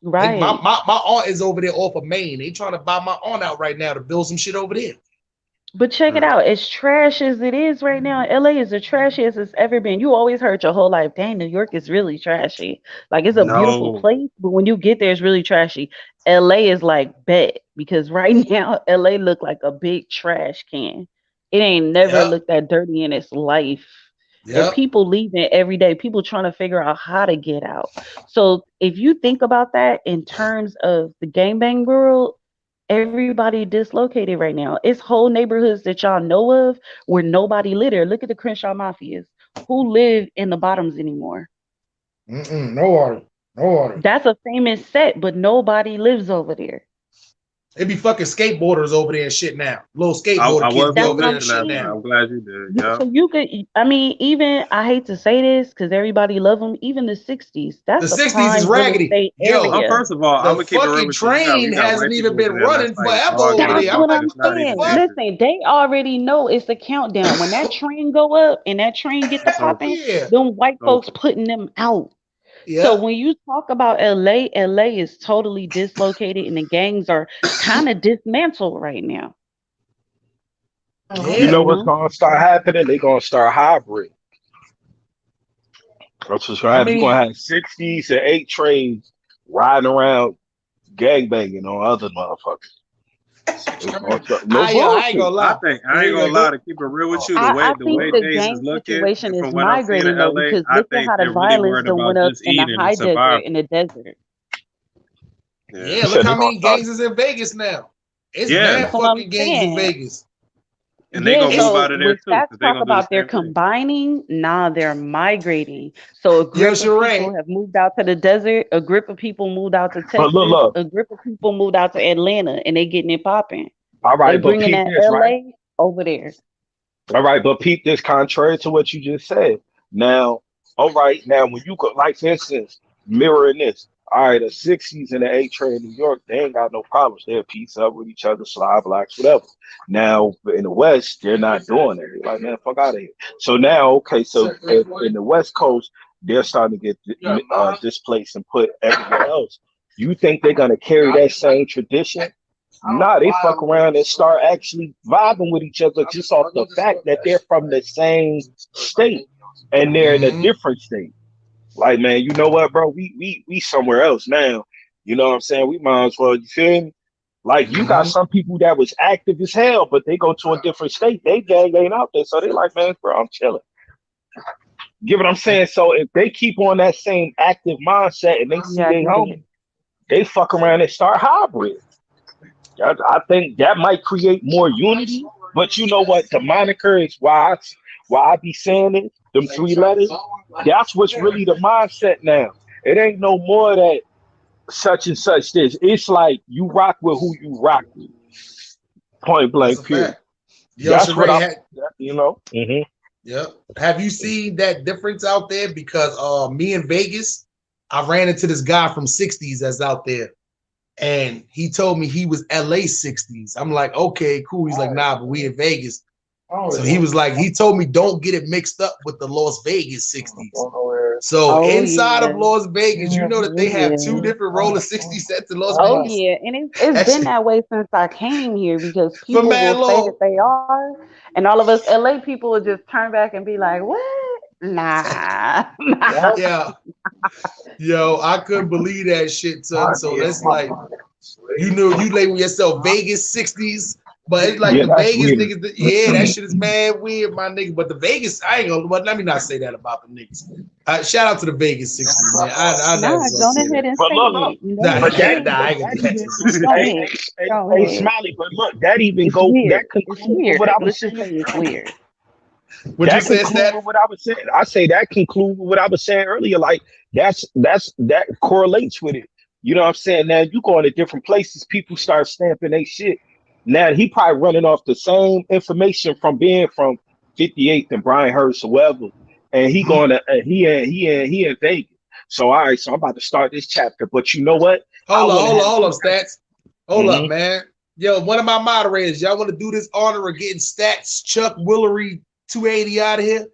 Like Right. my aunt is over there off of Maine. They trying to buy my aunt out right now to build some shit over there. But check it out. As trash as it is right now, LA is the trashiest it's ever been. You always heard your whole life, dang, New York is really trashy. Like it's a beautiful No, place, but when you get there, it's really trashy. LA is like bet because right now LA look like a big trash can. It ain't never Yep. looked that dirty in its life. And Yep. people leaving every day, people trying to figure out how to get out. So if you think about that in terms of the gangbang world, everybody dislocated right now. It's whole neighborhoods that y'all know of where nobody live there. Look at the Crenshaw Mafias. Who live in the bottoms anymore? No water. No water. That's a famous set, but nobody lives over there. They be fucking skateboarders over there and shit now. Little I skateboarder kids was be That's gonna over what there I'm and mention that shit point. now. saying. I'm glad you did. Yeah. So you could, I mean, even I hate to say this because everybody love them. Even the '60s, The that's a 60s is prime real raggedy. estate Yo, area. First of all, I'm the gonna keep it real fucking with you. You train got hasn't white even people over been there that's running like forever dog over days That's there. and I'm what like, I'm shit. It's what not the even saying. fuck? different. Listen, they already know it's a countdown. When that train go up and that train get to So, popping, Yeah. them white so folks putting them out. So Yep. when you talk about LA is totally dislocated and the gangs are kind of dismantled right now. You Yeah. know You what's know? gonna start happening? They're gonna start hybrid. That's what's gonna I happen. You're mean, gonna have 60s and 8 trains riding around gangbanging on other motherfuckers. It's gonna start, no I ain't bullshit. gonna lie. I ain't Here gonna you lie, go. to keep it real with Oh, you. I The think way the things is gang looking, situation and is from what I'm seeing in migrating though, LA, because I look at think how the they're really violence worried done about went up just in the eating and high desert surviving. in the desert. Yeah. yeah, You look said how they're gonna many start. gangs is in Vegas now. It's Yeah, mad That's what I'm fucking gangs in saying. Vegas. and they Yeah, gonna move It's so out of there when too, stats because they talk gonna do the about they're same thing. combining, nah, they're migrating. So a yo, grip of people Sheree. have moved out to the desert, a grip of people moved out to But Texas, look. a grip of people moved out to Atlanta, and they getting it popping. All They right, but bringing peep that this, right? LA over there. All right, but peep this. Contrary to what you just said. Now, all right, now when you go, like for instance, mirroring this. All right, the 60s and the 8 train in New York, they ain't got no problems. They'll piece up with each other, slide blocks, whatever. Now in the West, they're not doing it. They're like, man, fuck out of here. So now, okay, so in the West Coast, they're starting to get displaced and put everywhere else. You think they're gonna carry that same tradition? Nah, they fuck around and start actually vibing with each other just off the fact that they're from the same state and they're in a Mm-hmm. different state. Like, man, you know what, bro? We somewhere else now. You know what I'm saying? We might as well, you feel me? Like you got Mm-hmm. some people that was active as hell, but they go to a different state. They gang ain't out there. So they like, man, bro, I'm chilling. Get what I'm saying? So if they keep on that same active mindset and they see Yeah, I they get it. home, they fuck around and start hybrid. I think that might create more unity. But you know what? The moniker is why I be saying it. Them 3 letters. That's what's really the mindset now. It ain't no more that such and such this. It's like you rock with who you rock with. Point That's a blank. Period. fact. Yo, That's what Sheree, I'm. You know. yep. Have you seen that difference out there? Because me in Vegas, I ran into this guy from 60s that's out there. And he told me he was LA 60s. I'm like, okay, cool. He's like, nah, but we in Vegas. So he was like, he told me don't get it mixed up with the Las Vegas 60s. So Oh inside of yeah. Las Vegas, you know that Oh they have yeah. two different roller 60 sets in Las Oh Vegas. yeah, and it's That been shit that way since I came here because for people mad will say that long. they are, and all of us LA people will just turn back and be like, "What? Nah, nah." Yeah. Yo, I couldn't believe that shit, son. So that's like, you know, you label yourself Vegas 60s But it's like Yeah, the that's Vegas weird. niggas, yeah, that shit is mad weird, my nigga. But the Vegas, I ain't gonna, but let me not say that about the niggas. Shout out to the Vegas 60s, man. I never Nah, gonna go say ahead that. and But say look, it. You know Nah, what but it that, is. nah, I but ain't that gonna do even, Go that. hey, ahead. hey, Go hey, ahead. Smiley, but look, that even It's go, weird. that It's conclude with weird. what I was Let's just say saying it's earlier. weird. What you That said, conclude Stat? with what I was saying. I say that conclude with what I was saying earlier. Like that correlates with it. You know what I'm saying? Now you go into different places, people start stamping they shit. Now he probably running off the same information from being from 58th and Brian Hurst or whoever, and he Mhm. going to he in Vegas. So all right, so I'm about to start this chapter. But you know what? I want to have Hold some up, type. Stats. Hold up, man. Yo, one of my moderators, y'all want to do this honor of getting Stats Chuck Willery 280 out of here?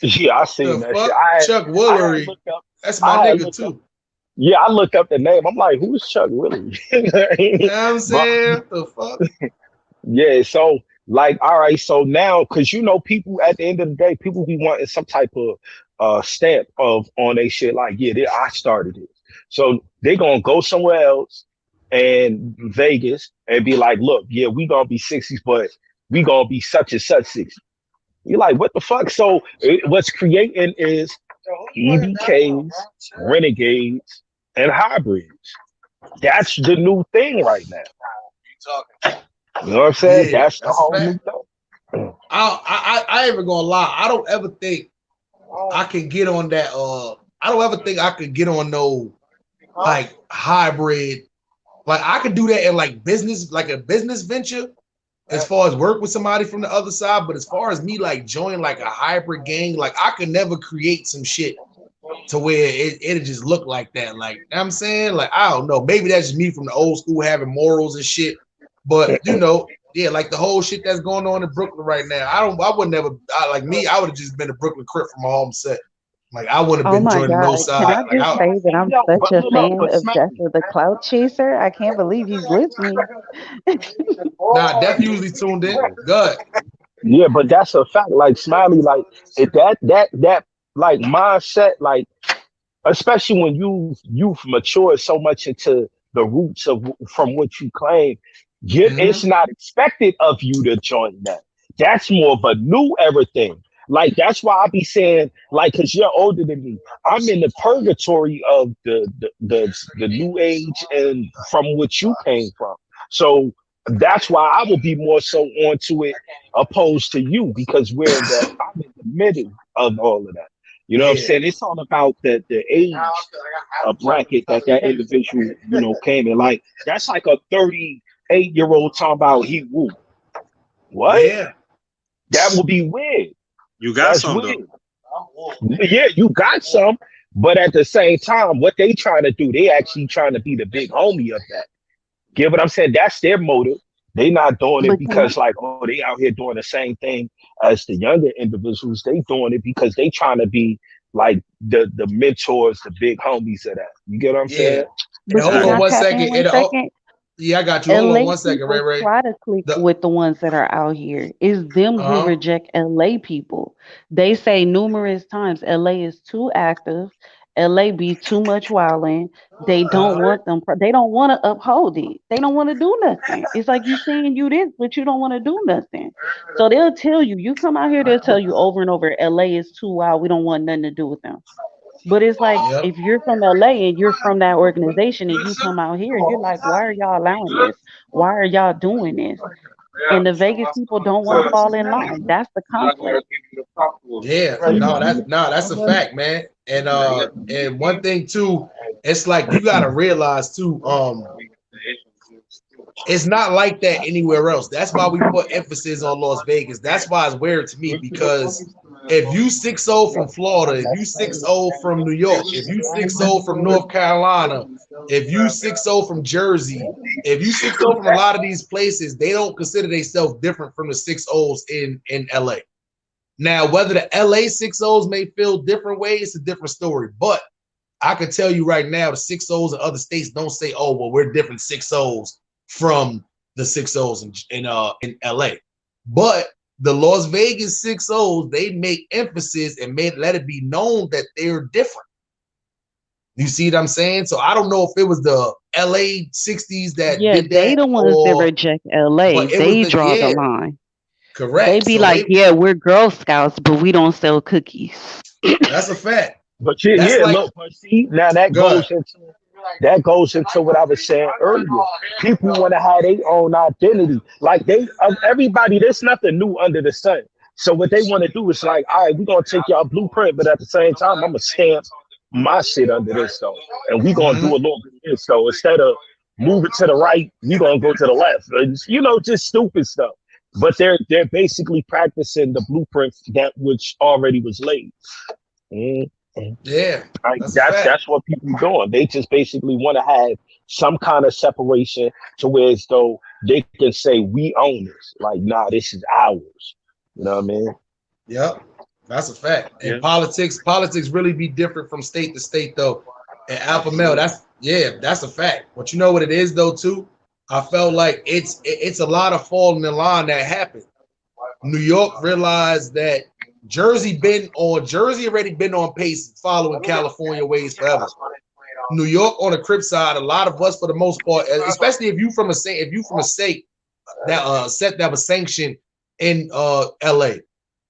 Yeah, I seen The that shit. fuck? Chuck I had Willery. looked up. That's my I had nigga looked up. too. Yeah, I looked up the name. I'm like, who's Chuck Willie? You know what I'm But saying? The fuck? yeah, so like, all right, so now, because you know, people at the end of the day, people be wanting some type of stamp of on their shit. Like, yeah, I started it. So they gonna go somewhere else and Vegas and be like, look, yeah, we gonna be 60s, but we gonna be such and such 60s. You're like, what the fuck? So what's creating is EBKs, renegades, and hybrids. That's the new thing right now. You know what I'm saying? Yeah, That's the that's a whole new fact. thing. I ain't even gonna lie. I don't ever think I can get on that. I don't ever think I could get on no like hybrid. Like I could do that in like business, like a business venture, as far as work with somebody from the other side. But as far as me like join like a hybrid gang, like I could never create some shit to where it just look like that. Like, you know what I'm saying, like, I don't know. Maybe that's just me from the old school having morals and shit. But you know, yeah, like the whole shit that's going on in Brooklyn right now. I would never like me, I would have just been a Brooklyn Crip from my home set. Like I wouldn't have Oh been my joining no God. Can side. I Like just I say that I'm No, such but a look, fan but of Smiley. Jester the Clout Chaser? I can't believe he's listening. nah, Def usually tuned in. Good. Yeah, but that's a fact. Like Smiley, like if that like mindset, like especially when you've matured so much into the roots of from what you claim, it's Mm-hmm. not expected of you to join that. That's more of a new era thing. Like that's why I be saying, like, because you're older than me, I'm in the purgatory of the new age and from which you came from. So that's why I will be more so onto it opposed to you because I'm in the middle of all of that. You know what I'm Yeah. saying? It's all about the age bracket that individual, came in. Like, that's like a 38-year-old talking about he woo. What? Yeah. That would be weird. You got That's some though. weird. Yeah, you got some, but at the same time, what they trying to do, they actually trying to be the big homie of that. Get what I'm saying? That's their motive. They not doing it But can I, because like, oh, they out here doing the same thing as the younger individuals. They doing it because they trying to be like the mentors, the big homies of that. You get what I'm Yeah. saying? And but hold can on I one Exactly. tap in second. 1 second? Yeah, I got you. Hold on LA 1 second, Ray people Ray. try to click The with the ones that are out here. It's them who uh-huh. reject LA people. They say numerous times LA is too active. LA be too much wilding. They don't Uh-huh. want them. They don't want to uphold it. They don't want to do nothing. It's like you saying you this, but you don't want to do nothing. So they'll tell you. You come out here, they'll tell you over and over. LA is too wild. We don't want nothing to do with them. But it's like Yep. if you're from LA and you're from that organization and you come out here, you're like, why are y'all allowing this? Why are y'all doing this? And the Vegas people don't want to fall in line. That's the conflict. Yeah, no, that's a fact, man. And one thing too, it's like you gotta realize too, it's not like that anywhere else. That's why we put emphasis on Las Vegas. That's why it's weird to me because if you 6-0 from Florida, if you 6-0 from New York, if you 6-0 from North Carolina, if you 6-0 from Jersey, if you 6-0 from a lot of these places, they don't consider themselves different from the 6-0s in LA. Now, whether the LA 6-0s may feel different ways, it's a different story. But I can tell you right now, the 6-0s in other states don't say, "Oh, well, we're different 6-0s from the 6-0s in LA." But the Las Vegas 6-0s, they make emphasis and let it be known that they're different. You see what I'm saying? So I don't know if it was the LA 60s that Yeah, did they that, the ones that or reject LA. but it was They the draw the yeah, line. They correct. be So like, they yeah, we're Girl Scouts, but we don't sell cookies. that's a fact. But yeah, That's yeah, like look, but see, now good. that goes into what I was saying earlier. People want to have their own identity. Like everybody, there's nothing new under the sun. So what they want to do is like, all right, we're gonna take y'all blueprint, but at the same time, I'm gonna stamp my shit under this though, and we gonna do a little bit of this. So instead of move it to the right, we gonna go to the left. You know, just stupid stuff. But they're basically practicing the blueprint that which already was laid. Mm. Yeah, Like that's a fact. that's what people doing. They just basically want to have some kind of separation to where as though they can say we own this. Like, nah, this is ours. You know what I mean? Yep, that's a fact. And Yeah. politics really be different from state to state though. And Alpha Male, that's a fact. But you know what it is though too? I felt like it's a lot of falling in line that happened. New York realized that Jersey already been on pace following California ways forever. New York on the Crip side, a lot of us for the most part, especially if you from a state that set that was sanctioned in LA.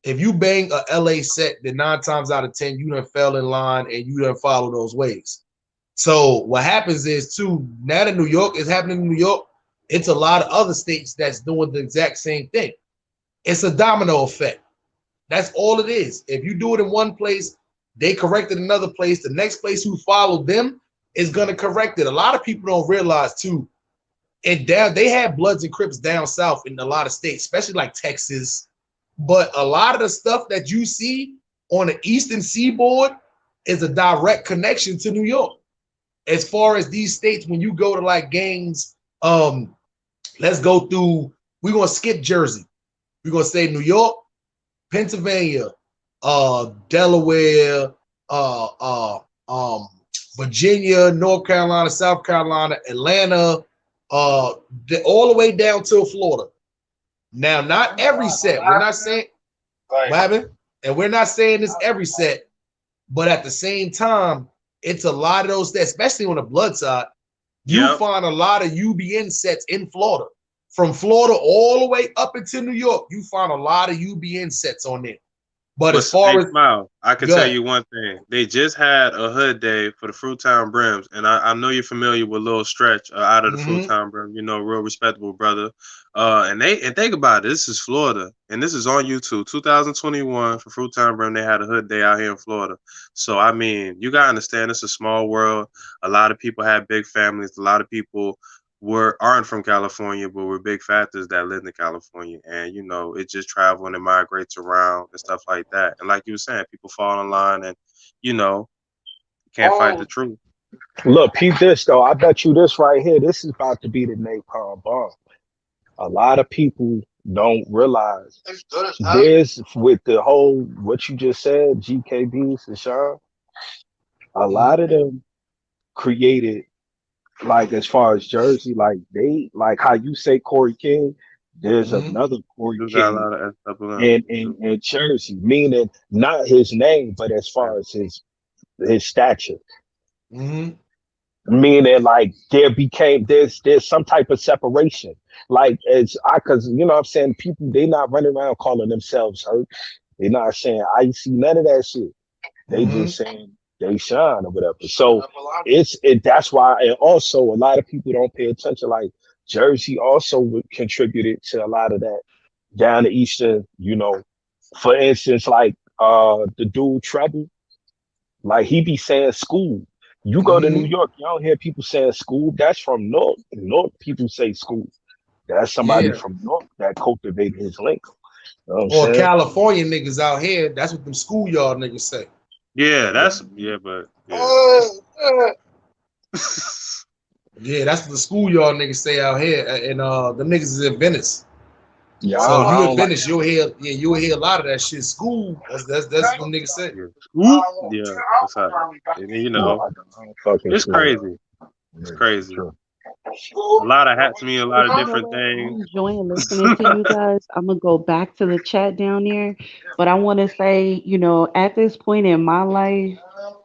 If you bang a LA set, then 9 times out of 10 you done fell in line and you done follow those ways. So what happens is too, now that New York is happening in New York, it's a lot of other states that's doing the exact same thing. It's a domino effect. That's all it is. If you do it in one place, they correct it in another place. The next place who followed them is going to correct it. A lot of people don't realize too. And down they have Bloods and Crips down south in a lot of states, especially like Texas. But a lot of the stuff that you see on the Eastern Seaboard is a direct connection to New York. As far as these states, when you go to like gangs, let's go through. We're gonna skip Jersey. We're gonna say New York, Pennsylvania, Delaware, Virginia, North Carolina, South Carolina, Atlanta, all the way down to Florida. Now, not every set. We're not saying what happened, and we're not saying this every set, but at the same time, it's a lot of those sets, especially on the Blood side. You find a lot of UBN sets in Florida. From Florida all the way up into New York, you find a lot of UBN sets on there. But as far as Smile, I can tell you one thing. They just had a hood day for the Fruitown Brims, and I know you're familiar with Lil Stretch out of the Fruitown Brim. You know, real respectable brother. And think about it. This is Florida, and this is on YouTube. 2021 for Fruitown Brim, they had a hood day out here in Florida. So I mean, you gotta understand, it's a small world. A lot of people have big families. A lot of people aren't from California, but we're big factors that live in California, and you know, it just travels and migrates around and stuff like that. And like you were saying, people fall in line, and you know, can't fight the truth. Look, peep this though. I bet you this right here. This is about to be the napalm bomb. A lot of people don't realize this with the whole what you just said, GKBs and Sean. A lot of them created. Like as far as Jersey, like they like how you say Corey King, there's another Corey King in Jersey, meaning not his name, but as far as his stature. Meaning like there's some type of separation. Like cause you know what I'm saying, people they not running around calling themselves hurt. They're not saying icy, none of that shit. They just saying they shine or whatever. So that's why, and also a lot of people don't pay attention. Like Jersey also contributed to a lot of that down the eastern, you know. For instance, like the dude Treble, like he be saying school. You go to New York, you don't hear people saying school. That's from North. North people say school. That's somebody from North that cultivated his link. You know or California niggas out here, that's what them schoolyard niggas say. Yeah, that's but yeah, that's what the schoolyard niggas say out here, and the niggas is in Venice. Yeah, so you in Venice, you'll hear a lot of that shit. School, that's what niggas say. Yeah, that's how. And you know, it's crazy. It's crazy. A lot of hats mean a lot of different things. I'm enjoying listening to you guys. I'm gonna go back to the chat down there, but I want to say, you know, at this point in my life,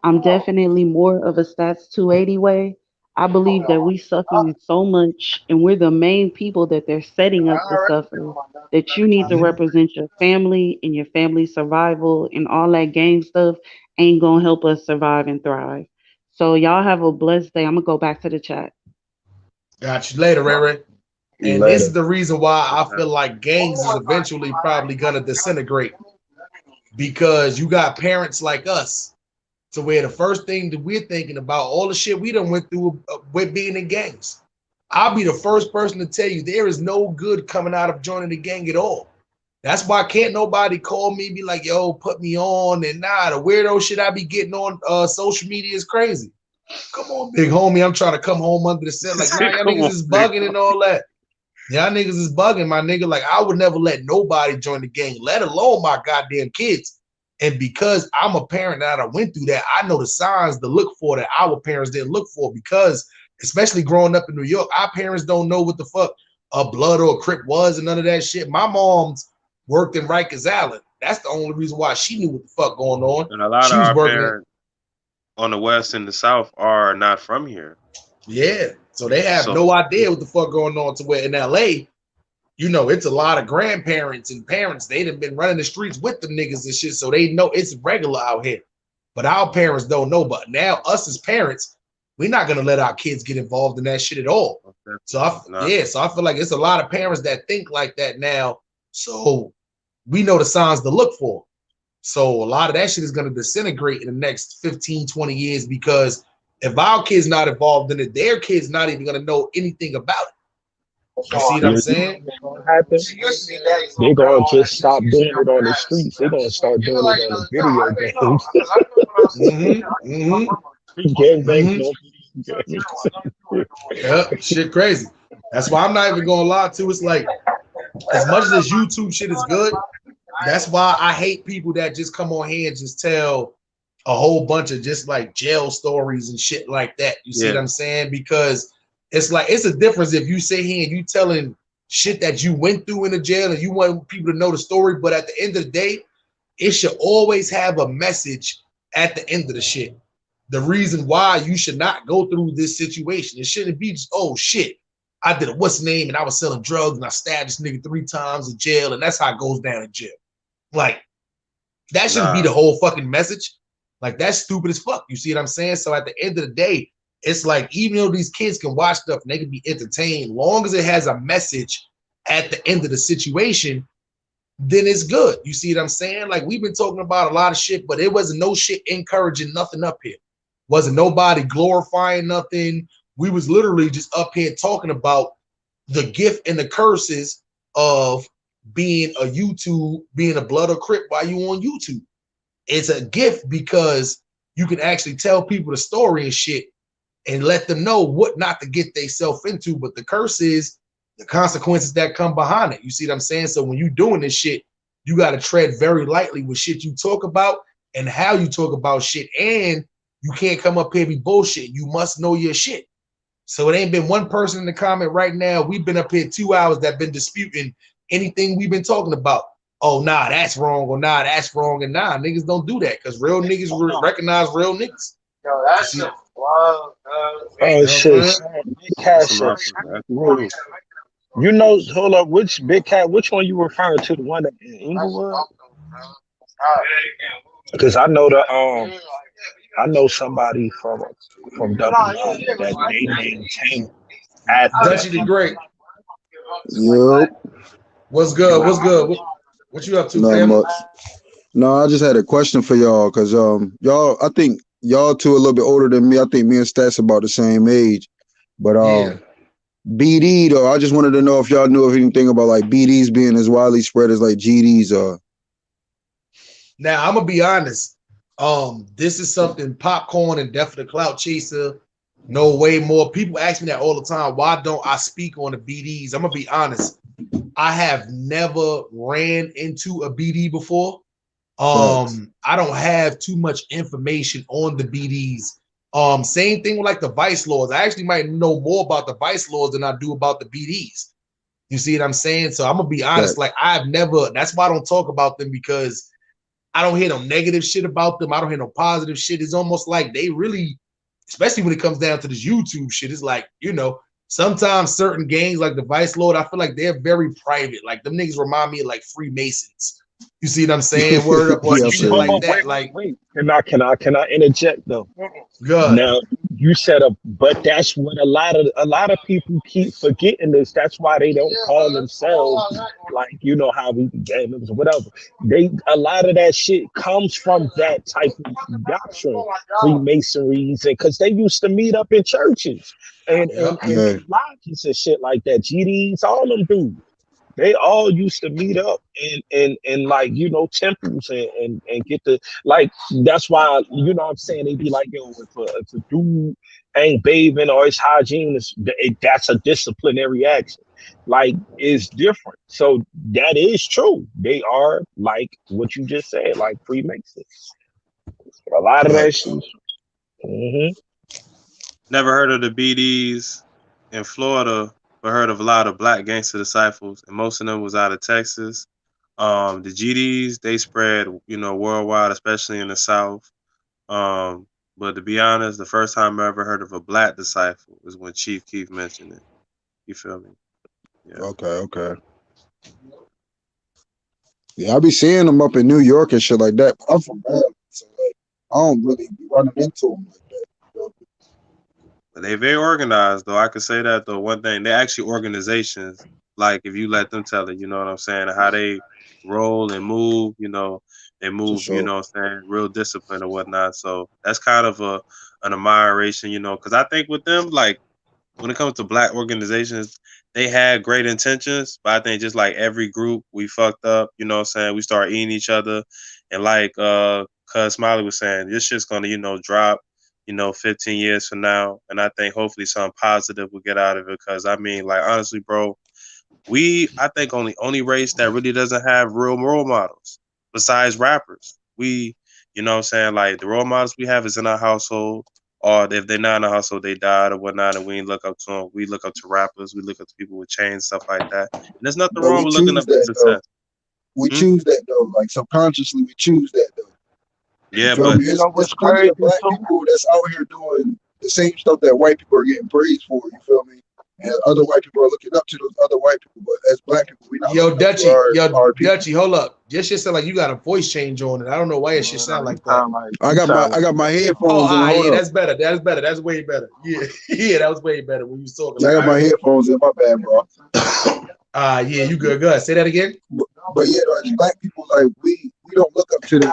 I'm definitely more of a stats 280 way. I believe that we suffering so much and we're the main people that they're setting up to suffer, that you need to represent your family and your family survival, and all that gang stuff ain't gonna help us survive and thrive. So y'all have a blessed day. I'm gonna go back to the chat. Got you later, Ray Ray. And this Later. is the reason why I feel like gangs is eventually probably gonna disintegrate, because you got parents like us to where the first thing that we're thinking about all the shit we done went through with being in gangs. I'll be the first person to tell you there is no good coming out of joining the gang at all. That's why can't nobody call me, be like, yo, put me on. And nah, the weirdo shit I be getting on social media is crazy. Come on, big homie, I'm trying to come home under the set. Like, nah, y'all niggas is bugging and all that. Y'all niggas is bugging, my nigga. Like, I would never let nobody join the gang, let alone my goddamn kids. And because I'm a parent that I went through that, I know the signs to look for that our parents didn't look for, because especially growing up in New York, our parents don't know what the fuck a blood or a Crip was and none of that shit. My mom's worked in Rikers Island. That's the only reason why she knew what the fuck going on. And a lot she of was our working parents on the West and the South are not from here. Yeah. So they have no idea what the fuck going on, to where in LA, you know, it's a lot of grandparents and parents. They done been running the streets with them niggas and shit. So they know it's regular out here. But our parents don't know. But now us as parents, we're not gonna let our kids get involved in that shit at all. Okay. So I feel like it's a lot of parents that think like that now. So we know the signs to look for. So a lot of that shit is gonna disintegrate in the next 15, 20 years, because if our kids not involved in it, their kids not even gonna know anything about it. You see what I'm saying? They're gonna just stop doing it on the streets. They're gonna start doing it on the video games. Yeah, shit crazy. That's why I'm not even gonna lie to. It's like, as much as this YouTube shit is good, that's why I hate people that just come on here and just tell a whole bunch of just like jail stories and shit like that. You see what I'm saying? Because it's like, it's a difference if you sit here and you telling shit that you went through in the jail and you want people to know the story, but at the end of the day, it should always have a message at the end of the shit. The reason why you should not go through this situation. It shouldn't be just, oh shit, I did a what's name and I was selling drugs and I stabbed this nigga 3 times in jail, and that's how it goes down in jail. Like, that shouldn't be the whole fucking message. Like, that's stupid as fuck. You see what I'm saying? So at the end of the day, it's like, even though these kids can watch stuff and they can be entertained, long as it has a message at the end of the situation, then it's good. You see what I'm saying? Like, we've been talking about a lot of shit, but it wasn't no shit encouraging nothing up here. Wasn't nobody glorifying nothing. We was literally just up here talking about the gift and the curses of being a blood or Crip while you on YouTube. It's a gift because you can actually tell people the story and shit and let them know what not to get themselves into. But the curse is the consequences that come behind it. You see what I'm saying? So when you doing this shit, you got to tread very lightly with shit you talk about and how you talk about shit. And you can't come up here and be bullshit. You must know your shit. So it ain't been one person in the comment right now. We've been up here 2 hours that been disputing anything we've been talking about. Oh, nah, that's wrong, or nah, that's wrong. And nah, niggas don't do that, because real niggas recognize real niggas. Yo, that's a wild. Oh shit! Big Cat shit. You know, hold up. Which Big Cat? Which one you referring to? The one that in Inglewood? Because I know I know somebody from W that they named Tank at Dutchy the Great. Yo. What's good? What's good? What you up to, Not family? much. No, I just had a question for y'all, because y'all, I think y'all two a little bit older than me. I think me and Stats about the same age. But BD though, I just wanted to know if y'all knew of anything about like BDs being as widely spread as like GDs are. Now I'm gonna be honest. This is something Popcorn and Death of the Clout Chaser know way more. People ask me that all the time. Why don't I speak on the BDs? I'm gonna be honest. I have never ran into a BD before. I don't have too much information on the BDs. Same thing with like the vice lords. I actually might know more about the vice lords than I do about the BDs. You see what I'm saying? So I'm gonna be honest, like I've never, that's why I don't talk about them, because I don't hear no negative shit about them. I don't hear no positive shit. It's almost like they really especially when it comes down to this YouTube shit. It's like, you know, sometimes certain gangs like the Vice Lord, I feel like they're very private. Like them niggas remind me of like Freemasons. You see what I'm saying? Word up or some shit like that. Wait. Can I interject though? Good. Now you said but that's what a lot of people keep forgetting this. That's why they don't call themselves like, you know, how we gang members or whatever. A lot of that shit comes from that type of doctrine, Freemasonries, and because they used to meet up in churches and lodges and shit like that. GDs, all them dudes. They all used to meet up in like, you know, temples and get the, like, that's why, you know what I'm saying, they be like, yo, if a dude ain't bathing or his hygiene that's a disciplinary action. Like, it's different. So that is true. They are like what you just said, like Freemasons. A lot of that shit. Never heard of the BDs in Florida, but heard of a lot of black gangster disciples, and most of them was out of Texas. The GDs, they spread, you know, worldwide, especially in the South. But to be honest, the first time I ever heard of a black disciple was when Chief Keef mentioned it. You feel me? Yeah. Okay. Yeah, I be seeing them up in New York and shit like that. I'm from Maryland, so like, I don't really be running into them like that. But they very organized, though. I could say that, though. One thing, they're actually organizations. Like, if you let them tell it, you know what I'm saying? How they roll and move, you know, they move, you know what I'm saying, real discipline or whatnot. So that's kind of an admiration, you know, because I think with them, like, when it comes to black organizations, they had great intentions, but I think just like every group, we fucked up, you know what I'm saying? We start eating each other. And like Cuz Smiley was saying, this shit's going to, you know, drop, you know, 15 years from now. And I think hopefully something positive will get out of it. Because I mean, like, honestly, bro, I think only race that really doesn't have real role models besides rappers. We, you know what I'm saying, like the role models we have is in our household, or if they're not in our household, they died or whatnot, and we ain't look up to them. We look up to rappers, we look up to people with chains, stuff like that. And there's nothing wrong with looking up to success. We choose that though, like subconsciously we choose that though. Yeah, but there's plenty of black people that's out here doing the same stuff that white people are getting praised for. You feel me? And other white people are looking up to those other white people, but as black people, we not. Dutchie, hold up. Your shit sound like you got a voice change on it. I don't know why your shit sound like that. I got my headphones. Oh, yeah, that's better. That's better. That's way better. Yeah, that was way better when you was talking. I got my headphones in. My bad, bro. Yeah, you good. Go ahead. Say that again. But yeah, as black people, like we don't look up to them.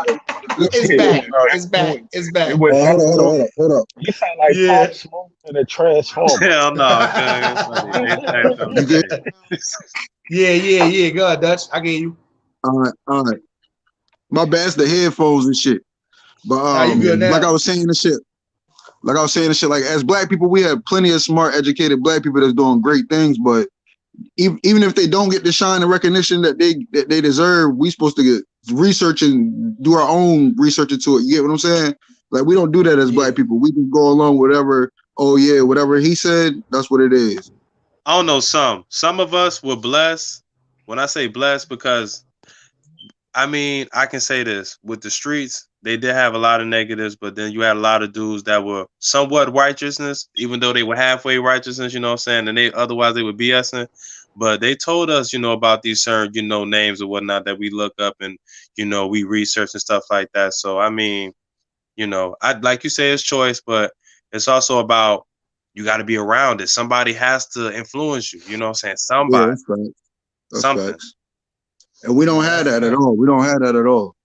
It's back. Hold up. You sound like Pop Smoke in a Transformer. Hell no. Yeah. Go ahead, Dutch. I get you. All right. My bad. It's the headphones and shit. But you good now? like I was saying the shit. Like as black people, we have plenty of smart, educated black people that's doing great things. But even if they don't get the shine and recognition that they deserve, we supposed to get research and do our own research into it. You get what I'm saying? Like we don't do that as black people. We just go along whatever. Oh yeah, whatever he said, that's what it is. I don't know. Some of us were blessed. When I say blessed, because I mean I can say this with the streets. They did have a lot of negatives, but then you had a lot of dudes that were somewhat righteousness, even though they were halfway righteousness, you know what I'm saying? And otherwise they were BSing. But they told us, you know, about these certain, you know, names or whatnot that we look up and, you know, we research and stuff like that. So, I mean, you know, like you say, it's choice, but it's also about you got to be around it. Somebody has to influence you, you know what I'm saying? Somebody. Yeah, that's right. That's something. Facts. And we don't have that at all.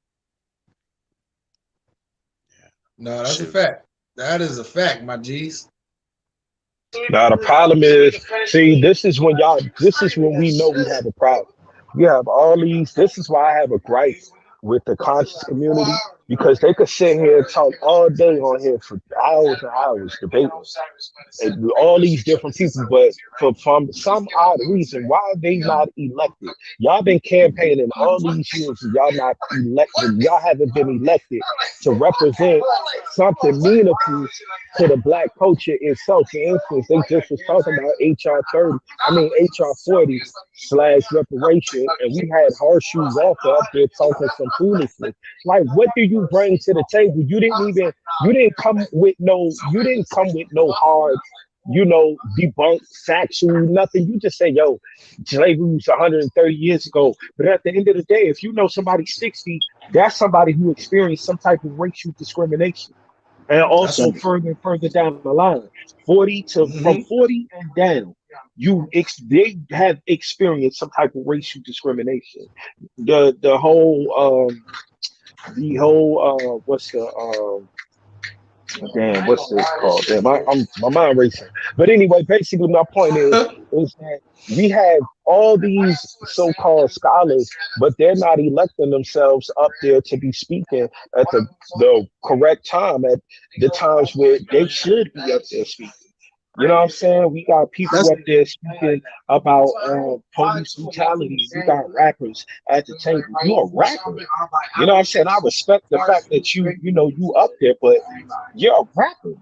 No, that's a fact. That is a fact, my G's. Now the problem is, see, this is when we know we have a problem. You have all these. This is why I have a gripe with the conscious community, because they could sit here and talk all day on here for hours and hours, debating and all these different people, but from some odd reason, why are they not elected? Y'all been campaigning all these years and y'all not elected. Y'all haven't been elected to represent something meaningful to the black culture itself. For instance, they just was talking about HR 40 / reparation, and we had horseshoes off up there talking some foolishness. Like, what do you you bring to the table? You didn't come with no hard, debunked factual nothing. You just say, yo, slavery was 130 years ago. But at the end of the day, if you know somebody 60, that's somebody who experienced some type of racial discrimination. And also further down the line, 40 to from 40 and down, they have experienced some type of racial discrimination. The whole what's this called? Damn, my mind racing. But anyway, basically my point is that we have all these so-called scholars, but they're not electing themselves up there to be speaking at the correct time, at the times where they should be up there speaking. You know what I'm saying? We got people up there speaking about police brutality. You got rappers at the table. You're a rapper. You know what I'm saying? I respect the fact that you up there, but you're a rapper.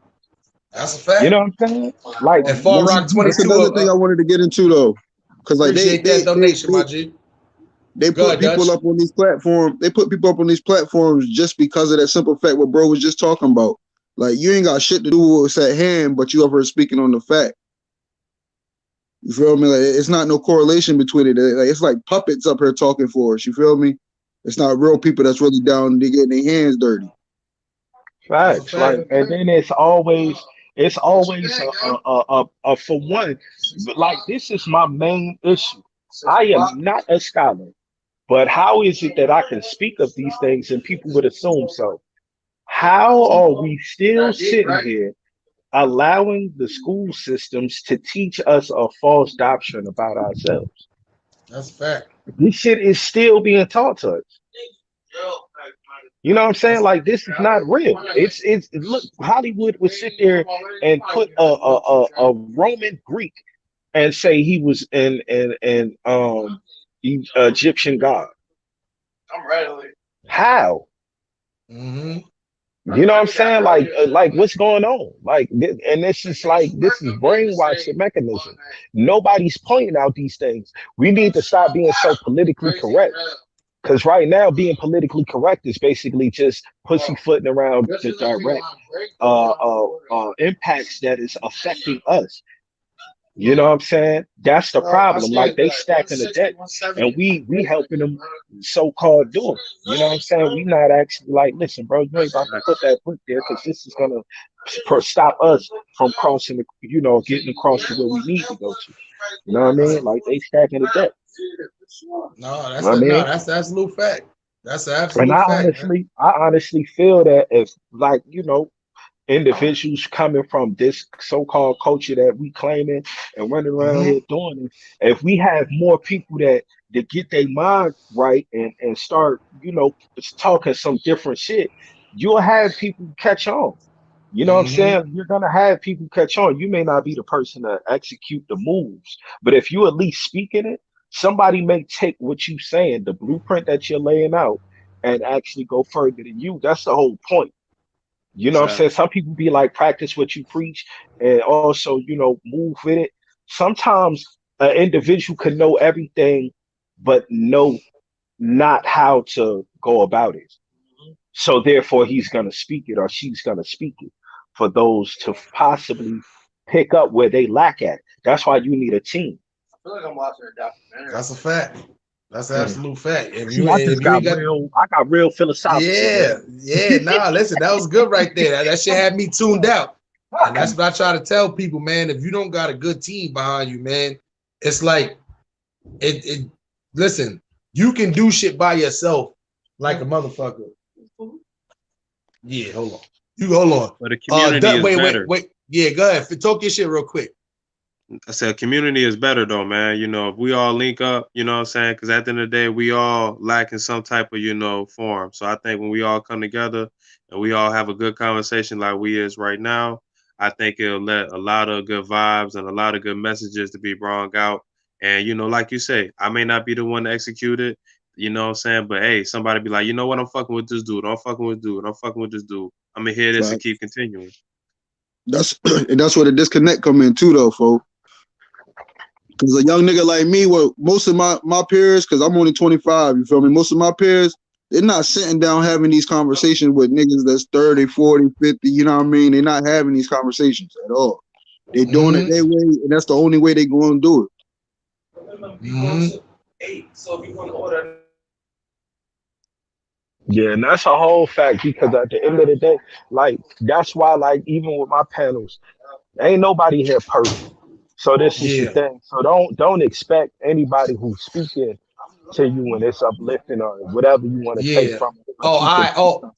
That's a fact. You know what I'm saying? Like, and Fall Rock 22. That's another thing I wanted to get into though, because like they donation, my G. They put people up on these platforms. They put people up on these platforms just because of that simple fact what bro was just talking about. Like, you ain't got shit to do with what's at hand, but you up here speaking on the fact. You feel me? Like, it's not no correlation between it. Like, it's like puppets up here talking for us. You feel me? It's not real people that's really down to getting their hands dirty. Facts. Like, and then it's always a for one, like, this is my main issue. I am not a scholar, but how is it that I can speak of these things and people would assume so? How are we still sitting here allowing the school systems to teach us a false doctrine about ourselves? That's a fact. This shit is still being taught to us. You know what I'm saying? Like, this is not real. It's look, Hollywood would sit there and put a Roman Greek and say he was an Egyptian god. I'm ready. How? Mm-hmm. You know what I'm saying? Like what's going on? Like, and this is brainwashing mechanism. Nobody's pointing out these things. We need to stop being so politically correct. Because right now, being politically correct is basically just pussyfooting around the direct impacts that is affecting us. You know what I'm saying? That's the problem. Like, they stacking the deck, and we helping them so-called do it. You know what I'm saying? We not actually like, listen, bro, you ain't about to put that foot there because this is gonna stop us from crossing the, getting across to where we need to go to. You know what I mean? Like, they stacking the deck. No, that's the absolute fact. That's the absolute fact. And I honestly feel that if, like, individuals coming from this so-called culture that we claiming and running around here doing it, if we have more people that get their mind right and start, talking some different shit, you'll have people catch on. You know what I'm saying? You're gonna have people catch on. You may not be the person to execute the moves, but if you at least speaking it, somebody may take what you're saying, the blueprint that you're laying out, and actually go further than you. That's the whole point. You know what I'm saying? Some people be like, practice what you preach, and also, move with it. Sometimes an individual can know everything, but know not how to go about it. So therefore, he's going to speak it, or she's going to speak it for those to possibly pick up where they lack at. That's why you need a team. I feel like I'm watching a documentary. That's a fact. That's an absolute fact. I got real philosophical. Yeah. Nah, listen, that was good right there. That shit had me tuned out. And that's what I try to tell people, man. If you don't got a good team behind you, man, it's like listen, you can do shit by yourself like a motherfucker. Yeah, hold on. Hold on. But the community is better. Wait. Yeah, go ahead. Talk your shit real quick. I said community is better though, man. If we all link up, you know what I'm saying? Because at the end of the day, we all lack in some type of, form. So I think when we all come together and we all have a good conversation like we is right now, I think it'll let a lot of good vibes and a lot of good messages to be brought out. And, like you say, I may not be the one to execute it, you know what I'm saying? But hey, somebody be like, you know what? I'm fucking with this dude. I'm fucking with this dude. I'm going to hear this and keep continuing. That's where the disconnect come in too, though, folks. Because a young nigga like me, most of my peers, because I'm only 25, you feel me? Most of my peers, They're not sitting down having these conversations with niggas that's 30, 40, 50, you know what I mean? They're not having these conversations at all. They're doing it their way, and that's the only way they're going to do it. So if you want to order. Yeah, and that's a whole fact because at the end of the day, like that's why, like even with my panels, ain't nobody here perfect. So this is the thing. So don't expect anybody who's speaking to you when it's uplifting or whatever you want to take from it. Oh,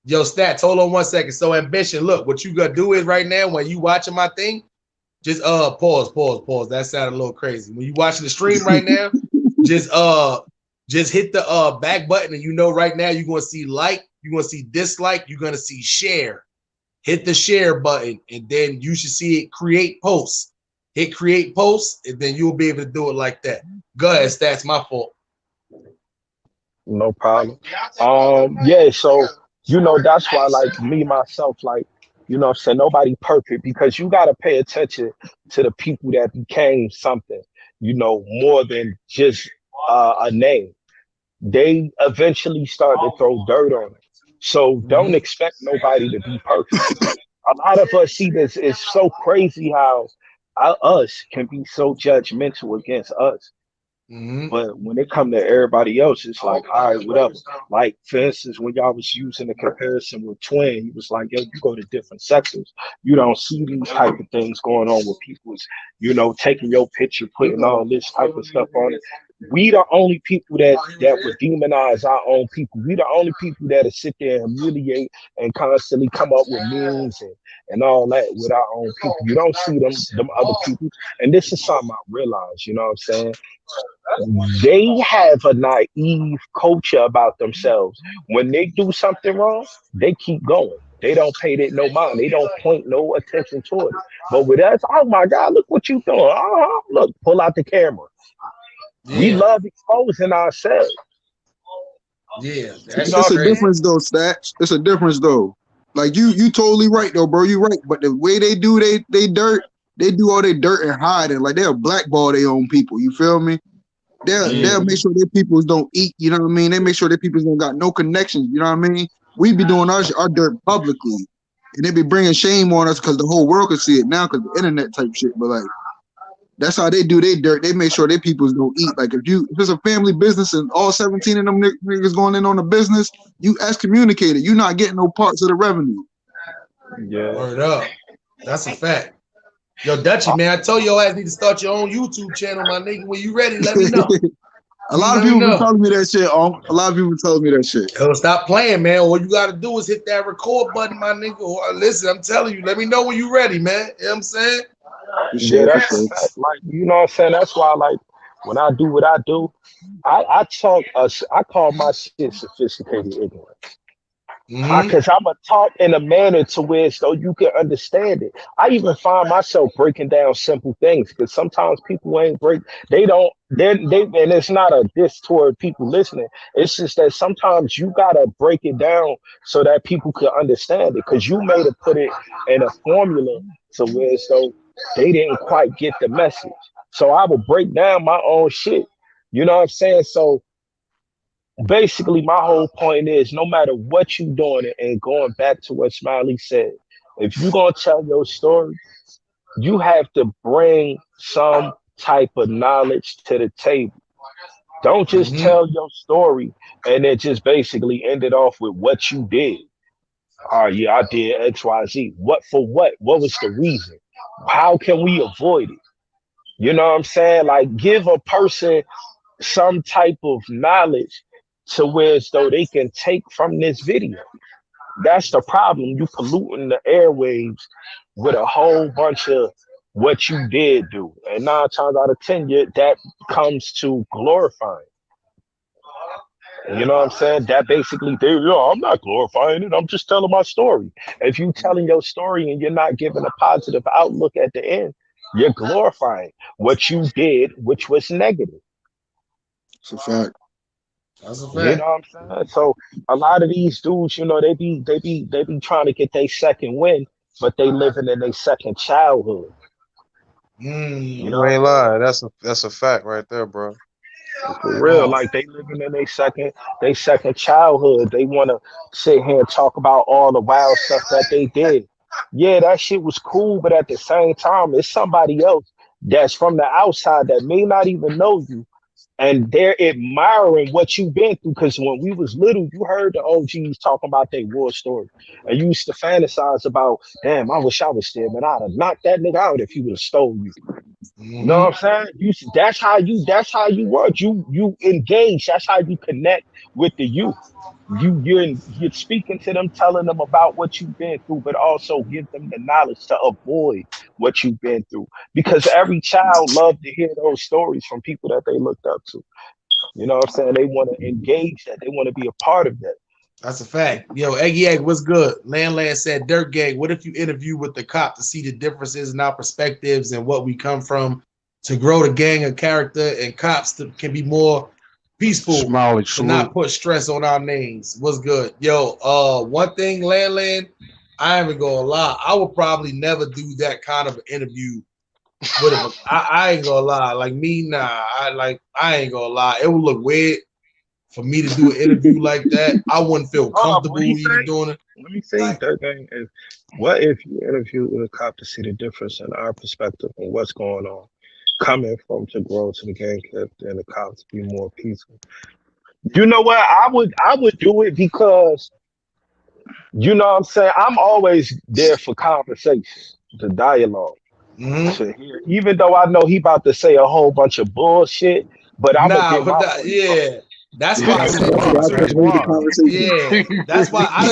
yo, Stats, hold on 1 second. So Ambition, look, what you gonna do is right now when you watching my thing, just pause. That sounded a little crazy. When you watching the stream right now, just hit the back button, and you know right now you're gonna see like, you're gonna see dislike, you're gonna see share. Hit the share button, and then you should see it create posts. Hit create posts, and then you'll be able to do it like that. Go ahead, Stats, my fault. No problem. Yeah, so you know that's why, like me myself, like you know, say nobody perfect because you got to pay attention to the people that became something, you know, more than just a name. They eventually start to throw dirt on it. So don't expect nobody to be perfect. A lot of us see this. It's so crazy how us can be so judgmental against us. But when it come to everybody else, it's like, all right, whatever. Like, for instance, when y'all was using the comparison with Twin, he was like, yo, you go to different sectors. You don't see these type of things going on with people's, you know, taking your picture, putting all this type of stuff on it. We the only people that would demonize our own people. We the only people that sit there and humiliate and constantly come up with memes and all that with our own people. You don't see them other people. And this is something I realized, you know what I'm saying? They have a naive culture about themselves. When they do something wrong, they keep going. They don't pay it no mind. They don't point no attention toward it. But with us, oh my God, look what you doing. Look, pull out the camera. We love exposing ourselves. Yeah, it's a difference though, Stats. It's a difference though. Like you totally right though, bro. You right. But the way they do they dirt, they do all their dirt and hiding. Like they'll blackball their own people. You feel me? They'll make sure their peoples don't eat. You know what I mean? They make sure their peoples don't got no connections. You know what I mean? We be doing our dirt publicly, and they be bringing shame on us because the whole world can see it now because the internet type shit. But like. That's how they do their dirt. They make sure their peoples don't eat. Like if it's a family business and all 17 of them niggas going in on the business, you excommunicated. You're not getting no parts of the revenue. Yeah. Word up. That's a fact. Yo, Dutchy, man, I told your ass need to start your own YouTube channel, my nigga. When you ready, let me know. A lot of people been telling me that shit, A lot of people telling me that shit. Yo, stop playing, man. All you gotta do is hit that record button, my nigga. Or listen, I'm telling you, let me know when you ready, man. You know what I'm saying? Yeah, that's like, you know what I'm saying? That's why, like, when I do what I do, I call my shit sophisticated ignorance. Because I'm going to talk in a manner to where so you can understand it. I even find myself breaking down simple things because sometimes people ain't and it's not a diss toward people listening. It's just that sometimes you got to break it down so that people can understand it because you made it put it in a formula to where so they didn't quite get the message. So I will break down my own shit. You know what I'm saying? So basically, my whole point is no matter what you're doing, and going back to what Smiley said, if you're going to tell your story, you have to bring some type of knowledge to the table. Don't just tell your story and then just basically end it off with what you did. Oh, yeah, I did X, Y, Z. What for what? What was the reason? How can we avoid it? You know what I'm saying? Like, give a person some type of knowledge to where as though they can take from this video. That's the problem. You polluting the airwaves with a whole bunch of what you did do. And 9 times out of 10, that comes to glorifying. You know what I'm saying? That basically, I'm not glorifying it. I'm just telling my story. If you telling your story and you're not giving a positive outlook at the end, you're glorifying what you did, which was negative. It's a fact. That's a fact. You know what I'm saying? So a lot of these dudes, you know, they be trying to get their second win, but they living in their second childhood. You ain't lying. That's a fact right there, bro. For real, like they living in their second childhood. They want to sit here and talk about all the wild stuff that they did. Yeah, that shit was cool, but at the same time, it's somebody else that's from the outside that may not even know you, and they're admiring what you've been through. Because when we was little, you heard the OGs talking about their war story, and you used to fantasize about, damn, I wish I was there, man. I'd have knocked that nigga out if he would have stole you. You know what I'm saying? That's how you work. You engage. That's how you connect with the youth. You're speaking to them, telling them about what you've been through, but also give them the knowledge to avoid what you've been through. Because every child loves to hear those stories from people that they looked up to. You know what I'm saying? They want to engage that. They want to be a part of that. That's a fact. Yo, Eggy Egg, what's good? Landland said, Dirt Gang, what if you interview with the cop to see the differences in our perspectives and what we come from to grow the gang of character and cops can be more peaceful to not put stress on our names? What's good? Yo, one thing, Landland, I ain't gonna lie. I would probably never do that kind of an interview with him. I ain't gonna lie. Like me, nah. I ain't gonna lie. It would look weird for me to do an interview like that. I wouldn't feel comfortable even doing it. Let me say, Third thing is, what if you interview with a cop to see the difference in our perspective on what's going on, coming from to grow to the gang and the cops be more peaceful? You know what? I would do it because, you know what I'm saying, I'm always there for conversation, the dialogue. To hear, even though I know he about to say a whole bunch of bullshit, but I'm gonna get my yeah. That's why I said that's why I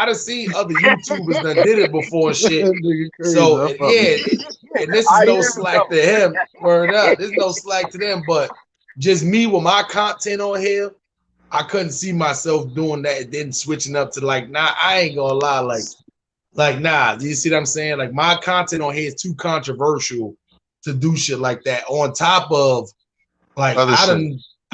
done seen other YouTubers that did it before and shit. So and this is no slack to him. Word up. There's no slack to them, but just me with my content on here, I couldn't see myself doing that and then switching up to like, nah, I ain't gonna lie, like nah. Do you see what I'm saying? Like my content on here is too controversial to do shit like that. On top of like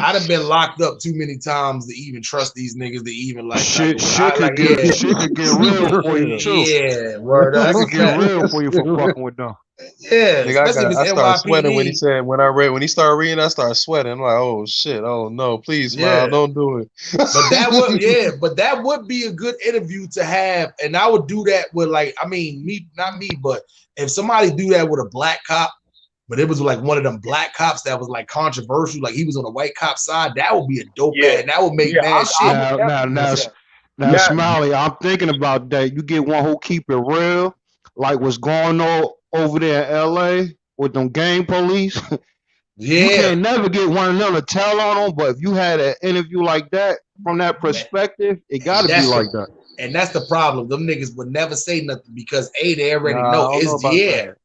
I'd have been locked up too many times to even trust these niggas to even like shit could get real for you too. Yeah, word up. That could get real for you for fucking with them. Yeah, Nigga, I started sweating when he said when he started reading, I started sweating. I'm like, oh shit, oh no, please, smile, don't do it. But that would be a good interview to have, and I would do that with like, I mean, not me, but if somebody do that with a black cop, but it was like one of them black cops that was like controversial, like he was on the white cop side, that would be a dope man. That would make mad shit. Now, Smiley, I'm thinking about that. You get one who keep it real, like what's going on over there in LA with them gang police. You can't never get one of them to tell on them, but if you had an interview like that from that perspective, it got to be like that. And that's the problem. Them niggas would never say nothing because they already know it's the air.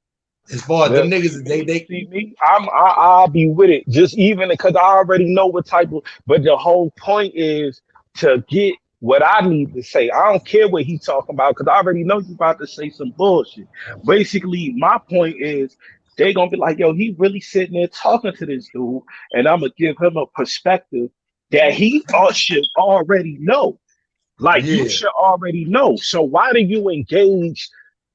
As far as them niggas, they see me, I'll be with it. Just even because I already know what type of. But the whole point is to get what I need to say. I don't care what he talking about because I already know you about to say some bullshit. Basically, my point is they gonna be like, yo, he really sitting there talking to this dude, and I'm gonna give him a perspective that he should already know. Like you should already know. So why do you engage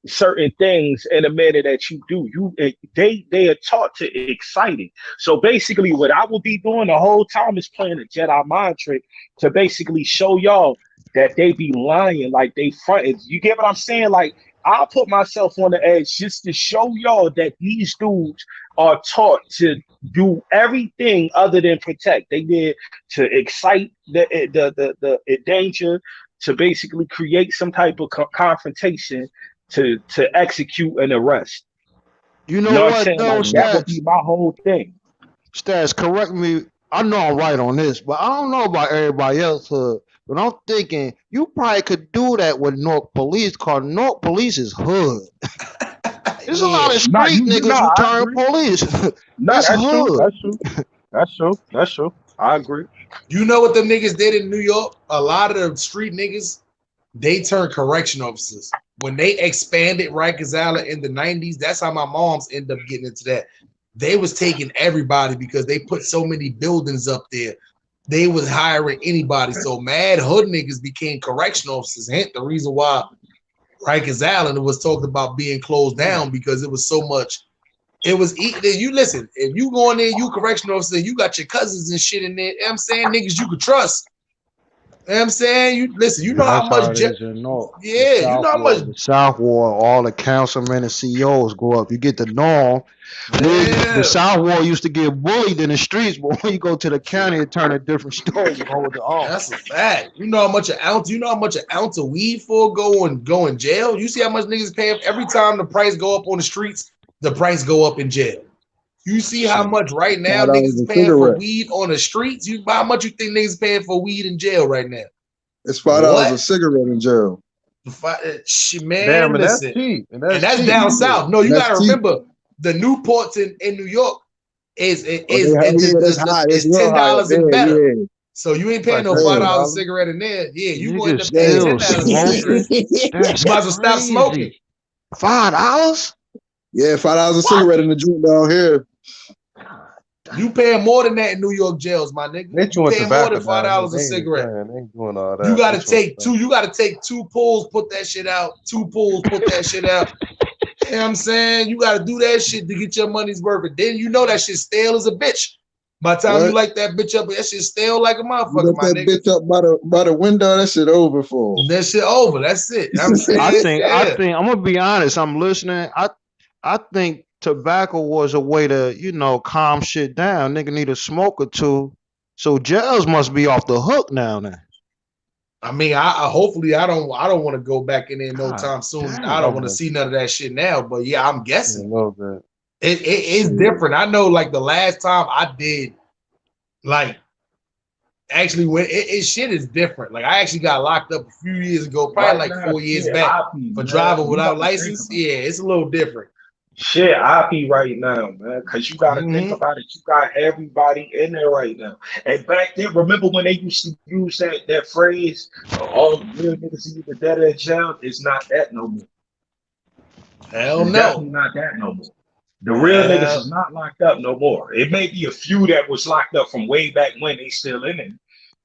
certain things in a manner that you do? They are taught to excite it. So basically what I will be doing the whole time is playing a Jedi mind trick to basically show y'all that they be lying, like they fronted. You get what I'm saying? Like I'll put myself on the edge just to show y'all that these dudes are taught to do everything other than protect. They did to excite the danger, to basically create some type of confrontation, to execute an arrest. You know what though, like, that would be my whole thing. Stats, correct me. I know I'm right on this, but I don't know about everybody else. But I'm thinking you probably could do that with Lohc Police, because Lohc Police is hood. There's a lot of street niggas who turn police. That's hood. That's true. I agree. You know what them niggas did in New York? A lot of the street niggas, they turned correction officers. When they expanded Rikers Island in the 90s, that's how my moms ended up getting into that. They was taking everybody because they put so many buildings up there. They was hiring anybody. So mad hood niggas became correction officers. Hence the reason why Rikers Island was talked about being closed down, because it was so much It was you listen, if you go in there, you correctional officer, you got your cousins and shit in there. You know what I'm saying? Niggas you could trust. You know what I'm saying? You listen, you know how That's how much it is in North. yeah, you know how much The South Ward, all the councilmen and CEOs go up. You get the norm. The South Ward used to get bullied in the streets, but when you go to the county, it turned a different story. You hold the arm. That's a fact. You know how much an ounce of weed for go in jail? You see how much niggas paying every time the price go up on the streets, the price go up in jail. You see how much right now niggas is paying for weed on the streets? How much you think niggas paying for weed in jail right now? It's $5 a cigarette in jail. Shit, man, Damn, and listen. that's cheap. And that's cheap. down south. No, you gotta cheap. remember the Newports in New York is $10 $10 and better. Yeah. So you ain't paying no $5 a cigarette in there. Yeah, you going to pay $10. That's might as well stop smoking. $5? Yeah, $5 a cigarette in the joint down here. You paying more than that in New York jails, my nigga. You paying more than $5 a cigarette. They ain't doing all that. You gotta take two. You gotta take 2 pulls, put that shit out. 2 pulls, put that shit out. You know what I'm saying? You gotta do that shit to get your money's worth. And then you know that shit stale as a bitch. By the time you light that bitch up, that shit stale like a motherfucker, my nigga. Bitch up by the window, that shit over for. That shit over. That's it. I'm saying, I think I'm gonna be honest. I'm listening. I think tobacco was a way to, calm shit down. Nigga need a smoke or two. So jails must be off the hook now. I mean, I hopefully I don't want to go back in there no time soon. I don't want to see none of that shit now. But yeah, I'm guessing. A little bit. It is different. I know, like the last time I did, like actually when it shit is different. Like I actually got locked up a few years ago, probably like 4 years back for driving without license. Yeah, it's a little different. Shit, I be right now, man, because you got to think about it. You got everybody in there right now. And back then, remember when they used to use that phrase, all real niggas either dead or in jail? It's not that no more. Hell it's no. Definitely not that no more. The real niggas is not locked up no more. It may be a few that was locked up from way back when they still in it.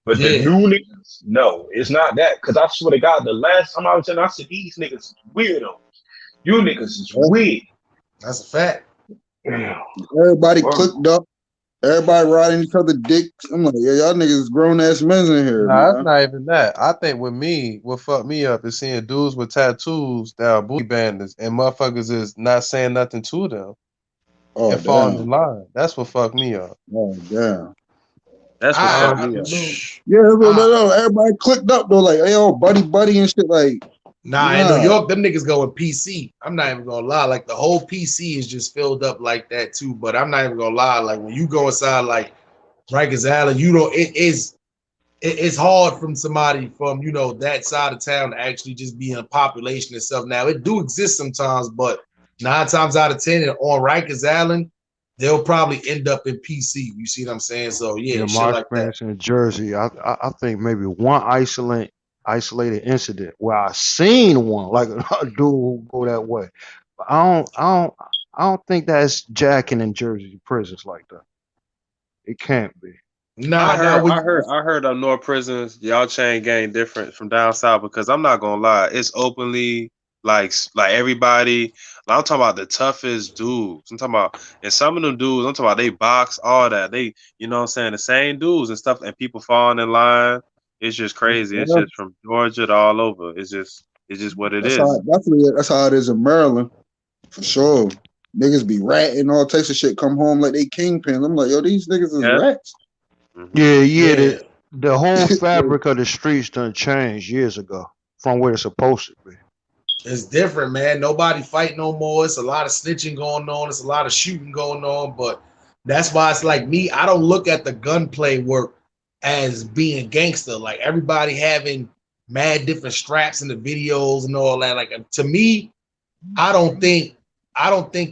But the new niggas, no, it's not that. Because I swear to God, the last time I was in, I said, these niggas is weirdos. You niggas is weird. That's a fact. Everybody clicked up. Everybody riding each other dicks. I'm like, yeah, y'all niggas is grown ass men in here. Nah, it's not even that. I think with me, what fucked me up is seeing dudes with tattoos that are booty bandits and motherfuckers is not saying nothing to them and falling in line. That's what fucked me up. Oh damn. That's what fucked me up. Yeah, no. Everybody clicked up though, like, hey, yo, buddy and shit. Like, Nah, in New York, them niggas go in PC. I'm not even gonna lie. Like the whole PC is just filled up like that too. But I'm not even gonna lie. Like when you go inside like Rikers Island, it's hard from somebody from that side of town to actually just be in population and stuff. Now it do exist sometimes, but 9 times out of 10 on Rikers Island, they'll probably end up in PC. You see what I'm saying? So yeah, my like experience in Jersey, I think maybe one isolated incident where I seen one, like a dude who go that way. But I don't think that's jacking in Jersey prisons like that. It can't be. I heard up north prisons, y'all chain gang different from down south because I'm not gonna lie, it's openly like everybody. I'm talking about the toughest dudes. I'm talking about, and some of them dudes, I'm talking about they box, all that. They, you know what I'm saying, the same dudes and stuff, and people falling in line. It's just crazy. It's just from Georgia to all over. It's just what it is. That's how it is in Maryland, for sure. Niggas be ratting, all types of shit. Come home like they kingpins. I'm like, yo, these niggas is rats. Yeah. The whole fabric of the streets done changed years ago from where it's supposed to be. It's different, man. Nobody fight no more. It's a lot of snitching going on. It's a lot of shooting going on. But that's why it's like me. I don't look at the gunplay work as being gangster. Like everybody having mad different straps in the videos and all that. Like to me, I don't think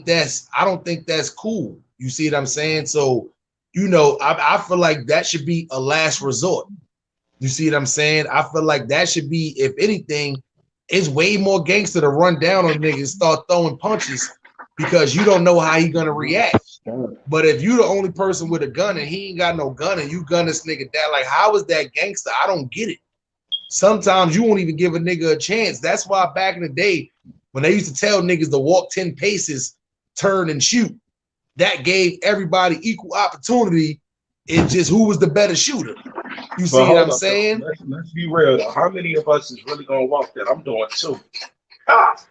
that's cool. You see what I'm saying? So, I feel like that should be a last resort. You see what I'm saying? I feel like that should be, if anything, it's way more gangster to run down on niggas, start throwing punches because you don't know how he gonna react. But if you the only person with a gun and he ain't got no gun and you gun this nigga down, like how is that gangster? I don't get it. Sometimes you won't even give a nigga a chance. That's why back in the day, when they used to tell niggas to walk 10 paces, turn and shoot, that gave everybody equal opportunity. It's just who was the better shooter. You see what I'm saying? Let's be real. Though. How many of us is really gonna walk that? I'm doing two.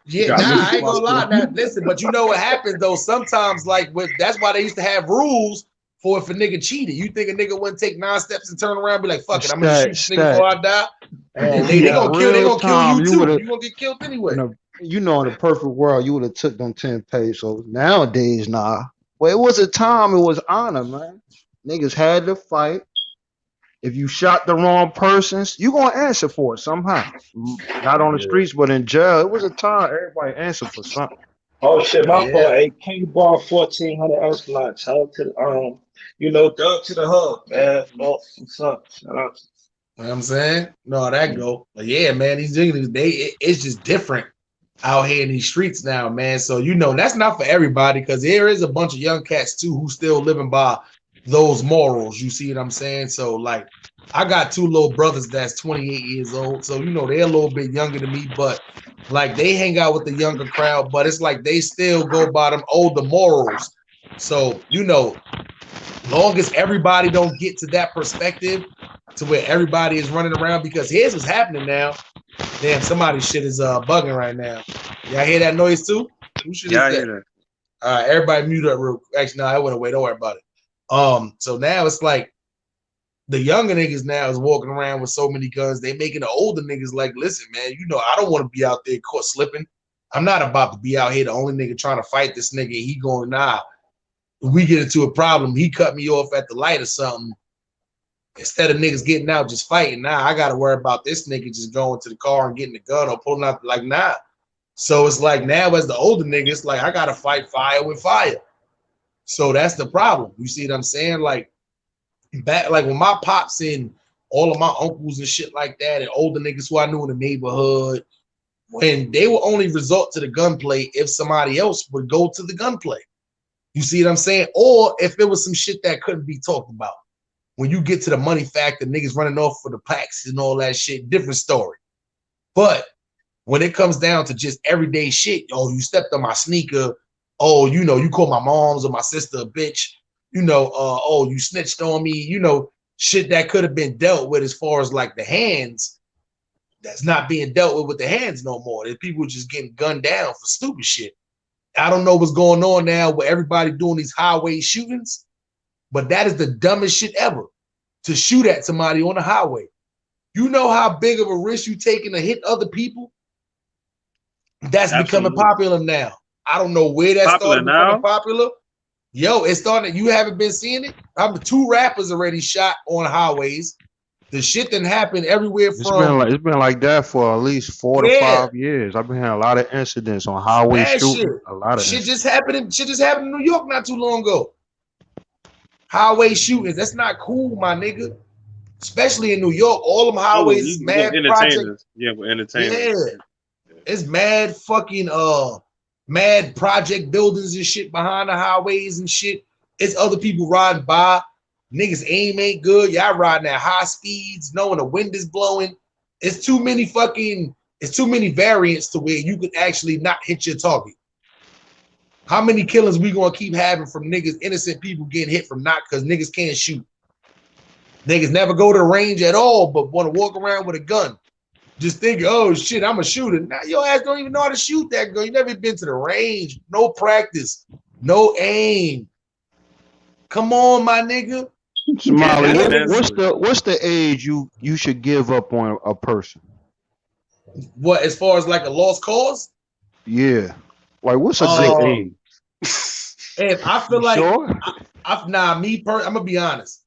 Yeah, I ain't gonna lie. Now, listen, but you know what happens though? Sometimes, that's why they used to have rules for if a nigga cheated. You think a nigga wouldn't take 9 steps and turn around and be like, fuck it, I'm gonna shoot this nigga before I die? They gonna kill you too. You gonna get killed anyway. In the perfect world, you would have took them 10 pesos. Nowadays, nah. Well, it was a time, it was honor, man. Niggas had to fight. If you shot the wrong persons, you gonna answer for it somehow. Not on the streets, but in jail. It was a time everybody answered for something. Oh shit, my fault. Hey, K-Bar 1400 Esplanade. Shout out to Doug to the hub, man. What's up? Shout out. You know what I'm saying? No, that go. But yeah, man, these niggas, it's just different out here in these streets now, man. So that's not for everybody, because there is a bunch of young cats too who still living by those morals. You see what I'm saying? So like, I got 2 little brothers that's 28 years old, so they're a little bit younger than me, but like they hang out with the younger crowd, but it's like they still go by them older morals. So long as everybody don't get to that perspective to where everybody is running around, because here's what's happening now. Damn, somebody's shit is bugging right now. Y'all hear that noise too? Who shit is that? I hear that. All right, everybody mute up real quick. Actually, no, I went away. Don't worry about it. So now it's like the younger niggas now is walking around with so many guns. They making the older niggas like, listen, man, I don't want to be out there caught slipping. I'm not about to be out here the only nigga trying to fight this nigga. He going, nah. We get into a problem. He cut me off at the light or something. Instead of niggas getting out just fighting, nah, I got to worry about this nigga just going to the car and getting the gun or pulling out. Like, nah. So it's like now as the older niggas, like I got to fight fire with fire. So that's the problem. You see what I'm saying? Like back, like when my pops and all of my uncles and shit like that, and older niggas who I knew in the neighborhood, when they would only resort to the gunplay if somebody else would go to the gunplay. You see what I'm saying? Or if it was some shit that couldn't be talked about. When you get to the money factor, niggas running off for the packs and all that shit, different story. But when it comes down to just everyday shit, you stepped on my sneaker. Oh, you called my mom's or my sister a bitch. You snitched on me. Shit that could have been dealt with as far as like the hands. That's not being dealt with the hands no more. There's people just getting gunned down for stupid shit. I don't know what's going on now with everybody doing these highway shootings, but that is the dumbest shit ever, to shoot at somebody on the highway. You know how big of a risk you taking to hit other people? That's becoming popular now. I don't know where that started becoming popular. Yo, it's starting. You haven't been seeing it? 2 rappers already shot on highways. The shit that happened everywhere from. It's been like that for at least 4 to 5 years. I've been hearing a lot of incidents on highway shooting. A lot of shit just happened. Shit just happened in New York not too long ago. Highway shootings. That's not cool, my nigga. Especially in New York, all them highways is mad project. Yeah, we're entertainers. Yeah, it's mad fucking mad project buildings and shit behind the highways and shit. It's other people riding by. Niggas aim ain't good. Y'all riding at high speeds, knowing the wind is blowing. It's too many variants to where you could actually not hit your target. How many killings we gonna keep having from niggas, innocent people getting hit from not because niggas can't shoot? Niggas never go to the range at all, but want to walk around with a gun. Just thinking, oh shit, I'm a shooter. Now your ass don't even know how to shoot that gun. You never been to the range, no practice, no aim. Come on, my nigga. Smiley, what's the age you should give up on a person? What, as far as like a lost cause? Yeah. Like what's a good age? And I feel like I'm gonna be honest.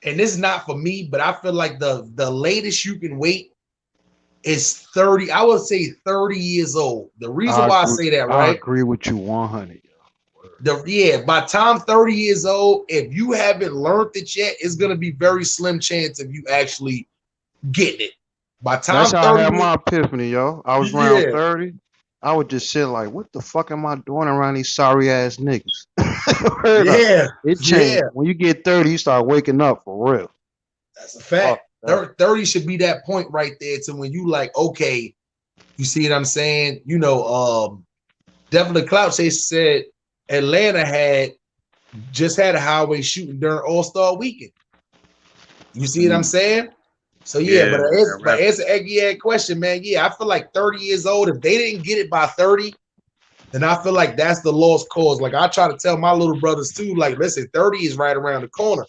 And this is not for me, but I feel like the latest you can wait is 30. I would say 30 years old. The reason why I say that, right? I agree with you 100. By time 30 years old, if you haven't learned it yet, it's gonna be very slim chance of you actually getting it. By time that's how I had my epiphany, yo. I was around 30. I would just sit like, what the fuck am I doing around these sorry ass niggas? It changed. When you get 30, you start waking up for real. That's a fact. 30 should be that point right there to when you like, okay, you see what I'm saying? Definitely Clout said Atlanta had just had a highway shooting during All-Star Weekend. You see what I'm saying? So yeah, but it's an eggy question, man. Yeah, I feel like 30 years old. If they didn't get it by 30, then I feel like that's the lost cause. Like I try to tell my little brothers too, like, listen, 30 is right around the corner.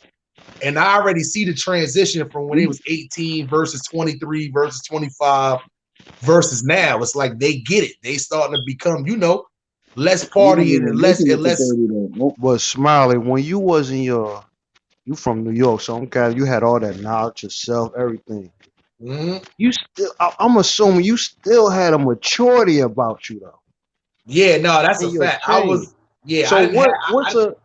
And I already see the transition from when it was 18 versus 23 versus 25 versus now. It's like they get it. They starting to become, less partying and less. But Smiley, when you was in you from New York, so I'm glad you had all that knowledge yourself, everything. You still, I'm assuming you still had a maturity about you though. Yeah, no, that's a fact. I was, yeah. So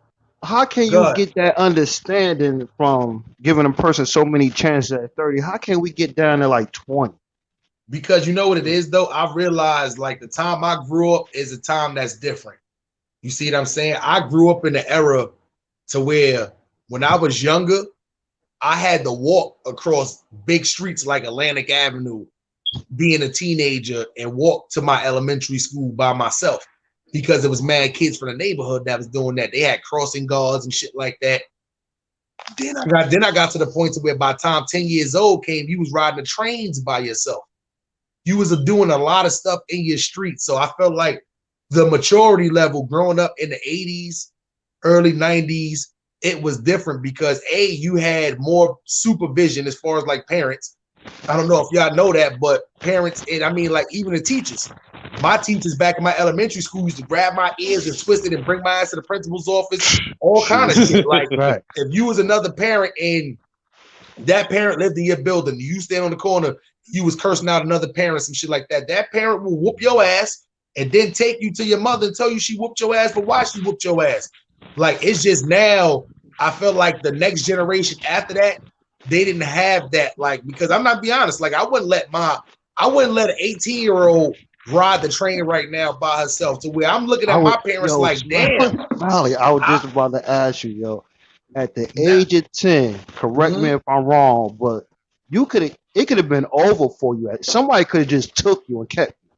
how can you get that understanding from giving a person so many chances at 30? How can we get down to like 20? Because you know what it is though? I realized like the time I grew up is a time that's different. You see what I'm saying? I grew up in the era to where when I was younger, I had to walk across big streets like Atlantic Avenue, being a teenager, and walk to my elementary school by myself because there was mad kids from the neighborhood that was doing that. They had crossing guards and shit like that. Then I got to the point to where by the time 10 years old came, you was riding the trains by yourself. You was doing a lot of stuff in your street. So I felt like the maturity level growing up in the 80s, early 90s, it was different because you had more supervision as far as like parents. I don't know if y'all know that, but parents, and I mean like even the teachers. My teachers back in my elementary school used to grab my ears and twist it and bring my ass to the principal's office, all kind of shit. Like if you was another parent and that parent lived in your building, you stand on the corner, you was cursing out another parent, some shit like that. That parent will whoop your ass and then take you to your mother and tell you she whooped your ass, but why she whooped your ass? Like it's just now, I feel like the next generation after that, they didn't have that. Like, because I'm not be honest, like I wouldn't let an 18-year-old ride the train right now by herself to where I'm looking at my parents like, damn. Molly, I was just about to ask you, at the age of 10, correct me if I'm wrong, but it could have been over for you. Somebody could have just took you and kept you.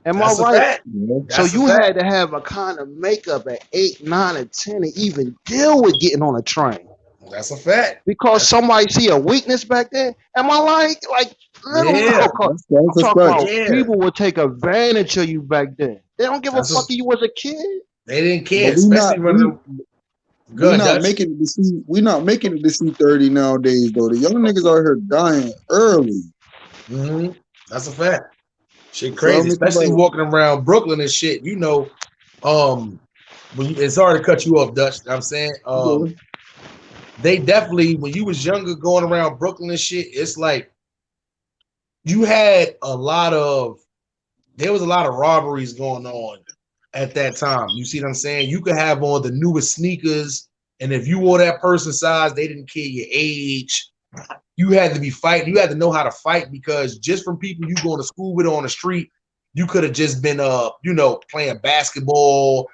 Am I right? So you had to have a kind of makeup at 8, 9, and 10 to even deal with getting on a train. That's a fact. Because somebody see a weakness back there. Am I like people would take advantage of you back then. They don't give a fuck if you was a kid. They didn't care, especially when we're not making it to see 30 nowadays though. The young niggas out here dying early. That's a fact. Shit crazy, especially walking around Brooklyn and shit. It's hard to cut you off, Dutch. You know what I'm saying? They definitely, when you was younger going around Brooklyn and shit, it's like you had there was a lot of robberies going on at that time. You see what I'm saying? You could have on the newest sneakers, and if you wore that person's size, they didn't care your age. You had to be fighting. You had to know how to fight because just from people you going to school with on the street, you could have just been playing basketball.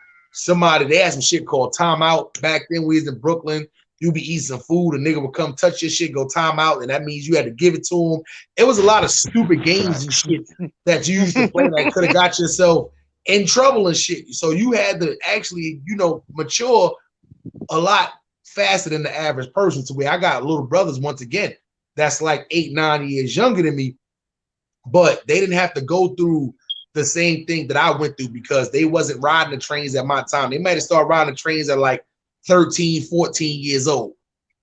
They had some shit called timeout back then. We was in Brooklyn. You be eating some food, a nigga would come touch your shit, go timeout, and that means you had to give it to him. It was a lot of stupid games and shit that you used to play that could have got yourself in trouble and shit. So you had to actually, mature a lot faster than the average person. To where I got little brothers once again that's like 8, 9 years younger than me, but they didn't have to go through the same thing that I went through because they wasn't riding the trains at my time. They might have started riding the trains at like 13, 14 years old.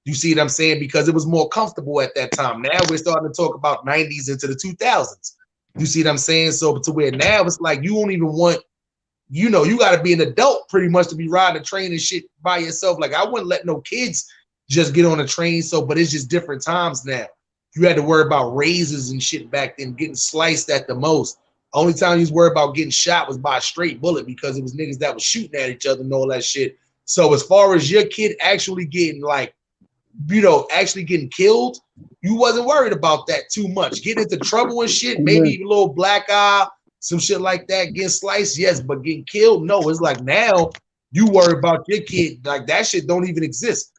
You see what I'm saying? Because it was more comfortable at that time. Now we're starting to talk about 90s into the 2000s. You see what I'm saying? So to where now it's like you don't even want, you got to be an adult pretty much to be riding a train and shit by yourself. Like I wouldn't let no kids just get on a train. But it's just different times now. You had to worry about razors and shit back then, getting sliced at the most. Only time you was worried about getting shot was by a straight bullet because it was niggas that was shooting at each other and all that shit. So as far as your kid actually getting actually getting killed, you wasn't worried about that too much. Getting into trouble and shit, maybe a little black eye, some shit like that, getting sliced, yes, but getting killed, no. It's like now you worry about your kid, like that shit don't even exist.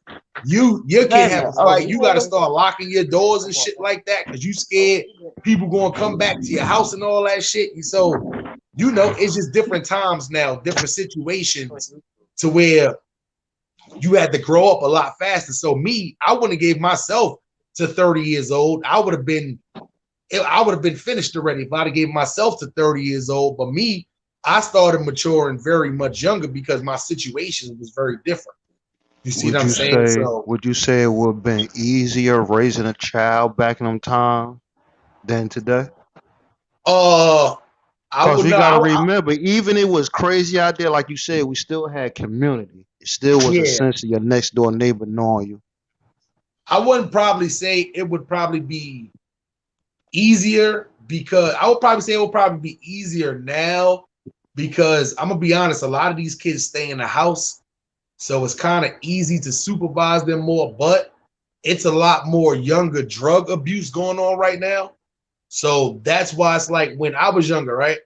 Your kid have a fight, you gotta start locking your doors and shit like that because you scared people gonna come back to your house and all that shit. And so you know, it's just different times now, different situations to where you had to grow up a lot faster. So me, I wouldn't have gave myself to 30 years old. I would have been finished already if I'd have gave myself to 30 years old. But me, I started maturing very much younger because my situation was very different. You see what I'm saying? So would you say it would have been easier raising a child back in them time than today? I Because would we know. gotta remember, even it was crazy out there, like you said, we still had community. It still was a Yeah. sense of your next door neighbor knowing you. I wouldn't probably say it would probably be easier because I would probably say it would probably be easier now because I'm gonna be honest, a lot of these kids stay in the house, so it's kind of easy to supervise them more, but it's a lot more younger drug abuse going on right now. So that's why it's like when I was younger, right?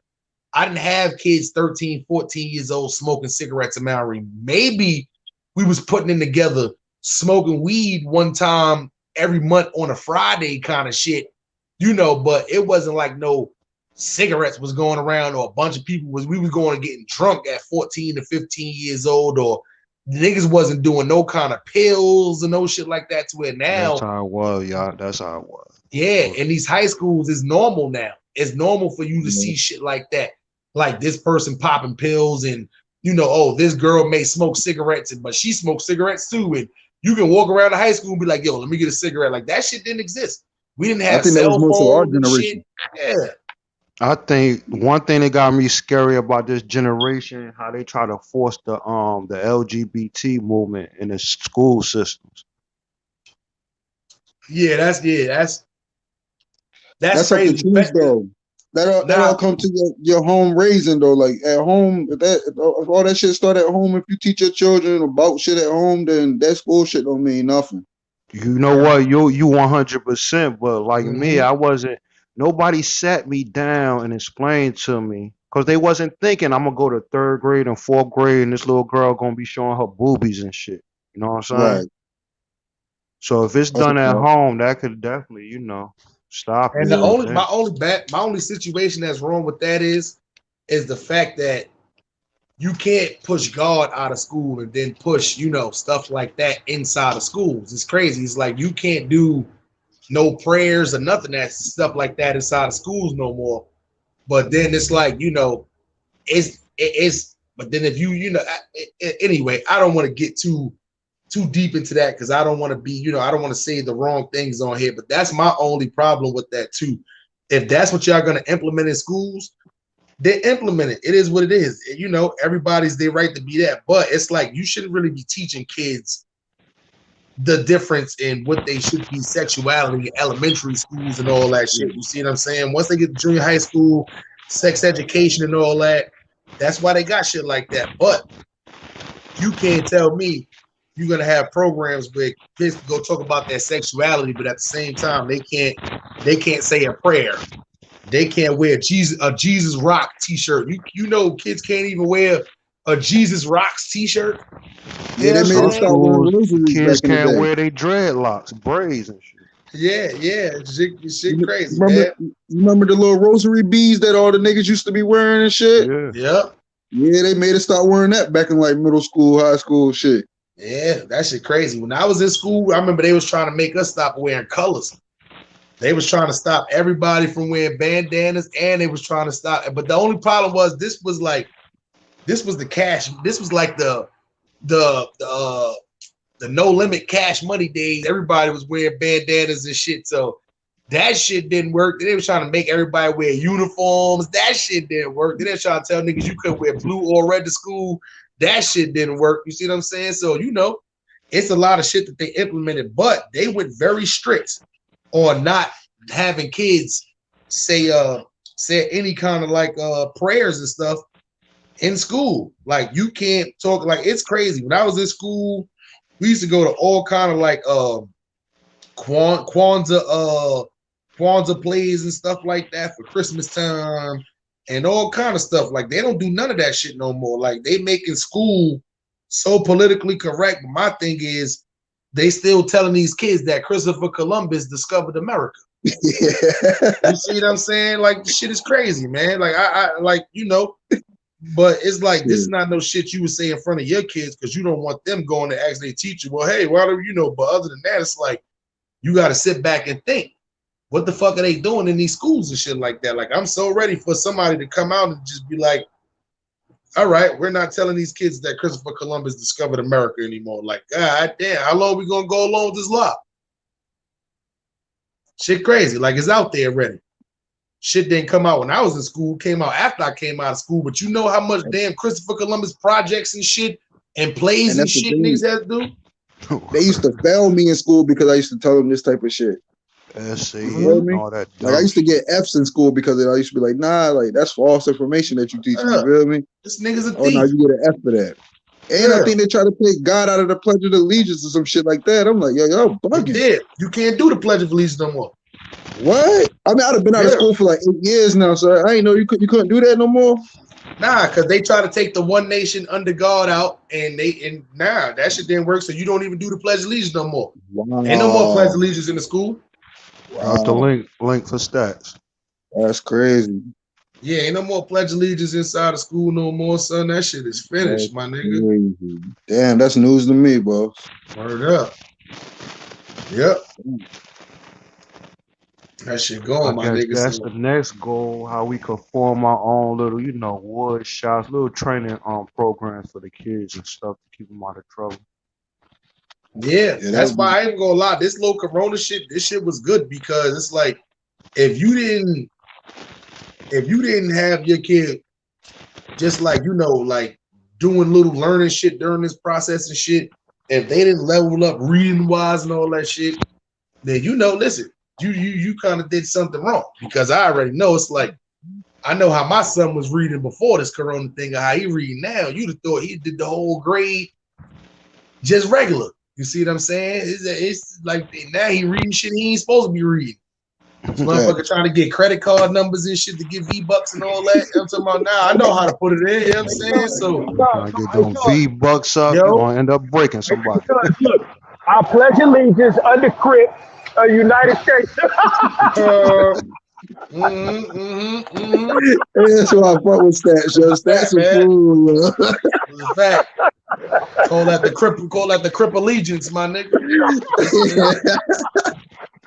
I didn't have kids 13, 14 years old smoking cigarettes in Mount. Maybe we was putting in together smoking weed one time every month on a Friday kind of shit, you know, but it wasn't like no cigarettes was going around or a bunch of people we was going and getting drunk at 14 to 15 years old, or niggas wasn't doing no kind of pills and no shit like that to where now. That's how it was, y'all. That's how it was. Yeah, in these high schools is normal now. It's normal for you to see shit like that. Like this person popping pills and, you know, oh, this girl may smoke cigarettes, but she smokes cigarettes too. And you can walk around the high school and be like, yo, let me get a cigarette. Like that shit didn't exist. We didn't have cell phones and shit. Yeah. I think one thing that got me scary about this generation, how they try to force the LGBT movement in the school systems. Yeah, that's up crazy. to choose though. That all come to your home raising though. Like at home, if all that shit start at home, if you teach your children about shit at home, then that school shit don't mean nothing. You know what? You 100%, but like me, I wasn't. Nobody sat me down and explained to me because they wasn't thinking I'm gonna go to third grade and fourth grade and this little girl gonna be showing her boobies and shit. You know what I'm saying? Right. So if it's done at home, that could definitely, you know, stop it. And my only situation that's wrong with that is the fact that you can't push God out of school and then push, you know, stuff like that inside of schools. It's crazy. It's like you can't do no prayers or nothing that stuff like that inside of schools no more. But then it's like, you know, it's but then if you know, anyway, I don't want to get too deep into that because I don't want to be, you know, I don't want to say the wrong things on here, but that's my only problem with that too. If that's what y'all going to implement in schools, then implement it. It is what it is. You know, everybody's their right to be that, but it's like you shouldn't really be teaching kids the difference in what they should be sexuality in elementary schools and all that shit. You see what I'm saying? Once they get to junior high school, sex education and all that, that's why they got shit like that. But you can't tell me you're gonna have programs where kids can go talk about their sexuality, but at the same time they can't say a prayer. They can't wear a Jesus Rock t-shirt. You know kids can't even wear a Jesus Rocks t-shirt. Yeah, they made it start wearing rosaries. Kids can't wear their dreadlocks, braids and shit. Yeah, shit crazy. Remember the little rosary beads that all the niggas used to be wearing and shit? Yeah. Yeah, they made it start wearing that back in like middle school, high school shit. Yeah, that shit crazy. When I was in school, I remember they was trying to make us stop wearing colors. They was trying to stop everybody from wearing bandanas, and they was trying to stop. But the only problem was this was the cash. This was like the no limit cash money days. Everybody was wearing bandanas and shit. So that shit didn't work. They was trying to make everybody wear uniforms. That shit didn't work. They didn't try to tell niggas you couldn't wear blue or red to school. That shit didn't work. You see what I'm saying? So, you know, it's a lot of shit that they implemented, but they went very strict on not having kids say any kind of like prayers and stuff in school. Like you can't talk, like it's crazy. When I was in school, we used to go to all kind of like Kwanzaa plays and stuff like that for Christmas time and all kind of stuff. Like they don't do none of that shit no more. Like they making school so politically correct. But my thing is they still telling these kids that Christopher Columbus discovered America. You see what I'm saying? Like, the shit is crazy, man. Like, I like, you know, but it's like, this is not no shit you would say in front of your kids because you don't want them going to ask their teacher, well, hey, why do you know? But other than that, it's like, you got to sit back and think, what the fuck are they doing in these schools and shit like that? Like, I'm so ready for somebody to come out and just be like, all right, we're not telling these kids that Christopher Columbus discovered America anymore. Like, God damn, how long we gonna go along with this law? Shit crazy. Like, it's out there already. Shit didn't come out when I was in school, came out after I came out of school. But you know how much damn Christopher Columbus projects and shit and plays and shit niggas had to do? They used to fail me in school because I used to tell them this type of shit. You know that like I used to get F's in school because I used to be like, nah, like that's false information that you teach me. You feel me? This nigga's a thief. Oh, now you get an F for that. And I think they try to take God out of the Pledge of Allegiance or some shit like that. I'm like, yo, y'all bugging. You can't do the Pledge of Allegiance no more. What? I mean, I'd have been out of school for like 8 years now, so I ain't know you couldn't do that no more. Nah, because they try to take the one nation under God out, and that shit didn't work. So you don't even do the Pledge of Allegiance no more. Wow. Ain't no more Pledge of Allegiance in the school. Wow. The link for stats. That's crazy. Yeah, ain't no more Pledge of Allegiance inside of school no more, son. That shit is finished, my nigga. Crazy. Damn, that's news to me, bro. Word up. Yep. That shit going, my nigga. That's the next goal, how we could form our own little, wood shops, little training programs for the kids and stuff to keep them out of trouble. Yeah, that's why I ain't gonna lie. This little Corona shit, this shit was good because it's like if you didn't have your kid just like like doing little learning shit during this process and shit, if they didn't level up reading wise and all that shit, then listen, you kind of did something wrong because I already know it's like I know how my son was reading before this Corona thing or how he reading now. You'd have thought he did the whole grade just regular. You see what I'm saying? It's like now he reading shit he ain't supposed to be reading. Motherfucker trying to get credit card numbers and shit to get V-Bucks and all that. I'm talking about now. I know how to put it in. You know what I'm saying? So trying to get them V-Bucks up, you're going to end up breaking somebody. Look, I pledge allegiance under Crips, United States. That's why I fuck with stats, yo. Stats are cool, it's a fact. Call that the Crip allegiance, my nigga.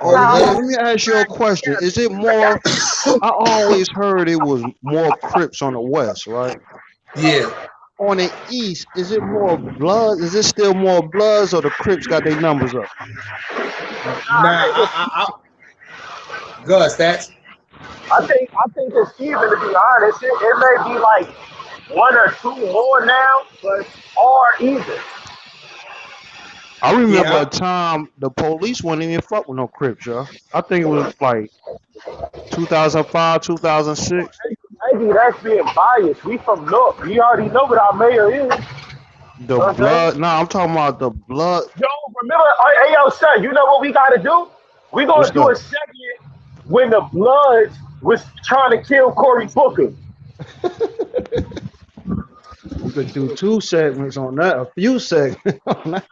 Let me ask you a question. Is it more? I always heard it was more Crips on the west, right? Yeah. On the east, is it more blood? Is it still more Bloods, or the Crips got their numbers up? Nah, go ahead, Stats. I think it's even, to be honest. It may be like 1 or 2 more now, but all even. I remember a time the police wouldn't even fuck with no Crips, y'all. I think it was like 2005, 2006. Maybe that's being biased. We from North. We already know what our mayor is. The blood. No, I'm talking about the blood. Yo, remember, hey, yo, son, you know what we got to do? We going to do a segment when the Bloods was trying to kill Cory Booker. We could do 2 segments on that, a few segments on that.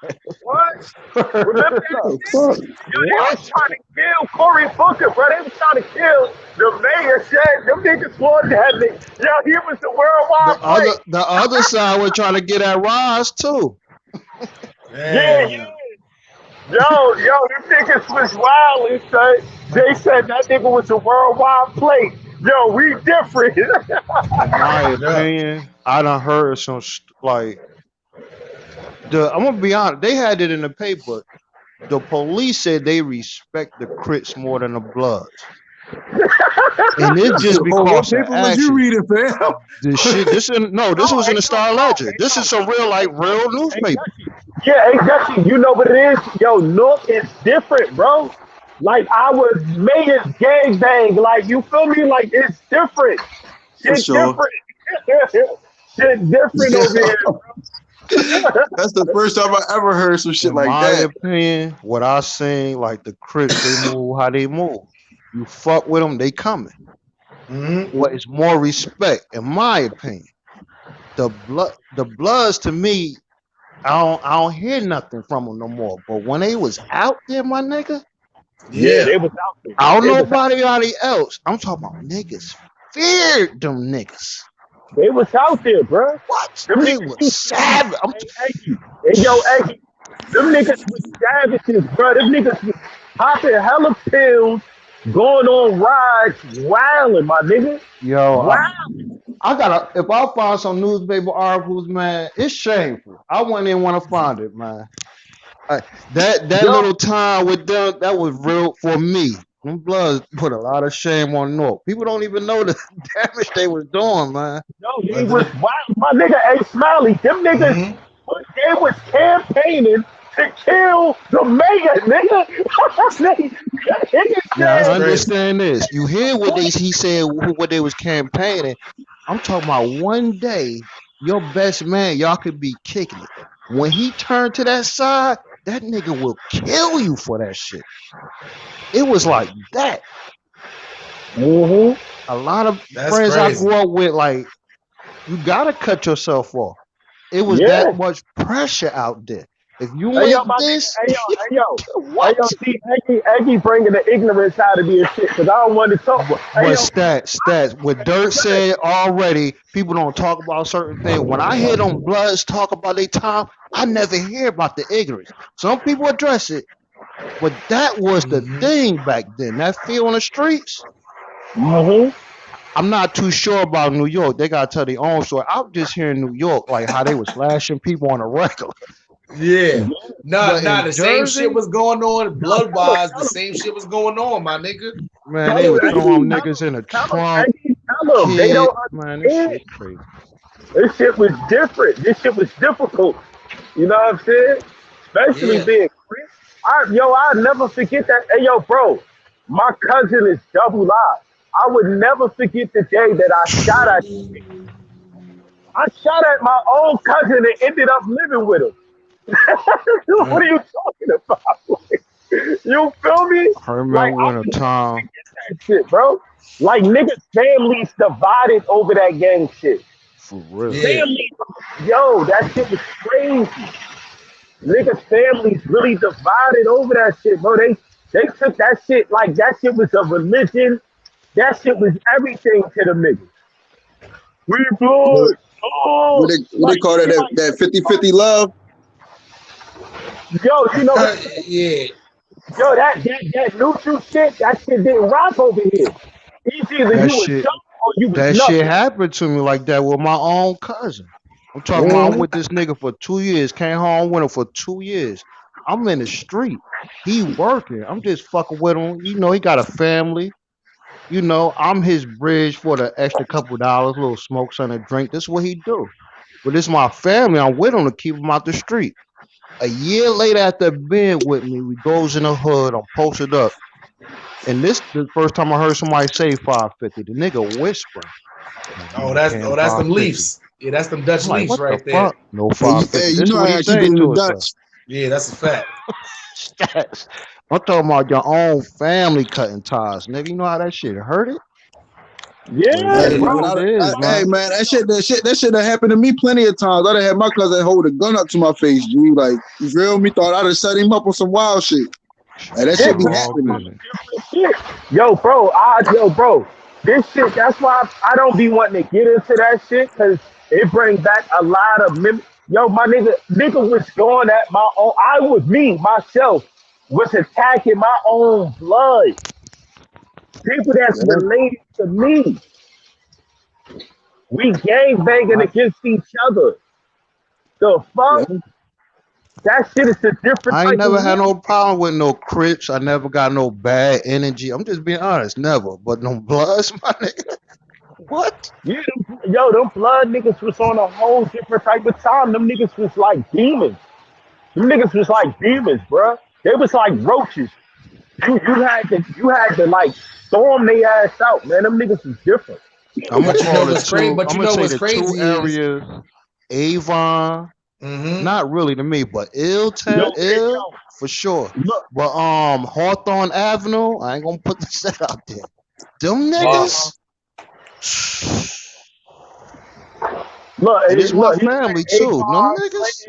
What? Remember that? They was trying to kill Cory Booker, bro. They was trying to kill the mayor. Said them niggas wanted that nigga. Yo, he was the worldwide. The other side was trying to get at Ross too. Yeah. Yo, them niggas was wild and say they said that nigga was a worldwide plate. Yo, we different. In my opinion, I done heard some I'm gonna be honest. They had it in the paper. The police said they respect the Crips more than the Bloods, and it's just because what paper was you reading, fam? This was in the Star Ledger. This is some real newspaper. Yeah, exactly. You know what it is? Yo, North is different, bro. Like our mayor's gangbang. Like, you feel me? Like, it's different. It's different. Shit different over here, bro. That's the first time I ever heard some shit like that. In my opinion, what I seen, like the Crips, they move how they move. You fuck with them, they coming. What is more respect, in my opinion. The Bloods, to me, I don't hear nothing from them no more. But when they was out there, my nigga, Yeah. they was out there. I don't They know was out, nobody else. I'm talking about niggas feared them niggas. they was out there, bro. What? Them They niggas was used to be, savage. hey, yo, hey, them niggas was savages, bro. Them niggas was popping hella pills, going on rides, wilding, my nigga. Yo, Wow. I gotta. If I find some newspaper articles, man, it's shameful. I wouldn't even want to find it, man. That Yo, little time with them, that was real for me. Them Bloods put a lot of shame on North. People don't even know the damage they was doing, man. no, they was wild. My nigga, hey, Smiley, them niggas, they was campaigning to kill the mayor, nigga. Niggas Now said, understand this. You hear what he said, what they was campaigning. I'm talking about one day, your best man, y'all could be kicking it. When he turned to that side, that nigga will kill you for that shit. It was like that. A lot of That's friends I crazy. grew up with, like, you gotta cut yourself off. It was yeah. that much pressure out there. If you Hey yo, ain't my nigga, this, hey yo, what? see, Eggy bringing the ignorance out of this shit, cause I don't want to talk. Hey But yo, stats. What Dirt said already, people don't talk about certain things. When I hear them Bloods talk about their time, I never hear about the ignorance. Some people address it, but that was the thing back then. That fear on the streets. I'm not too sure about New York. They gotta tell their own story. I'm just hearing New York, like how they was slashing people on a regular. Yeah. Nah, But in the same Jersey, shit was going on blood wise. The same shit was going on, my nigga. man, they was throwing niggas in the trunk. tell them they don't Man, this understand. shit crazy. This shit was different. This shit was difficult. You know what I'm saying? Especially Yeah. being Chris. I'll never forget that. Hey, yo, bro, my cousin is double live. I would never forget the day that I shot at. I shot at my own cousin and ended up living with him. What are you talking about? You feel me? I Like, remember I when a would never time, forget that shit, bro. Like, niggas' families divided over that gang shit. for real. Yeah. Families, yo, that shit was crazy. Niggas' families really divided over that shit, bro. They took that shit like that shit was a religion. That shit was everything to them niggas. We What, blood. Oh, what they call that? That 50-50 love? yo, you know, Yeah. yo, that neutral shit, that shit didn't rock over here. It's either That you was shit, dumb or you was that shit nothing. happened to me like that with my own cousin. I'm talking about I'm with this nigga for 2 years. Came home with him for 2 years. I'm in the street. He working. I'm just fucking with him. You know, he got a family. You know, I'm his bridge for the extra couple dollars, little smoke, something to drink. This is what he do. But it's my family. I'm with him to keep him out the street. A year later, after being with me, we goes in the hood. I'm posted up. And this the first time I heard somebody say 550. The nigga whispering. Oh, that's Came them 550. Leafs. Yeah, that's them Dutch I'm like, Leafs what the right there. fuck? No Hey, 550. you This is know what how he I keep it saying in to the himself. Dutch. Yeah, that's a fact. Stats. I'm talking about your own family cutting ties, nigga. You know how that shit hurt it? But it Yeah, is Hey, what bro. man, it is, hey, man. man, that shit that happened to me plenty of times. I done had my cousin hold a gun up to my face, G. Like, you feel me? Thought I'd have set him up on some wild shit. Hey, that shit be All happening. business. Shit. Yo, bro. This shit, that's why I don't be wanting to get into that shit, because it brings back a lot of Yo, my nigga was going at my own. Myself, was attacking my own blood. People that's Yeah, related to me. We gang banging I, against each other. The yeah. fuck? That shit is a different I ain't type of never had war. no problem with no Crips. I never got no bad energy. I'm just being honest, never. But no Bloods, my nigga. What? Yeah, them blood niggas was on a whole different type of time. Them niggas was like demons. Them niggas was like demons, bruh. They was like roaches. You had to like storm their ass out, man. Them niggas was different. I'm gonna But you know call the what's crazy? two. But I'm you gonna know say what's the two crazy is, areas. Avon, not really to me, but Yo, Ill for sure. look, But Hawthorne Avenue, I ain't gonna put the set out there. Them yeah, niggas, look, and it's my look. He family said too. Them Avon, niggas.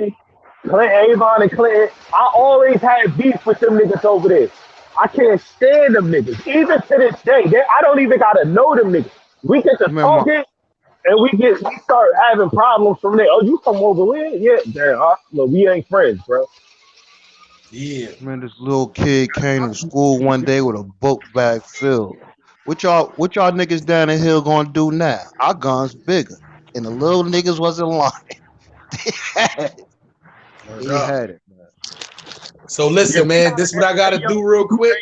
Clinton, Avon, and Clinton. I always had beef with them niggas over there. I can't stand them niggas. Even to this day, I don't even gotta know them niggas. We get to Remember, talking and we start having problems from there. Oh, you from over here? Yeah, damn. No, we ain't friends, bro. Yeah. man, this little kid came to school one day with a book bag filled. What y'all niggas down the hill gonna do now? Our guns bigger, and the little niggas wasn't lying. They had it. Word They up. had it, man. So Yeah, listen, man, this what I gotta do real quick.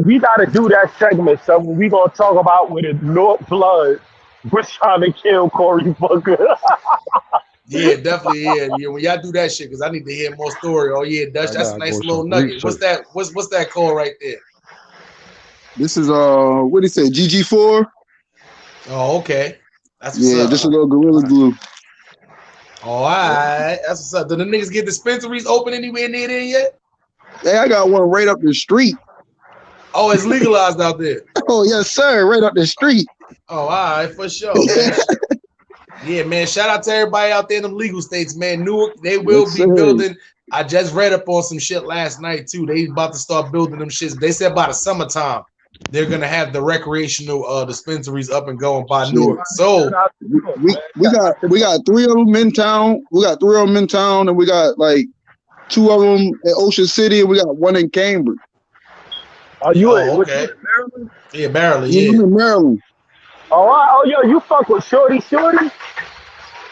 we gotta do that segment. So we gonna talk about with the North Blood was trying to kill Cory Booker. Yeah, definitely. Yeah. When y'all do that shit, because I need to hear more story. Oh yeah, Dutch, I that's a gotta nice go little some nugget. What's research. that? What's that called right there? This is what do you say? GG4? Oh, okay. That's what's Yeah, up. just a little Gorilla Glue. Oh, all right. That's what's up. Do the niggas get dispensaries open anywhere near there yet? Hey, I got one right up the street. Oh, it's legalized out there. Oh yes, sir, right up the street. Oh, all right, for sure, man. Yeah, man. Shout out to everybody out there in them legal states, man. Newark, they will Yes, be sir. building. I just read up on some shit last night too. They about to start building them shits. They said by the summertime they're gonna have the recreational dispensaries up and going by Shit. Newark. So We got 3 of them in town. We got 3 of them in town, and we got like 2 of them in Ocean City, and we got 1 in Cambridge. Are you okay? Maryland? Yeah, barely. Yeah, I'm in Maryland. Oh, yo, you fuck with Shorty?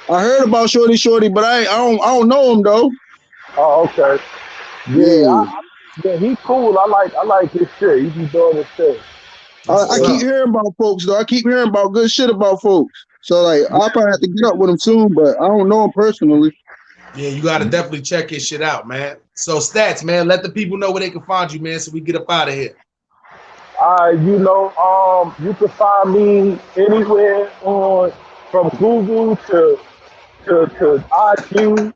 I heard about Shorty, but I don't know him though. Oh, okay. Yeah. Yeah, he cool. I like his shit. He be doing his shit. I keep hearing about folks though. I keep hearing about good shit about folks. So like, I'll probably have to get up with him soon, but I don't know him personally. Yeah, you got to definitely check his shit out, man. So Stats, man, let the people know where they can find you, man, so we get up out of here. You can find me anywhere from Google to iTunes.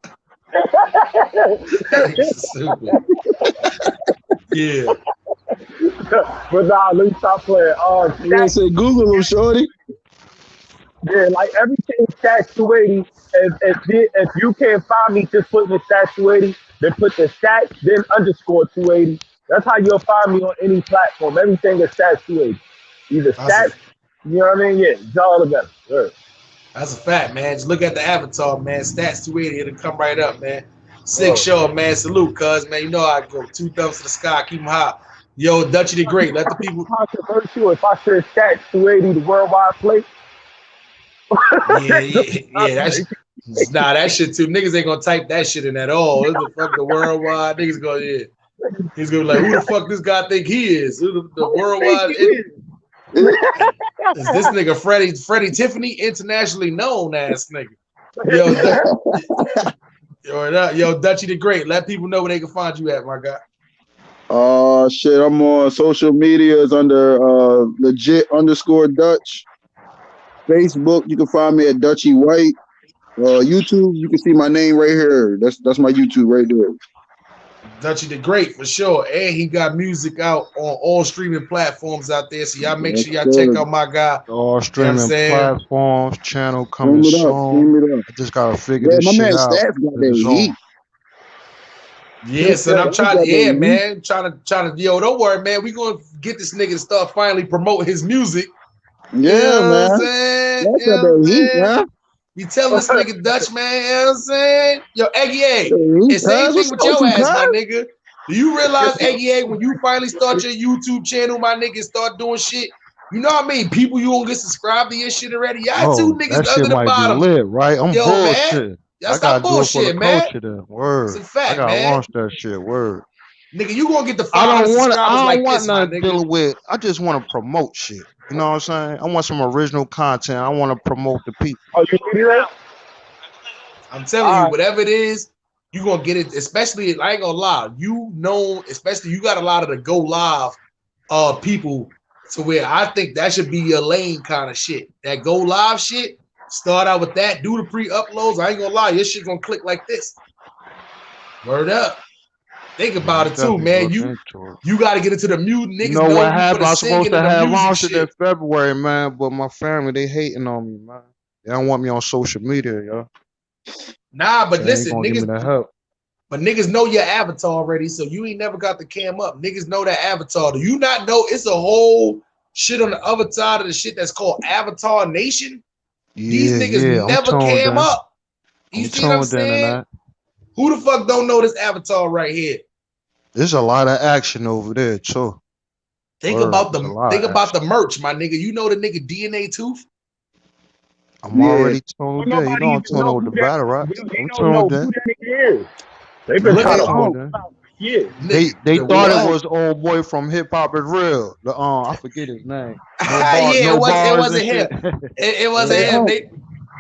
Stupid. Yeah. But nah, let me stop playing. You gonna say Google him, Shorty? Yeah, like everything Stats 280. If you can't find me, just put in the Stats 280, then put the stats, then underscore 280. That's how you'll find me on any platform. Everything is Stats 280. Either Stats, you know what I mean? Yeah, it's all together. Sure. That's a fact, man. Just look at the avatar, man. Stats 280, it'll come right up, man. Sick show, man. Salute, cuz, man. You know how I go. 2 thumbs to the sky, keep them high. Yo, Dutchy the Great. Let the people. Controversial if I said Stats 280, the worldwide play. Yeah. That shit too. Niggas ain't gonna type that shit in at all. What the fuck, the worldwide? Niggas go, yeah. He's gonna be like, who the fuck this guy think he is? Who the worldwide? Is this nigga Freddie Tiffany, internationally known ass nigga? Yo, Dutchy the Great. Let people know where they can find you at, my guy. Shit, I'm on social medias under legit_Dutch. Facebook, you can find me at Dutchy White. YouTube, you can see my name right here. That's my YouTube right there. Dutchy the Great for sure. And he got music out on all streaming platforms out there. So y'all make sure y'all check out my guy. All streaming platforms, channel coming Stream soon. I just gotta figure this shit out. Stats got that heat. Yeah, so I'm trying to, man. Trying to, yo, don't worry, man. We gonna get this nigga to start finally promote his music. Yeah, you know man. What I'm saying? That's you know what heat, man. You tell this nigga Dutch, man, you know what I'm saying? Yo, Eggy A, it's same thing with your ass, my nigga. Do you realize, Eggy A, when you finally start your YouTube channel, my nigga, start doing shit, you know what I mean? People you gonna get subscribed to your shit already. Y'all 2 niggas that under the bottom. Be lit, right? I'm bullshit. Man, y'all stop bullshit, man. Word. It's a fact, I gotta man. launch that shit. Word. Nigga, you gonna get the 500 I don't like want this, nothing dealing with. I just want to promote shit. You know what I'm saying? I want some original content. I want to promote the people. Oh, you see that? I'm telling you, whatever it is, you gonna get it. Especially, I ain't gonna lie. You know, especially you got a lot of the go live people to where I think that should be your lane kind of shit. That go live shit. Start out with that. Do the pre-uploads. I ain't gonna lie. Your shit gonna click like this. Word up. Think about it too, man. You got to get into the music. Niggas you know what happened? I was supposed to have launched it in February, man. But my family, they hating on me, man. They don't want me on social media, yo. Nah, but they listen, ain't gonna give me the help. But niggas know your avatar already, so you ain't never got the cam up. Niggas know that avatar. Do you not know it's a whole shit on the other side of the shit that's called Avatar Nation? These niggas I'm never tuned cam in. up. You I'm see what I'm tuned in saying? that. Who the fuck don't know this avatar right here? There's a lot of action over there too. Think Word, about there's a lot think of about action. the merch, my nigga. You know the nigga DNA Tooth? I'm Yeah. already Well, tuned in. You nobody know I'm even tuned know in with who the that. battle rap. They I'm don't know tuned who in. that nigga is. They've been Look trying at to him. tuned in. shit. They thought it What? was old boy from Hip Hop is Real. The I forget his name. Yeah, No it bars and wasn't him. shit. It wasn't Hey, him.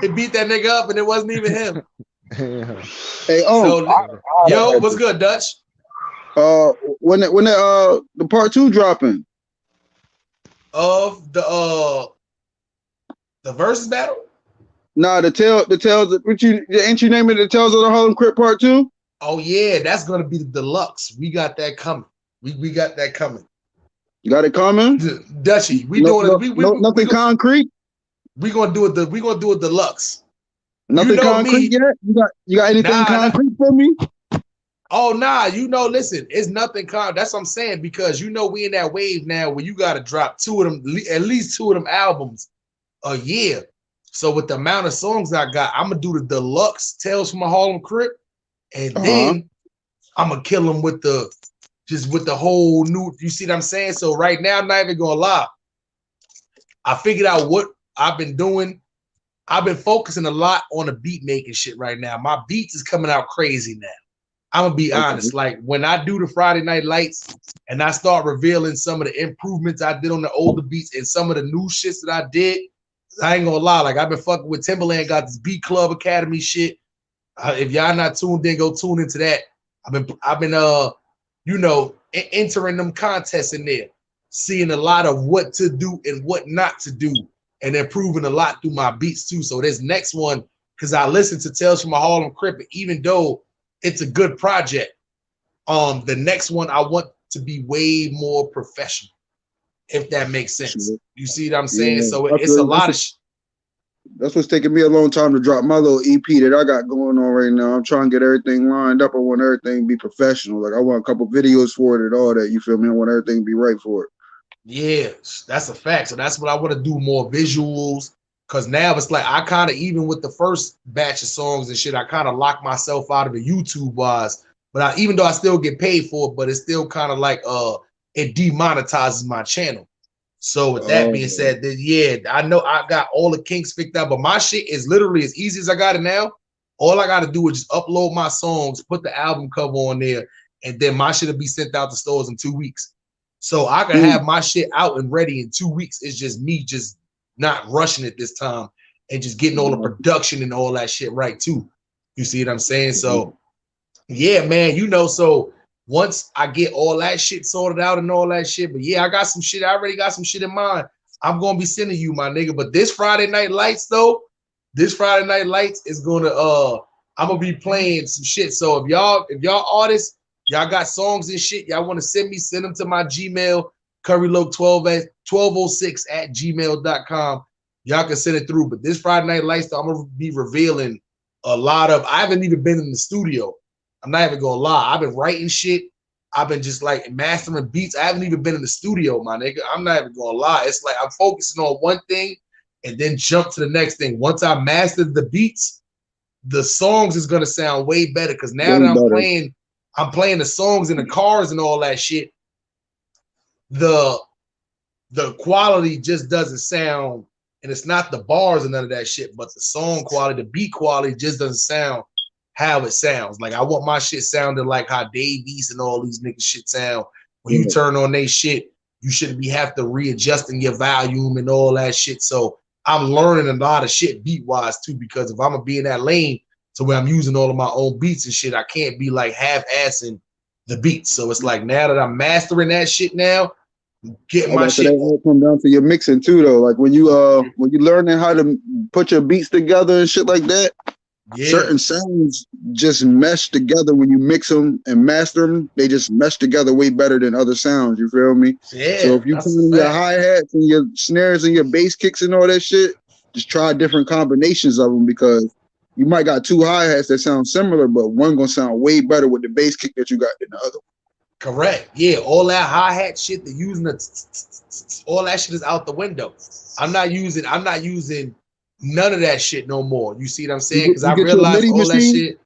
They beat that nigga up and it wasn't even him. Yeah. hey, So yo, what's good, Dutch? when the part 2 dropping? Of the versus battle? Nah, the tales. Ain't you naming the Tales of the Harlem Crip Part 2? Oh yeah, that's gonna be the deluxe. We got that coming. We got that coming. You got it coming? Dutchy, we doing it. Nothing concrete. We gonna do it. We gonna do a deluxe. Nothing you know concrete me. yet? You got anything concrete for me? Oh nah, listen, it's nothing. That's what I'm saying, because we in that wave now where you gotta drop at least two of them albums a year. So with the amount of songs I got, I'm gonna do the deluxe Tales from a Harlem Crip, and then I'm gonna kill them with the whole new. You see what I'm saying? So right now, I'm not even gonna lie. I figured out what I've been doing. I've been focusing a lot on the beat making shit right now. My beats is coming out crazy now. I'm gonna be honest. Like when I do the Friday Night Lights and I start revealing some of the improvements I did on the older beats and some of the new shits that I did, I ain't gonna lie. Like I've been fucking with Timberland, got this Beat Club Academy shit. If y'all not tuned in, go tune into that. I've been entering them contests in there, seeing a lot of what to do and what not to do, and improving a lot through my beats too. So this next one, because I listened to Tales from a Harlem Crip, even though it's a good project, the next one I want to be way more professional, if that makes sense. You see what I'm saying? Yeah, So it's a lot of that's what's taking me a long time to drop my little EP that I got going on right now. I'm trying to get everything lined up. I want everything to be professional. Like I want a couple videos for it and all that. You feel me? I want everything to be right for it. Yeah, that's a fact. So that's what I want to do, more visuals. Cause now it's like I kind of, even with the first batch of songs and shit, I kind of locked myself out of the YouTube wise. But even though I still get paid for it, but it's still kind of like it demonetizes my channel. So with that being said, I know I got all the kinks fixed out, but my shit is literally as easy as I got it now. All I got to do is just upload my songs, put the album cover on there, and then my shit will be sent out to stores in 2 weeks. So I can have my shit out and ready in 2 weeks. It's just me just not rushing it this time and just getting all the production and all that shit right too. You see what I'm saying? So yeah, man, so once I get all that shit sorted out and all that shit, but yeah, I got some shit. I already got some shit in mind. I'm gonna be sending you, my nigga. But this Friday Night Lights though, is gonna I'm gonna be playing some shit. So if y'all artists, y'all got songs and shit, y'all want to send them to my Gmail, curryloke1206@gmail.com. Y'all can send it through. But this Friday Night Lights, I'm gonna be revealing a lot of. I haven't even been in the studio. I'm not even gonna lie. I've been writing shit. I've been just like mastering beats. I haven't even been in the studio, my nigga. I'm not even gonna lie. It's like I'm focusing on one thing and then jump to the next thing. Once I mastered the beats, the songs is gonna sound way better. Because now that I'm playing the songs in the cars and all that shit, the quality just doesn't sound, and it's not the bars and none of that shit, but the song quality, the beat quality just doesn't sound how it sounds. Like I want my shit sounding like how Dave East and all these niggas shit sound. When you turn on they shit, you shouldn't be have to readjusting your volume and all that shit. So I'm learning a lot of shit beat wise too, because if I'm gonna be in that lane to where I'm using all of my own beats and shit, I can't be like half-assing the beats. So it's like now that I'm mastering that shit now, getting my shit. That all come down to your mixing too, though. Like when you learning how to put your beats together and shit like that. Yeah. Certain sounds just mesh together when you mix them and master them. They just mesh together way better than other sounds. You feel me? Yeah. So if you put in your hi-hats and your snares and your bass kicks and all that shit, just try different combinations of them, because You might got two hi-hats that sound similar, but one gonna sound way better with the bass kick that you got than the other one. Correct. Yeah, all that hi-hat shit, they're using all that shit is out the window. I'm not using none of that shit no more. You see what I'm saying? Because I realized all that shit.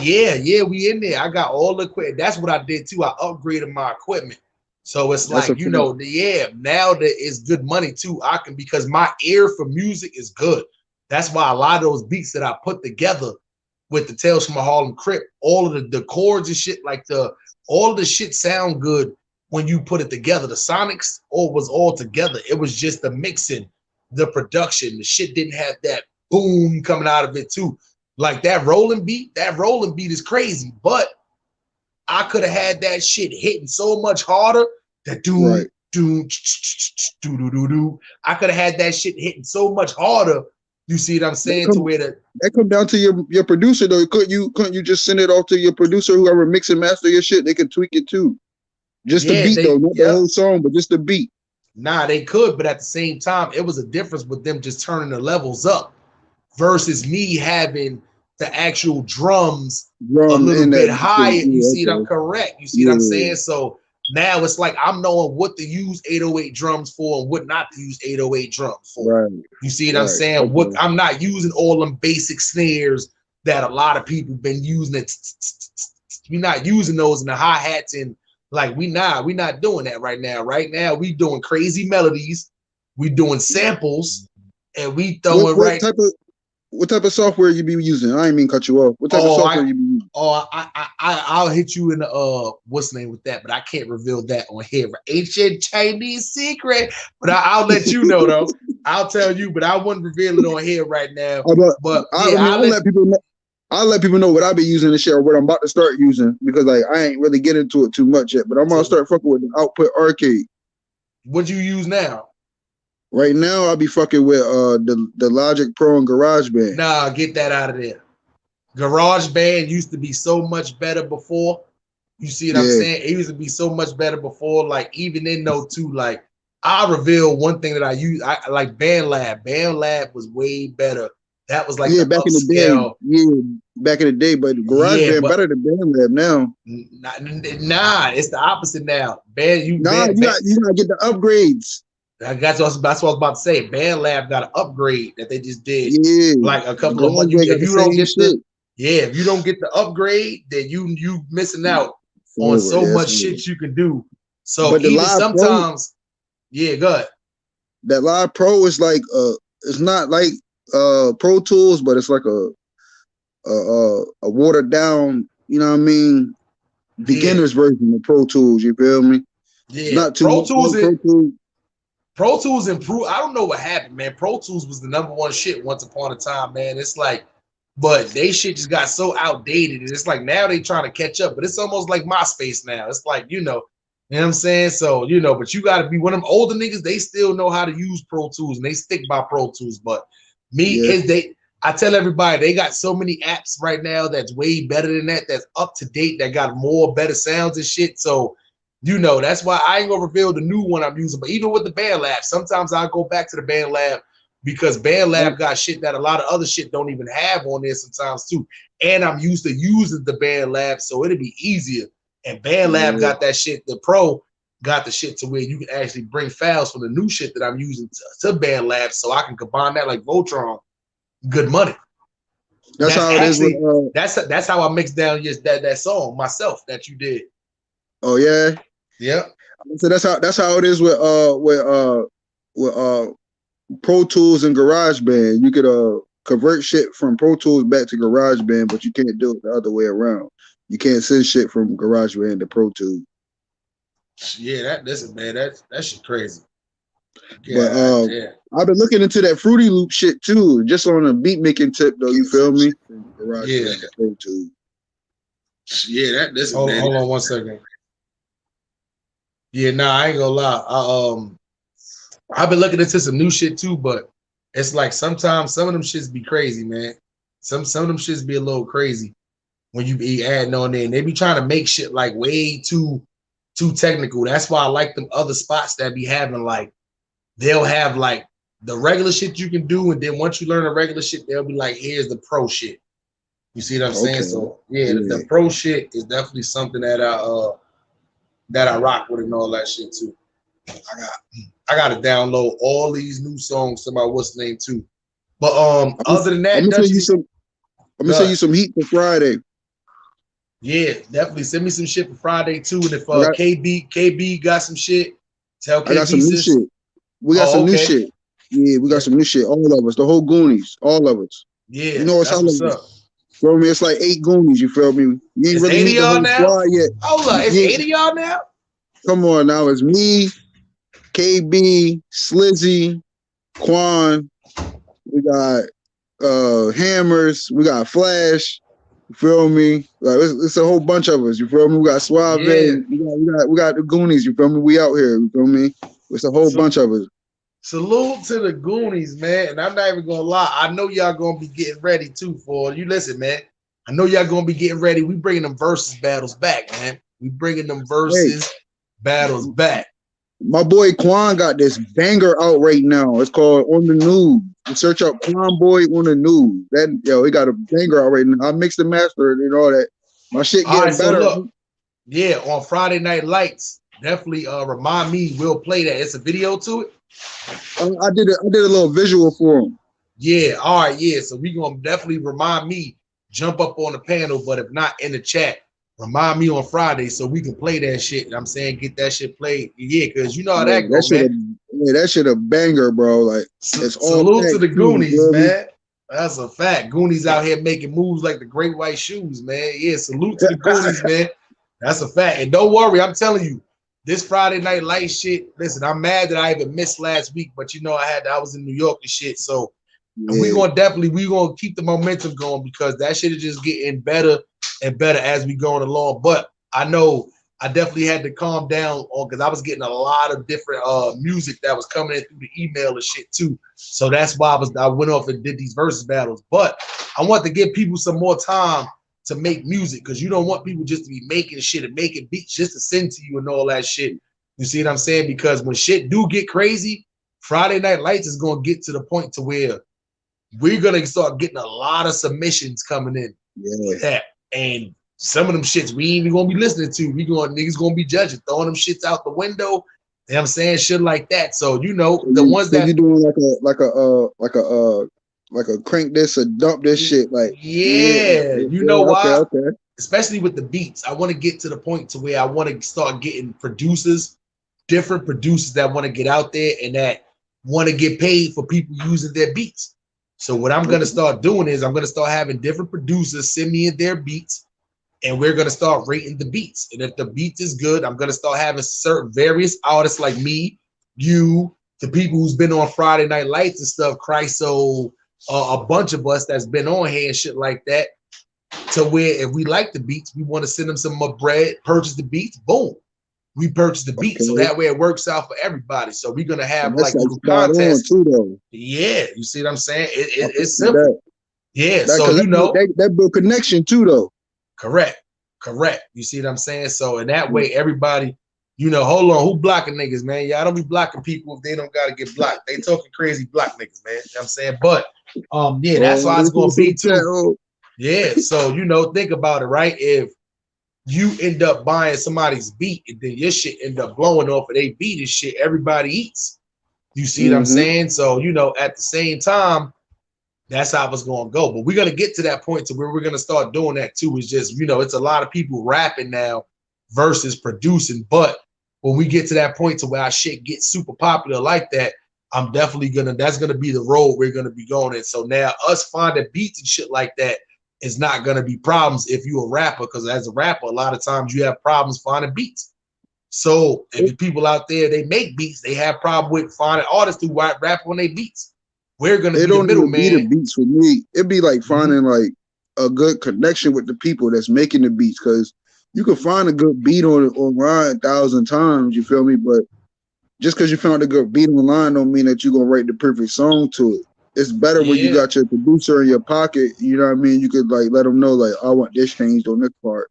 Yeah, we in there. I got all the equipment. That's what I did too. I upgraded my equipment. So it's like, you know, now that it's good money too. I can, because my ear for music is good. That's why a lot of those beats that I put together with the Tales from a Harlem Crip, all of the chords and shit, like all of the shit sound good when you put it together. The sonics was all together. It was just the mixing, the production. The shit didn't have that boom coming out of it too. Like that rolling beat is crazy, but I could have had that shit hitting so much harder. That I could have had that shit hitting so much harder. You see what I'm saying? That come down to your producer though. Couldn't you just send it off to your producer, whoever mix and master your shit? They could tweak it too. Just the beat though, not the whole song, but just the beat. Nah, they could, but at the same time, it was a difference with them just turning the levels up versus me having the actual drums a little bit higher. You see what I'm correct? You see what I'm saying? So now it's like I'm knowing what to use 808 drums for and what not to use 808 drums for. Right. You see what I'm saying? What I'm not using all them basic snares that a lot of people been using. We're not using those in the hi-hats, and like we're not doing that right now. Right now we doing crazy melodies, we doing samples, and we throwing What type of software you be using? I ain't mean cut you off. What type of software you be using? I'll hit you in the what's the name with that, but I can't reveal that on here. Ancient Chinese secret, but I'll let you know though. I'll tell you, but I wouldn't reveal it on here right now. But I'll let people know. I'll let people know what I be using this year or what I'm about to start using, because like I ain't really get into it too much yet. But I'm gonna start fucking with the Output Arcade. What you use now? Right now, I'll be fucking with the Logic Pro and GarageBand. Nah, get that out of there. GarageBand used to be so much better before. You see what I'm saying? It used to be so much better before. Like even in Note 2, like I reveal one thing that I use. I like BandLab. BandLab was way better. That was like back in the day. Yeah, back in the day, but GarageBand better than BandLab now. Nah, it's the opposite now. You gotta get the upgrades. That's what I was about to say. BandLab got an upgrade that they just did like a couple of months. If you don't get the upgrade, then you missing out on so much shit you can do. So even sometimes, go ahead. That Live Pro is like it's not like Pro Tools, but it's like a watered down, you know what I mean, beginner's version of Pro Tools. You feel me? Yeah, not too Pro Tools. Pro Tools improved. I don't know what happened, man. Pro Tools was the #1 shit once upon a time, man. It's like, but they shit just got so outdated. And it's like now they trying to catch up, but it's almost like MySpace now. It's like, you know what I'm saying? So, but you got to be one of them older niggas. They still know how to use Pro Tools and they stick by Pro Tools. But I tell everybody, they got so many apps right now that's way better than that, that's up to date, that got more better sounds and shit. So, that's why I ain't gonna reveal the new one I'm using. But even with the BandLab, sometimes I'll go back to the BandLab because BandLab got shit that a lot of other shit don't even have on there sometimes too. And I'm used to using the BandLab, so it'll be easier. And BandLab got that shit. The Pro got the shit to where you can actually bring files from the new shit that I'm using to BandLab, so I can combine that like Voltron. Good money. That's how it is with, that's how I mixed down that song myself that you did. Oh yeah. Yeah. So that's how it is with Pro Tools and GarageBand. You could convert shit from Pro Tools back to GarageBand, but you can't do it the other way around. You can't send shit from GarageBand to Pro Tools. Yeah, that shit crazy. Yeah, but I've been looking into that Fruity Loop shit too, just on a beat making tip though. You feel me? GarageBand to Pro Tools. Yeah, hold on 1 second. Yeah, I ain't gonna lie. I've been looking into some new shit too, but it's like sometimes some of them shits be crazy, man. Some of them shits be a little crazy when you be adding on there, and they be trying to make shit like way too technical. That's why I like them other spots that be having like they'll have like the regular shit you can do, and then once you learn the regular shit, they'll be like, here's the pro shit. You see what I'm saying? So yeah, the pro shit is definitely something that I rock with and all that shit too. I gotta download all these new songs to my what's the name too. But other than that, I'm gonna send you some heat for Friday. Yeah, definitely send me some shit for Friday too. And if KB got some shit, tell KB I got some new shit. We got some new shit. Yeah, we got some new shit. All of us, the whole Goonies, all of us. Yeah, you know it's how what's up. Feel me? It's like 8 Goonies. You feel me? You ain't really meet the whole squad yet. Hold on, it's 8 of y'all now. Come on now, it's me, KB, Slizzy, Quan. We got Hammers. We got Flash. You feel me? Like it's a whole bunch of us. You feel me? We got Suave. Yeah. We got the Goonies. You feel me? We out here. You feel me? It's a whole bunch of us. Salute to the Goonies, man. And I'm not even gonna lie. I know y'all gonna be getting ready too for you. Listen, man. I know y'all gonna be getting ready. We bringing them versus battles back, man. We bringing them versus battles back. My boy Quan got this banger out right now. It's called On the News. You search up Quan Boy On the News. He got a banger out right now. I mixed and mastered and all that. My shit getting better. So look, on Friday Night Lights, definitely remind me. We'll play that. It's a video to it. I did a little visual for him. Yeah, all right, yeah. So we gonna definitely remind me, jump up on the panel, but if not in the chat, remind me on Friday so we can play that shit. I'm saying get that shit played. Yeah, because you know how that goes, man. That shit a banger, bro. Like it's all salute to the Goonies, man. That's a fact. Goonies out here making moves like the Great White Shoes, man. Yeah, salute to the Goonies, man. That's a fact. And don't worry, I'm telling you, this Friday Night Light shit. Listen, I'm mad that I even missed last week, but you know I was in New York and shit. So we gonna keep the momentum going because that shit is just getting better and better as we going along. But I know I definitely had to calm down on because I was getting a lot of different music that was coming in through the email and shit too. So that's why I went off and did these versus battles. But I want to give people some more time to make music because you don't want people just to be making shit and making beats just to send to you and all that shit. You see what I'm saying? Because when shit do get crazy, Friday Night Lights is gonna get to the point to where we're gonna start getting a lot of submissions coming in with that. And some of them shits we ain't even gonna be listening to. Niggas gonna be judging, throwing them shits out the window. You know what I'm saying? Shit like that. So you know the ones that you doing like a crank this or dump this shit. Like you know why? Okay. Especially with the beats. I want to get to the point to where I want to start getting different producers that want to get out there and that want to get paid for people using their beats. So what I'm going to start doing is I'm going to start having different producers send me in their beats and we're going to start rating the beats. And if the beat is good, I'm going to start having certain various artists like me, you, the people who's been on Friday Night Lights and stuff, Chryso, a bunch of us that's been on here and shit like that, to where if we like the beats, we want to send them some more bread, purchase the beats, boom. We purchase the beats. So that way it works out for everybody. So we're going to have like little contests. Yeah, you see what I'm saying? It's simple. So you know. That build connection too though. Correct. You see what I'm saying? So in that way, everybody, you know, hold on, who blocking niggas, man? Y'all don't be blocking people if they don't gotta get blocked. They talking crazy block niggas, man. You know what I'm saying? But that's how it's gonna be too. Yeah, so you know, think about it, right? If you end up buying somebody's beat and then your shit end up blowing off of they beat and shit, everybody eats. You see what I'm saying? So, you know, at the same time, that's how it's going to go. But we're going to get to that point to where we're going to start doing that too. It's just, you know, it's a lot of people rapping now versus producing. But when we get to that point to where our shit gets super popular like that, I'm definitely that's going to be the road we're going to be going in. So now us finding beats and shit like that is not going to be problems if you're a rapper, because as a rapper, a lot of times you have problems finding beats. So if the people out there, they make beats, they have problem with finding artists who rap on their beats. We're going to be the middleman. It don't even be the beats for me. It'd be like finding like a good connection with the people that's making the beats, because you can find a good beat online 1,000 times, you feel me? But just because you found a good beat online don't mean that you're going to write the perfect song to it. It's better when you got your producer in your pocket, you know what I mean? You could like let them know, like, I want this changed on this part.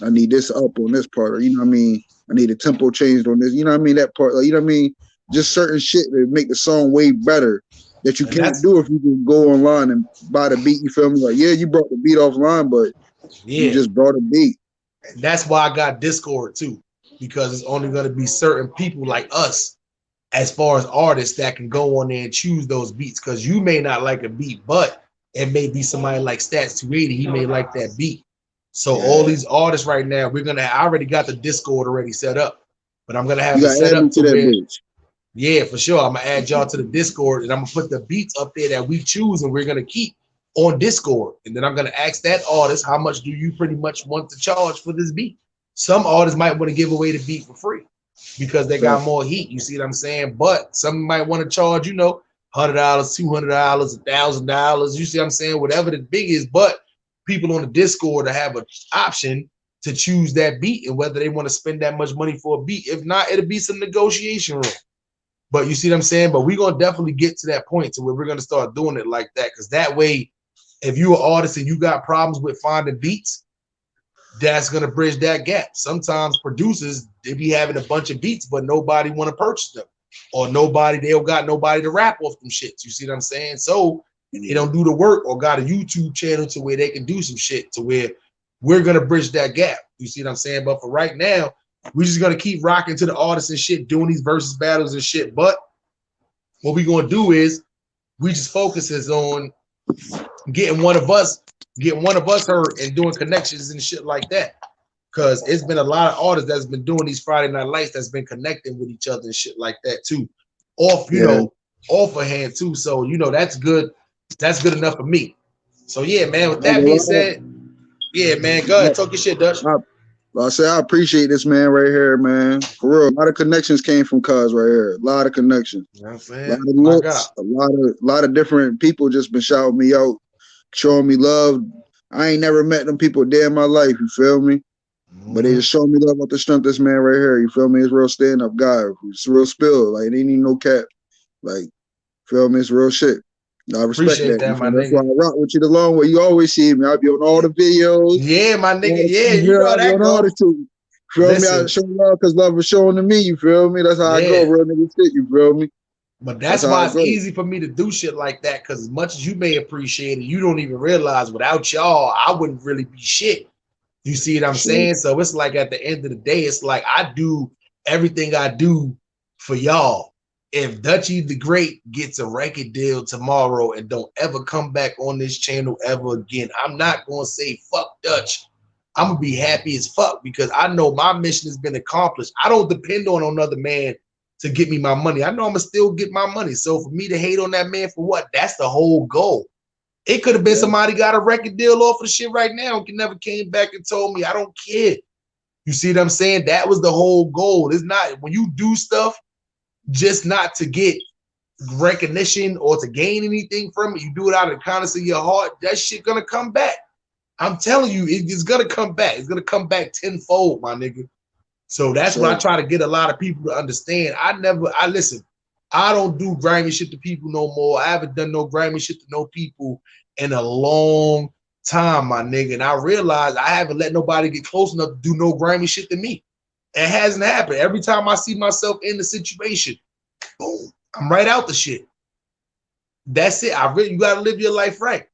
I need this up on this part, or you know what I mean? I need a tempo changed on this, you know what I mean? That part, like, you know what I mean? Just certain shit that make the song way better. that you And can't that's do if you just go online and buy the beat. You feel me? Like, yeah, you brought the beat offline, but you yeah. just brought a beat. And that's why I got Discord too, because it's only going to be certain people like us, as far as artists, that can go on there and choose those beats. Because you may not like a beat, but it may be somebody like Stats 280. He may like that beat. So all these artists right now, I already got the Discord already set up, but I'm gonna have You it gotta set add me up to to that where, bitch. yeah, for sure. I'm gonna add y'all to the Discord, and I'm gonna put the beats up there that we choose, and we're gonna keep on Discord. And then I'm gonna ask that artist, how much do you pretty much want to charge for this beat? Some artists might want to give away the beat for free because they got more heat. You see what I'm saying? But some might want to charge, you know, $100, $200, $1,000. You see what I'm saying? Whatever the big is. But people on the Discord to have an option to choose that beat and whether they want to spend that much money for a beat. If not, it'll be some negotiation room. But you see what I'm saying? But we're going to definitely get to that point to where we're going to start doing it like that. Because that way, if you're an artist and you got problems with finding beats, that's going to bridge that gap. Sometimes producers, they be having a bunch of beats, but nobody want to purchase them. Or they don't got nobody to rap off them shits. You see what I'm saying? So they don't do the work or got a YouTube channel to where they can do some shit to where we're going to bridge that gap. You see what I'm saying? But for right now, we're just going to keep rocking to the artists and shit, doing these versus battles and shit. But what we're going to do is we just focuses on getting one of us heard and doing connections and shit like that. Because it's been a lot of artists that's been doing these Friday Night Lights that's been connecting with each other and shit like that too. Off, you know, off a hand too. So, you know, that's good. That's good enough for me. So yeah, man, with that being said, yeah, man, go ahead, talk your shit, Dutch. I say I appreciate this man right here, man. For real. A lot of connections came from Cuz right here. A lot of connections. You know what I'm saying? A lot of looks, a lot of different people just been shouting me out, showing me love. I ain't never met them people a day in my life, you feel me? But they just showing me love with the strength of this man right here. You feel me? It's real stand-up guy. It's real spill. Like, it ain't even no cap. Like, feel me? It's real shit. I respect Appreciate that. my That's nigga. why I rock with you the long way. You always see me. I'll be on all the videos. Yeah, my nigga. Yeah, you know that go. All the shit. Feel me? I show love because love is showing to me. You feel me? That's how I go. Real nigga shit. You feel me? But that's why it's easy for me to do shit like that. Because as much as you may appreciate it, you don't even realize without y'all, I wouldn't really be shit. You see what I'm saying? So it's like at the end of the day, it's like I do everything I do for y'all. If Dutchie the Great gets a record deal tomorrow and don't ever come back on this channel ever again, I'm not going to say fuck Dutch. I'm going to be happy as fuck because I know my mission has been accomplished. I don't depend on another man to get me my money. I know I'm going to still get my money. So for me to hate on that man for what? That's the whole goal. It could have been somebody got a record deal off of the shit right now and never came back and told me, I don't care. You see what I'm saying? That was the whole goal. It's not when you do stuff just not to get recognition or to gain anything from it. You do it out of the kindness of your heart. That shit gonna come back. I'm telling you, it's gonna come back. It's gonna come back tenfold, my nigga. So that's what I try to get a lot of people to understand. Listen, I don't do grimy shit to people no more. I haven't done no grimy shit to no people in a long time, my nigga. And I realized I haven't let nobody get close enough to do no grimy shit to me. It hasn't happened. Every time I see myself in the situation, boom, I'm right out the shit. That's it. You gotta live your life right.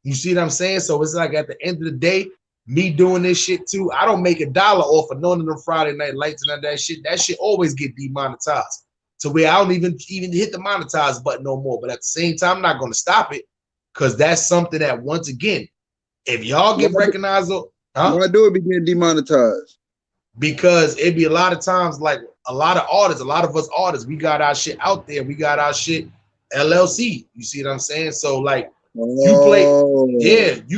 You see what I'm saying? So it's like at the end of the day, me doing this shit too, I don't make $1 off of none of them Friday Night Lights and that shit. That shit always get demonetized. To where I don't even hit the monetize button no more. But at the same time, I'm not gonna stop it because that's something that once again, if y'all get recognized, why do it be getting demonetized? Because it'd be a lot of times like a lot of us artists, we got our shit out there. We got our shit LLC. You see what I'm saying? So like you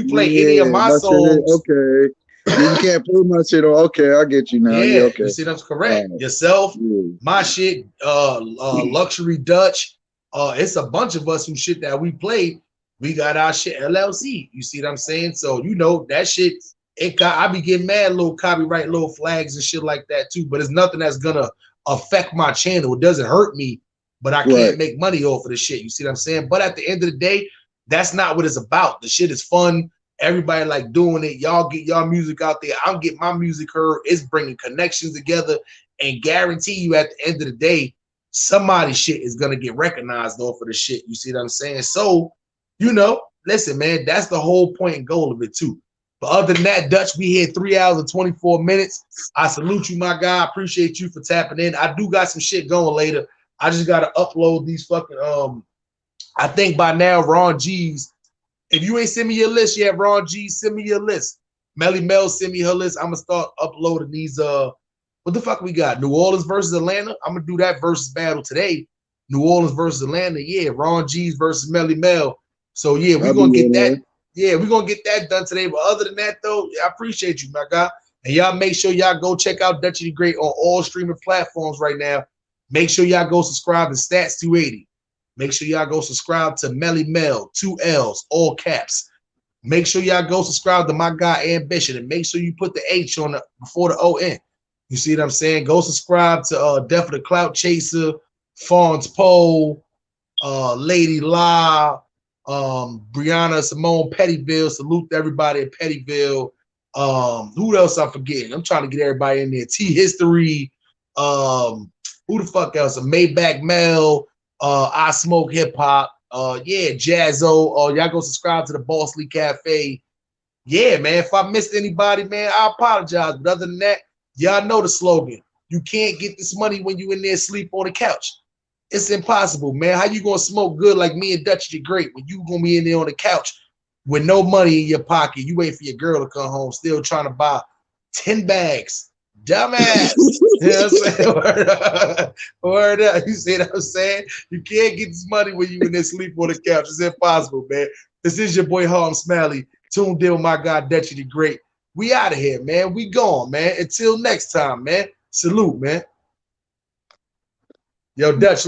play any of my songs. Okay. You can't play my shit on. Okay, I get you now. Yeah, okay. You see that's correct. Yourself, my shit, Luxury Dutch. It's a bunch of us who shit that we played. We got our shit LLC. You see what I'm saying? So you know that shit. I be getting mad little copyright, little flags and shit like that too. But it's nothing that's gonna affect my channel. It doesn't hurt me, but I can't make money off of the shit. You see what I'm saying? But at the end of the day, that's not what it's about. The shit is fun. Everybody like doing it. Y'all get y'all music out there. I'm getting my music heard. It's bringing connections together, and guarantee you at the end of the day, somebody's shit is gonna get recognized off of the shit. You see what I'm saying? So, listen, man, that's the whole point and goal of it too. But other than that, Dutch, we had 3 hours and 24 minutes. I salute you, my guy. I appreciate you for tapping in. I do got some shit going later. I just gotta upload these fucking I think by now, Ron G's. If you ain't send me your list yet, Ron G, send me your list. Melly Mel, send me her list. I'm gonna start uploading these. What the fuck we got? New Orleans versus Atlanta. I'm gonna do that versus battle today. New Orleans versus Atlanta. Yeah, Ron G's versus Melly Mel. So yeah, we're gonna get that. Yeah, we're gonna get that done today. But other than that, though, I appreciate you, my guy. And y'all make sure y'all go check out Dutch the Great on all streaming platforms right now. Make sure y'all go subscribe to Stats 280. Make sure y'all go subscribe to Melly Mel, 2 L's, all caps. Make sure y'all go subscribe to my guy Ambition, and make sure you put the H on the before the O-N. You see what I'm saying? Go subscribe to Death of the Clout Chaser, Fawn's Pole, Lady La, Brianna Simone Pettyville. Salute to everybody at Pettyville. Who else I'm forgetting? I'm trying to get everybody in there. T History. Who the fuck else? Maybach Mel. I Smoke Hip Hop. Yeah, Jazzo. Y'all go subscribe to the Boss Lee Cafe. Yeah, man. If I missed anybody, man, I apologize. But other than that, y'all know the slogan. You can't get this money when you in there sleep on the couch. It's impossible, man. How you gonna smoke good like me and Dutch the Great when you gonna be in there on the couch with no money in your pocket? You wait for your girl to come home, still trying to buy 10 bags. Dumbass. You know what I'm saying? Word up. Word up. You see what I'm saying? You can't get this money when you in there sleep on the couch. It's impossible, man. This is your boy Harlem Smiley. Tuned in with my guy Dutch the Great. We out of here, man. We gone, man. Until next time, man. Salute, man. Yo, Dutch.